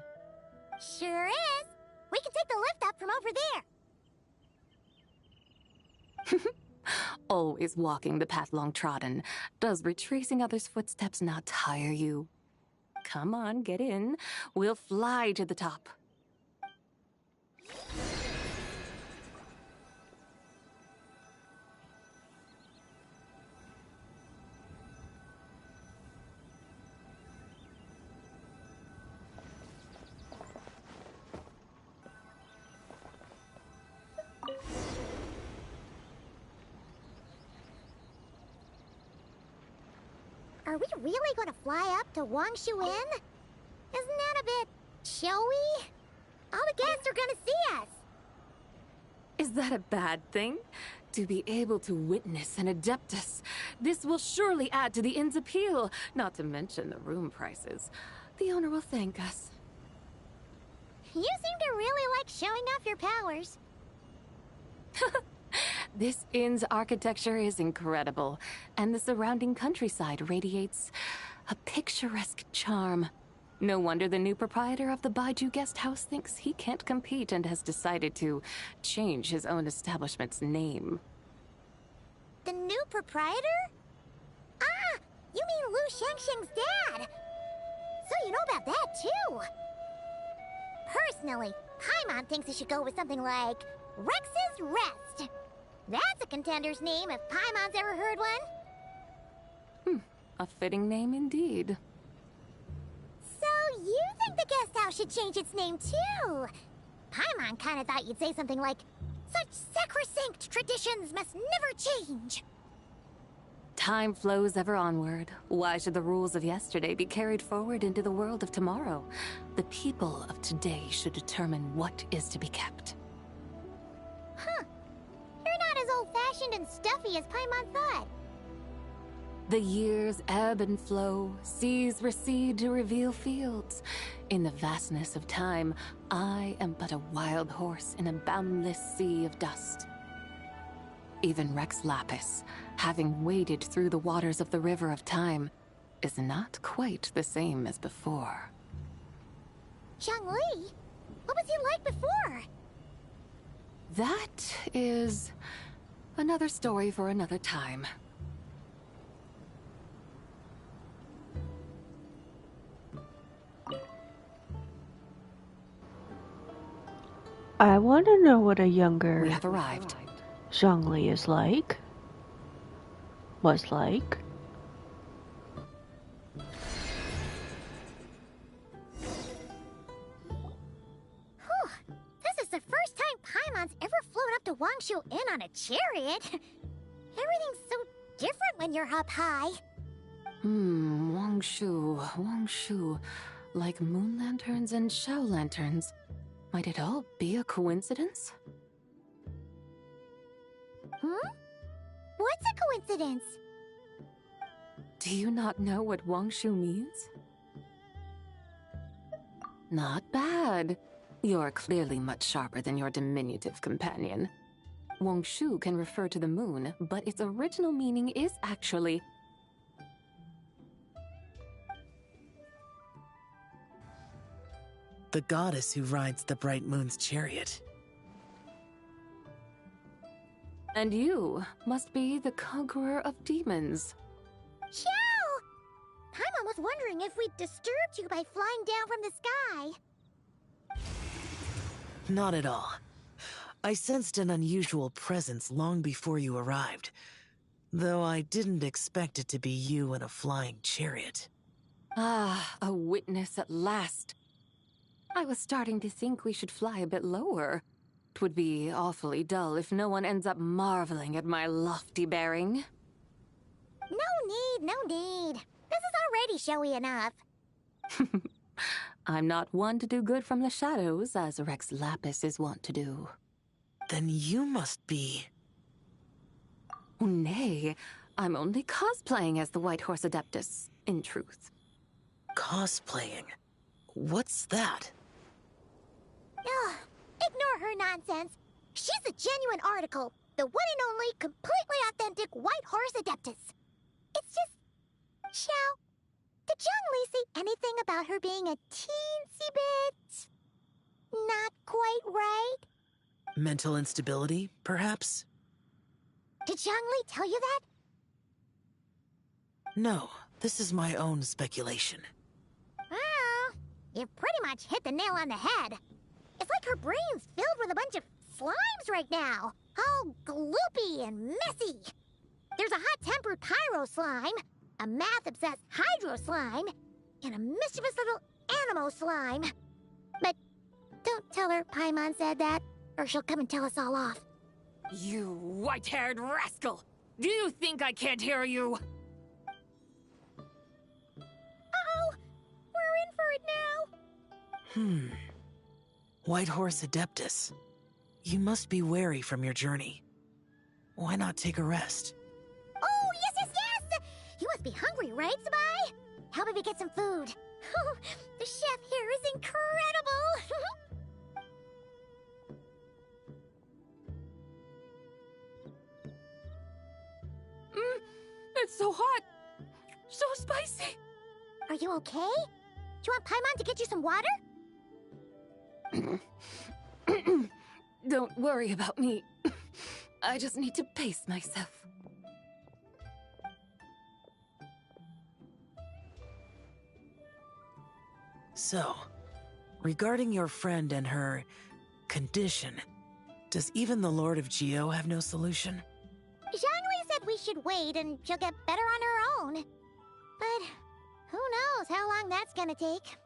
Speaker 9: Sure is. We can take the lift up from over there.
Speaker 8: Always walking the path long trodden. Does retracing others' footsteps not tire you? Come on, get in. We'll fly to the top.
Speaker 9: are we really gonna fly up to Wangshu Inn? Isn't that a bit showy? All the guests are gonna see us.
Speaker 8: Is that a bad thing? To be able to witness an Adeptus. This will surely add to the inn's appeal, not to mention the room prices. The owner will thank us.
Speaker 9: You seem to really like showing off your powers.
Speaker 8: This inn's architecture is incredible, and the surrounding countryside radiates a picturesque charm. No wonder the new proprietor of the Baiju guest house thinks he can't compete and has decided to change his own establishment's name.
Speaker 9: The new proprietor? Ah, you mean Lu Shengsheng's dad. So you know about that too. Personally, Paimon thinks it should go with something like Rex's Rest. That's a contender's name if Paimon's ever heard one.
Speaker 8: A fitting name indeed.
Speaker 9: So you think the guest house should change its name too? Paimon kinda thought you'd say something like, such sacrosanct traditions must never change.
Speaker 8: Time flows ever onward. Why should the rules of yesterday be carried forward into the world of tomorrow? The people of today should determine what is to be kept.
Speaker 9: Huh. You're not as old-fashioned and stuffy as Paimon thought.
Speaker 8: The years ebb and flow, seas recede to reveal fields. In the vastness of time, I am but a wild horse in a boundless sea of dust. Even Rex Lapis, having waded through the waters of the river of time, is not quite the same as before.
Speaker 9: Zhongli? What was he like before?
Speaker 8: That is another story for another time.
Speaker 1: I want to know what a younger
Speaker 8: We have arrived.
Speaker 1: Zhongli is like. Was like.
Speaker 9: Whew. This is the first time Paimon's ever flown up to Wangshu Inn on a chariot. Everything's so different when you're up high.
Speaker 8: Wangshu. Like moon lanterns and Shao lanterns. Might it all be a coincidence?
Speaker 9: What's a coincidence?
Speaker 8: Do you not know what Wangshu means? Not bad. You're clearly much sharper than your diminutive companion. Wangshu can refer to the moon, but its original meaning is actually...
Speaker 2: the goddess who rides the bright moon's chariot.
Speaker 8: And you must be the conqueror of demons.
Speaker 9: Xiao! Paimon was wondering if we'd disturbed you by flying down from the sky.
Speaker 2: Not at all. I sensed an unusual presence long before you arrived, though I didn't expect it to be you in a flying chariot.
Speaker 8: Ah, a witness at last. I was starting to think we should fly a bit lower. 'Twould be awfully dull if no one ends up marveling at my lofty bearing.
Speaker 9: No need. This is already showy enough.
Speaker 8: I'm not one to do good from the shadows, as Rex Lapis is wont to do.
Speaker 2: Then you must be...
Speaker 8: Nay, I'm only cosplaying as the White Horse Adeptus, in truth.
Speaker 2: Cosplaying? What's that?
Speaker 9: Ugh, ignore her nonsense. She's a genuine article. The one and only, completely authentic White Horse Adeptus. It's just... Xiao, did Zhongli say anything about her being a teensy bit... not quite right?
Speaker 2: Mental instability, perhaps?
Speaker 9: Did Zhongli tell you that?
Speaker 2: No, this is my own speculation.
Speaker 9: Well, you've pretty much hit the nail on the head. It's like her brain's filled with a bunch of slimes right now. All gloopy and messy. There's a hot-tempered pyro slime, a math-obsessed hydro slime, and a mischievous little animo slime. But don't tell her Paimon said that, or she'll come and tell us all off.
Speaker 8: You white-haired rascal! Do you think I can't hear you?
Speaker 2: White Horse Adeptus. You must be weary from your journey. Why not take a rest?
Speaker 9: Oh, yes! You must be hungry, right, Sabai? How about we get some food? The chef here is incredible!
Speaker 6: It's so hot! So spicy!
Speaker 9: Are you okay? Do you want Paimon to get you some water?
Speaker 8: Don't worry about me. I just need to pace myself.
Speaker 2: So, regarding your friend and her condition, does even the Lord of Geo have no solution?
Speaker 9: Zhangli said we should wait and she'll get better on her own. But who knows how long that's gonna take.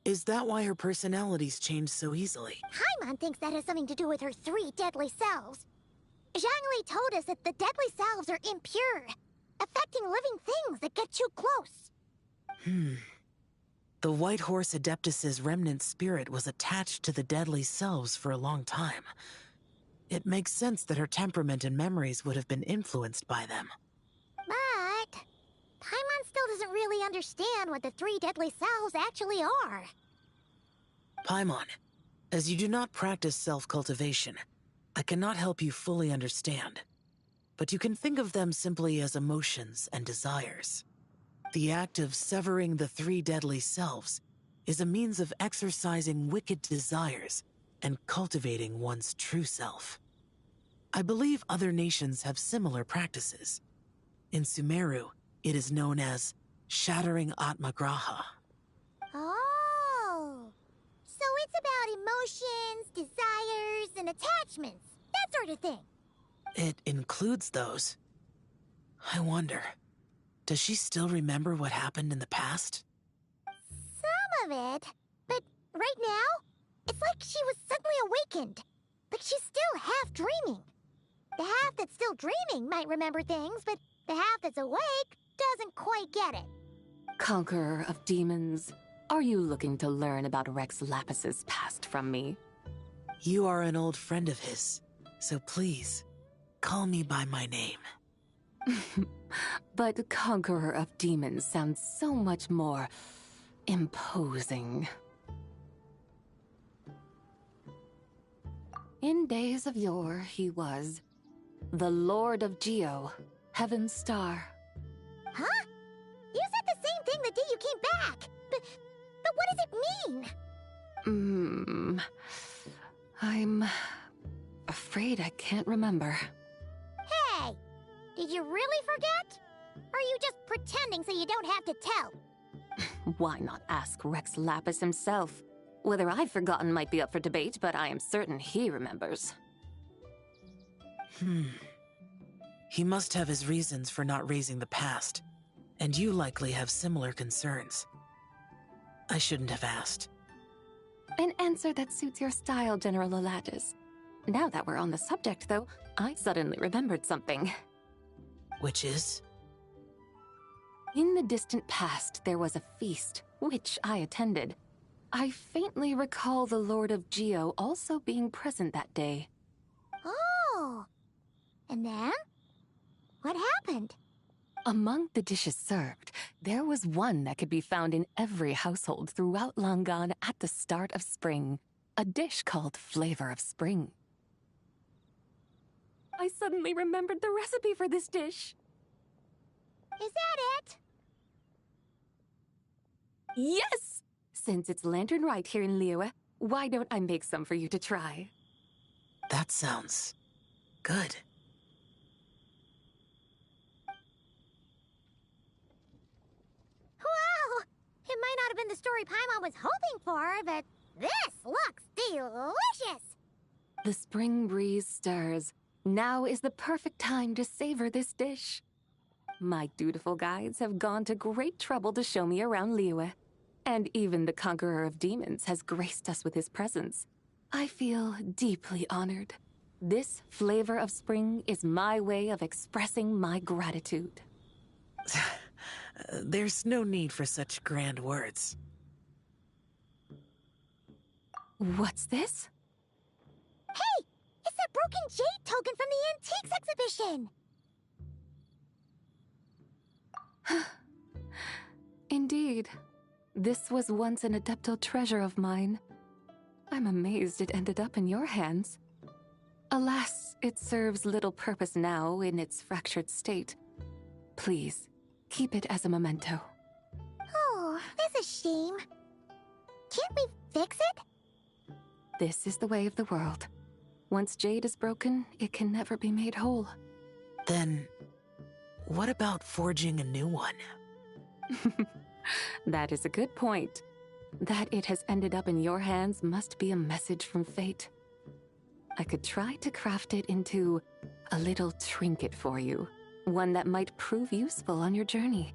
Speaker 2: Is that why her personalities change so easily?
Speaker 9: Paimon thinks that has something to do with her 3 deadly selves. Zhangli told us that the deadly selves are impure, affecting living things that get too close.
Speaker 2: The White Horse Adeptus's remnant spirit was attached to the deadly selves for a long time. It makes sense that her temperament and memories would have been influenced by them.
Speaker 9: But Paimon still doesn't really understand what the 3 deadly selves actually are.
Speaker 2: Paimon, as you do not practice self-cultivation, I cannot help you fully understand. But you can think of them simply as emotions and desires. The act of severing the 3 deadly selves is a means of exercising wicked desires and cultivating one's true self. I believe other nations have similar practices. In Sumeru, it is known as shattering Atmagraha.
Speaker 9: Oh, so it's about emotions, desires, and attachments, that sort of thing.
Speaker 2: It includes those. I wonder, does she still remember what happened in the past?
Speaker 9: Some of it, but right now, it's like she was suddenly awakened. Like she's still half dreaming. The half that's still dreaming might remember things, but the half that's awake doesn't quite get it.
Speaker 8: Conqueror of demons, are you looking to learn about Rex Lapis's past from me?
Speaker 2: You are an old friend of his, so please, call me by my name.
Speaker 8: But Conqueror of Demons sounds so much more imposing. In days of yore, he was the Lord of Geo, Heaven's Star.
Speaker 9: Huh? You said the same thing the day you came back. But what does it mean?
Speaker 8: I'm afraid I can't remember.
Speaker 9: Hey, did you really forget? Or are you just pretending so you don't have to tell?
Speaker 8: Why not ask Rex Lapis himself? Whether I've forgotten might be up for debate, but I am certain he remembers.
Speaker 2: He must have his reasons for not raising the past, and you likely have similar concerns. I shouldn't have asked.
Speaker 8: An answer that suits your style, General Elatis. Now that we're on the subject, though, I suddenly remembered something.
Speaker 2: Which is?
Speaker 8: In the distant past, there was a feast, which I attended. I faintly recall the Lord of Geo also being present that day.
Speaker 9: Oh! And then? What happened?
Speaker 8: Among the dishes served, there was one that could be found in every household throughout Langan at the start of spring. A dish called Flavor of Spring. I suddenly remembered the recipe for this dish.
Speaker 9: Is that it?
Speaker 8: Yes! Since it's Lantern Rite here in Liyue, why don't I make some for you to try?
Speaker 2: That sounds good.
Speaker 9: Wow! It might not have been the story Paimon was hoping for, but this looks delicious!
Speaker 8: The spring breeze stirs. Now is the perfect time to savor this dish. My dutiful guides have gone to great trouble to show me around Liyue. And even the Conqueror of Demons has graced us with his presence. I feel deeply honored. This Flavor of Spring is my way of expressing my gratitude.
Speaker 2: There's no need for such grand words.
Speaker 8: What's this?
Speaker 9: Hey! It's that broken jade token from the antiques exhibition!
Speaker 8: Indeed. This was once an Adeptal treasure of mine. I'm amazed it ended up in your hands. Alas, it serves little purpose now in its fractured state. Please, keep it as a memento.
Speaker 9: Oh, that's a shame. Can't we fix it?
Speaker 8: This is the way of the world. Once jade is broken, it can never be made whole.
Speaker 2: Then, what about forging a new one?
Speaker 8: That is a good point. That it has ended up in your hands must be a message from fate. I could try to craft it into a little trinket for you. One that might prove useful on your journey.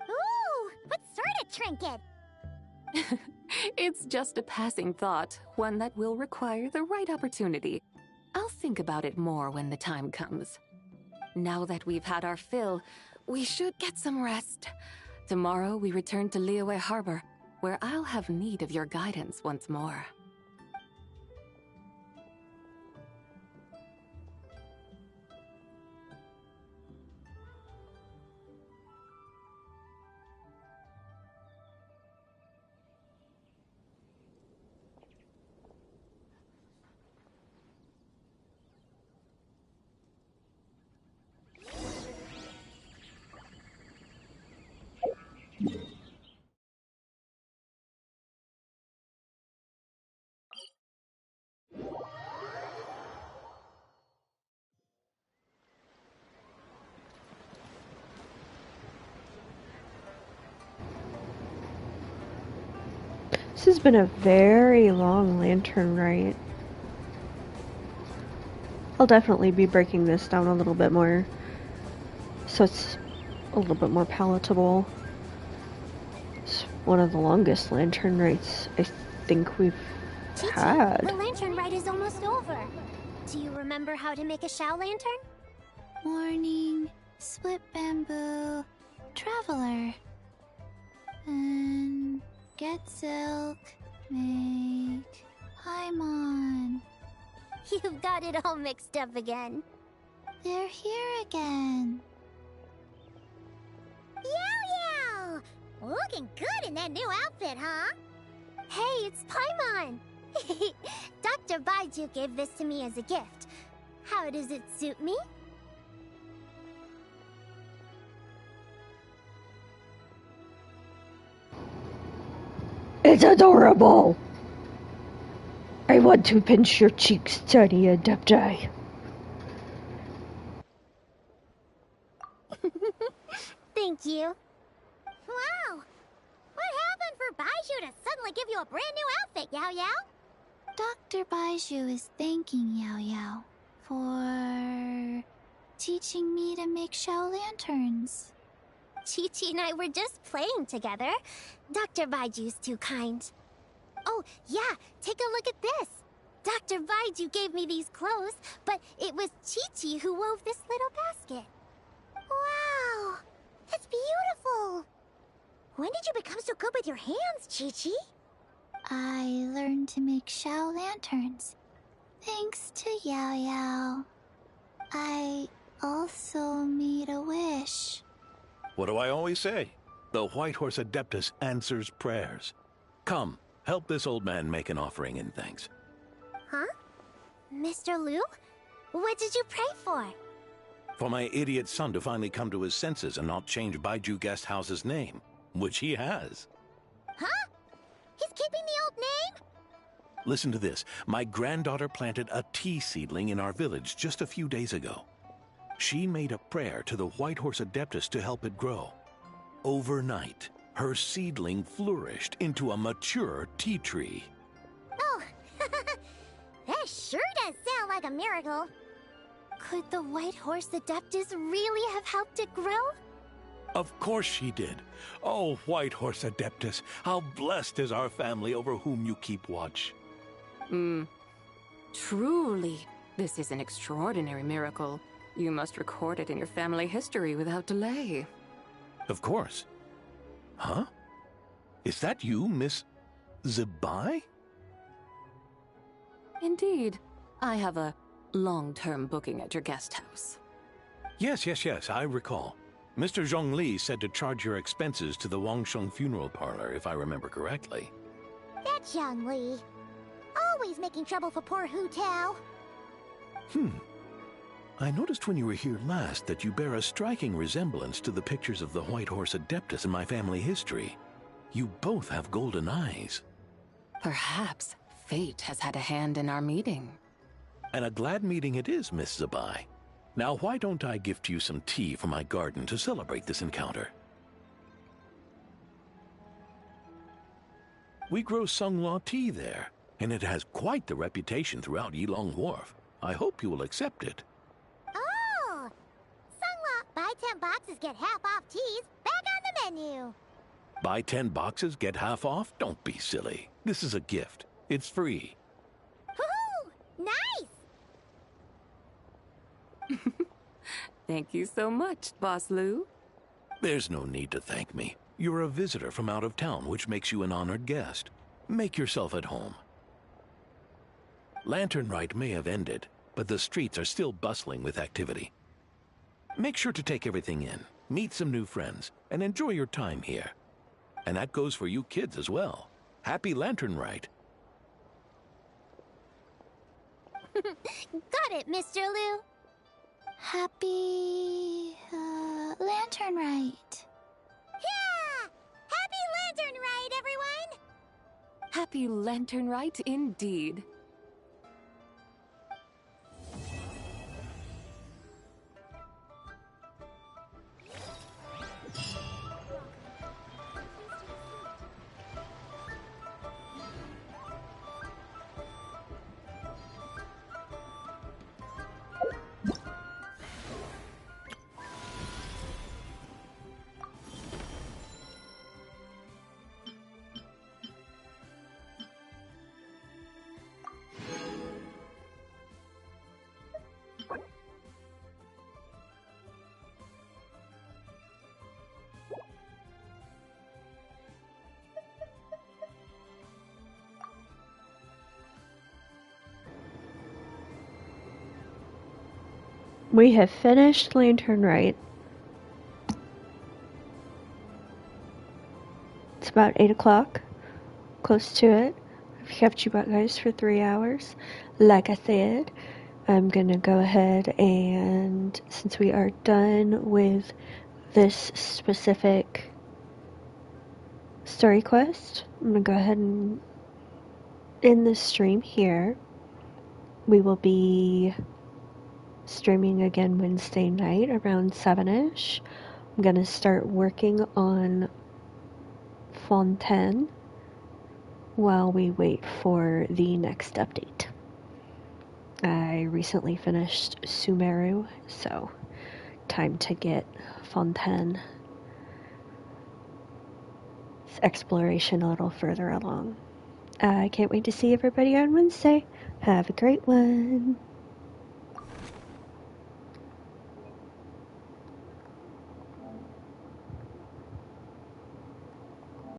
Speaker 9: Ooh, what sort of trinket?
Speaker 8: It's just a passing thought, one that will require the right opportunity. I'll think about it more when the time comes. Now that we've had our fill, we should get some rest. Tomorrow we return to Liyue Harbor, where I'll have need of your guidance once more.
Speaker 1: This has been a very long Lantern Rite. I'll definitely be breaking this down a little bit more, so it's a little bit more palatable. It's one of the longest Lantern Rites I think we've had.
Speaker 9: The Lantern Rite is almost over. Do you remember how to make a Shao lantern?
Speaker 10: Morning, split bamboo, traveler. And get silk, make Paimon.
Speaker 9: You've got it all mixed up again.
Speaker 10: They're here again.
Speaker 9: Yow Yow! Looking good in that new outfit, huh? Hey, it's Paimon! Dr. Baiju gave this to me as a gift. How does it suit me?
Speaker 1: It's adorable! I want to pinch your cheeks, tiny Adepti.
Speaker 9: Thank you. Wow! What happened for Baiju to suddenly give you a brand new outfit, Yao Yao?
Speaker 10: Dr. Baiju is thanking Yao Yao for teaching me to make Shao lanterns.
Speaker 9: Chi-Chi and I were just playing together. Dr. Baiju's too kind. Oh, yeah, take a look at this. Dr. Baiju gave me these clothes, but it was Chi-Chi who wove this little basket. Wow, that's beautiful. When did you become so good with your hands, Chi-Chi?
Speaker 10: I learned to make Shao lanterns, thanks to Yao Yao. I also made a wish.
Speaker 22: What do I always say? The White Horse Adeptus answers prayers. Come, help this old man make an offering in thanks.
Speaker 9: Huh? Mr. Liu? What did you pray for?
Speaker 22: For my idiot son to finally come to his senses and not change Baiju Guest House's name, which he has.
Speaker 9: Huh? He's keeping the old name?
Speaker 22: Listen to this. My granddaughter planted a tea seedling in our village just a few days ago. She made a prayer to the White Horse Adeptus to help it grow. Overnight, her seedling flourished into a mature tea tree.
Speaker 9: Oh, that sure does sound like a miracle. Could the White Horse Adeptus really have helped it grow?
Speaker 22: Of course she did. Oh, White Horse Adeptus, how blessed is our family over whom you keep watch.
Speaker 8: Truly, this is an extraordinary miracle. You must record it in your family history without delay.
Speaker 22: Of course. Huh? Is that you, Miss Zibai?
Speaker 8: Indeed. I have a long-term booking at your guest house.
Speaker 22: Yes, I recall. Mr. Zhongli said to charge your expenses to the Wangsheng funeral parlor, if I remember correctly.
Speaker 9: That's Young Li. Always making trouble for poor Hu Tao.
Speaker 22: I noticed when you were here last that you bear a striking resemblance to the pictures of the White Horse Adeptus in my family history. You both have golden eyes.
Speaker 8: Perhaps fate has had a hand in our meeting.
Speaker 22: And a glad meeting it is, Miss Zabai. Now, why don't I gift you some tea from my garden to celebrate this encounter? We grow Sunghua tea there, and it has quite the reputation throughout Yilong Wharf. I hope you will accept it.
Speaker 9: Oh! Sunghua, buy 10 boxes, get half off teas. Back on the menu.
Speaker 22: Buy 10 boxes, get half off? Don't be silly. This is a gift. It's free.
Speaker 9: Woohoo! Nice!
Speaker 8: Thank you so much, Boss Lu.
Speaker 22: There's no need to thank me. You're a visitor from out of town, which makes you an honored guest. Make yourself at home. Lantern Rite may have ended, but the streets are still bustling with activity. Make sure to take everything in, meet some new friends, and enjoy your time here. And that goes for you kids as well. Happy Lantern Rite.
Speaker 9: Got it, Mr. Lu.
Speaker 10: Happy... Lantern Rite.
Speaker 9: Yeah! Happy Lantern Rite, everyone!
Speaker 8: Happy Lantern Rite indeed.
Speaker 1: We have finished Lantern Rite. It's about 8 o'clock. Close to it. I've kept you guys for 3 hours. Like I said, I'm gonna go ahead and, since we are done with this specific story quest, I'm gonna go ahead and end this stream here. We will be streaming again Wednesday night around 7ish. I'm gonna start working on Fontaine while we wait for the next update. I recently finished Sumeru, so time to get Fontaine's exploration a little further along. I can't wait to see everybody on Wednesday. Have a great one.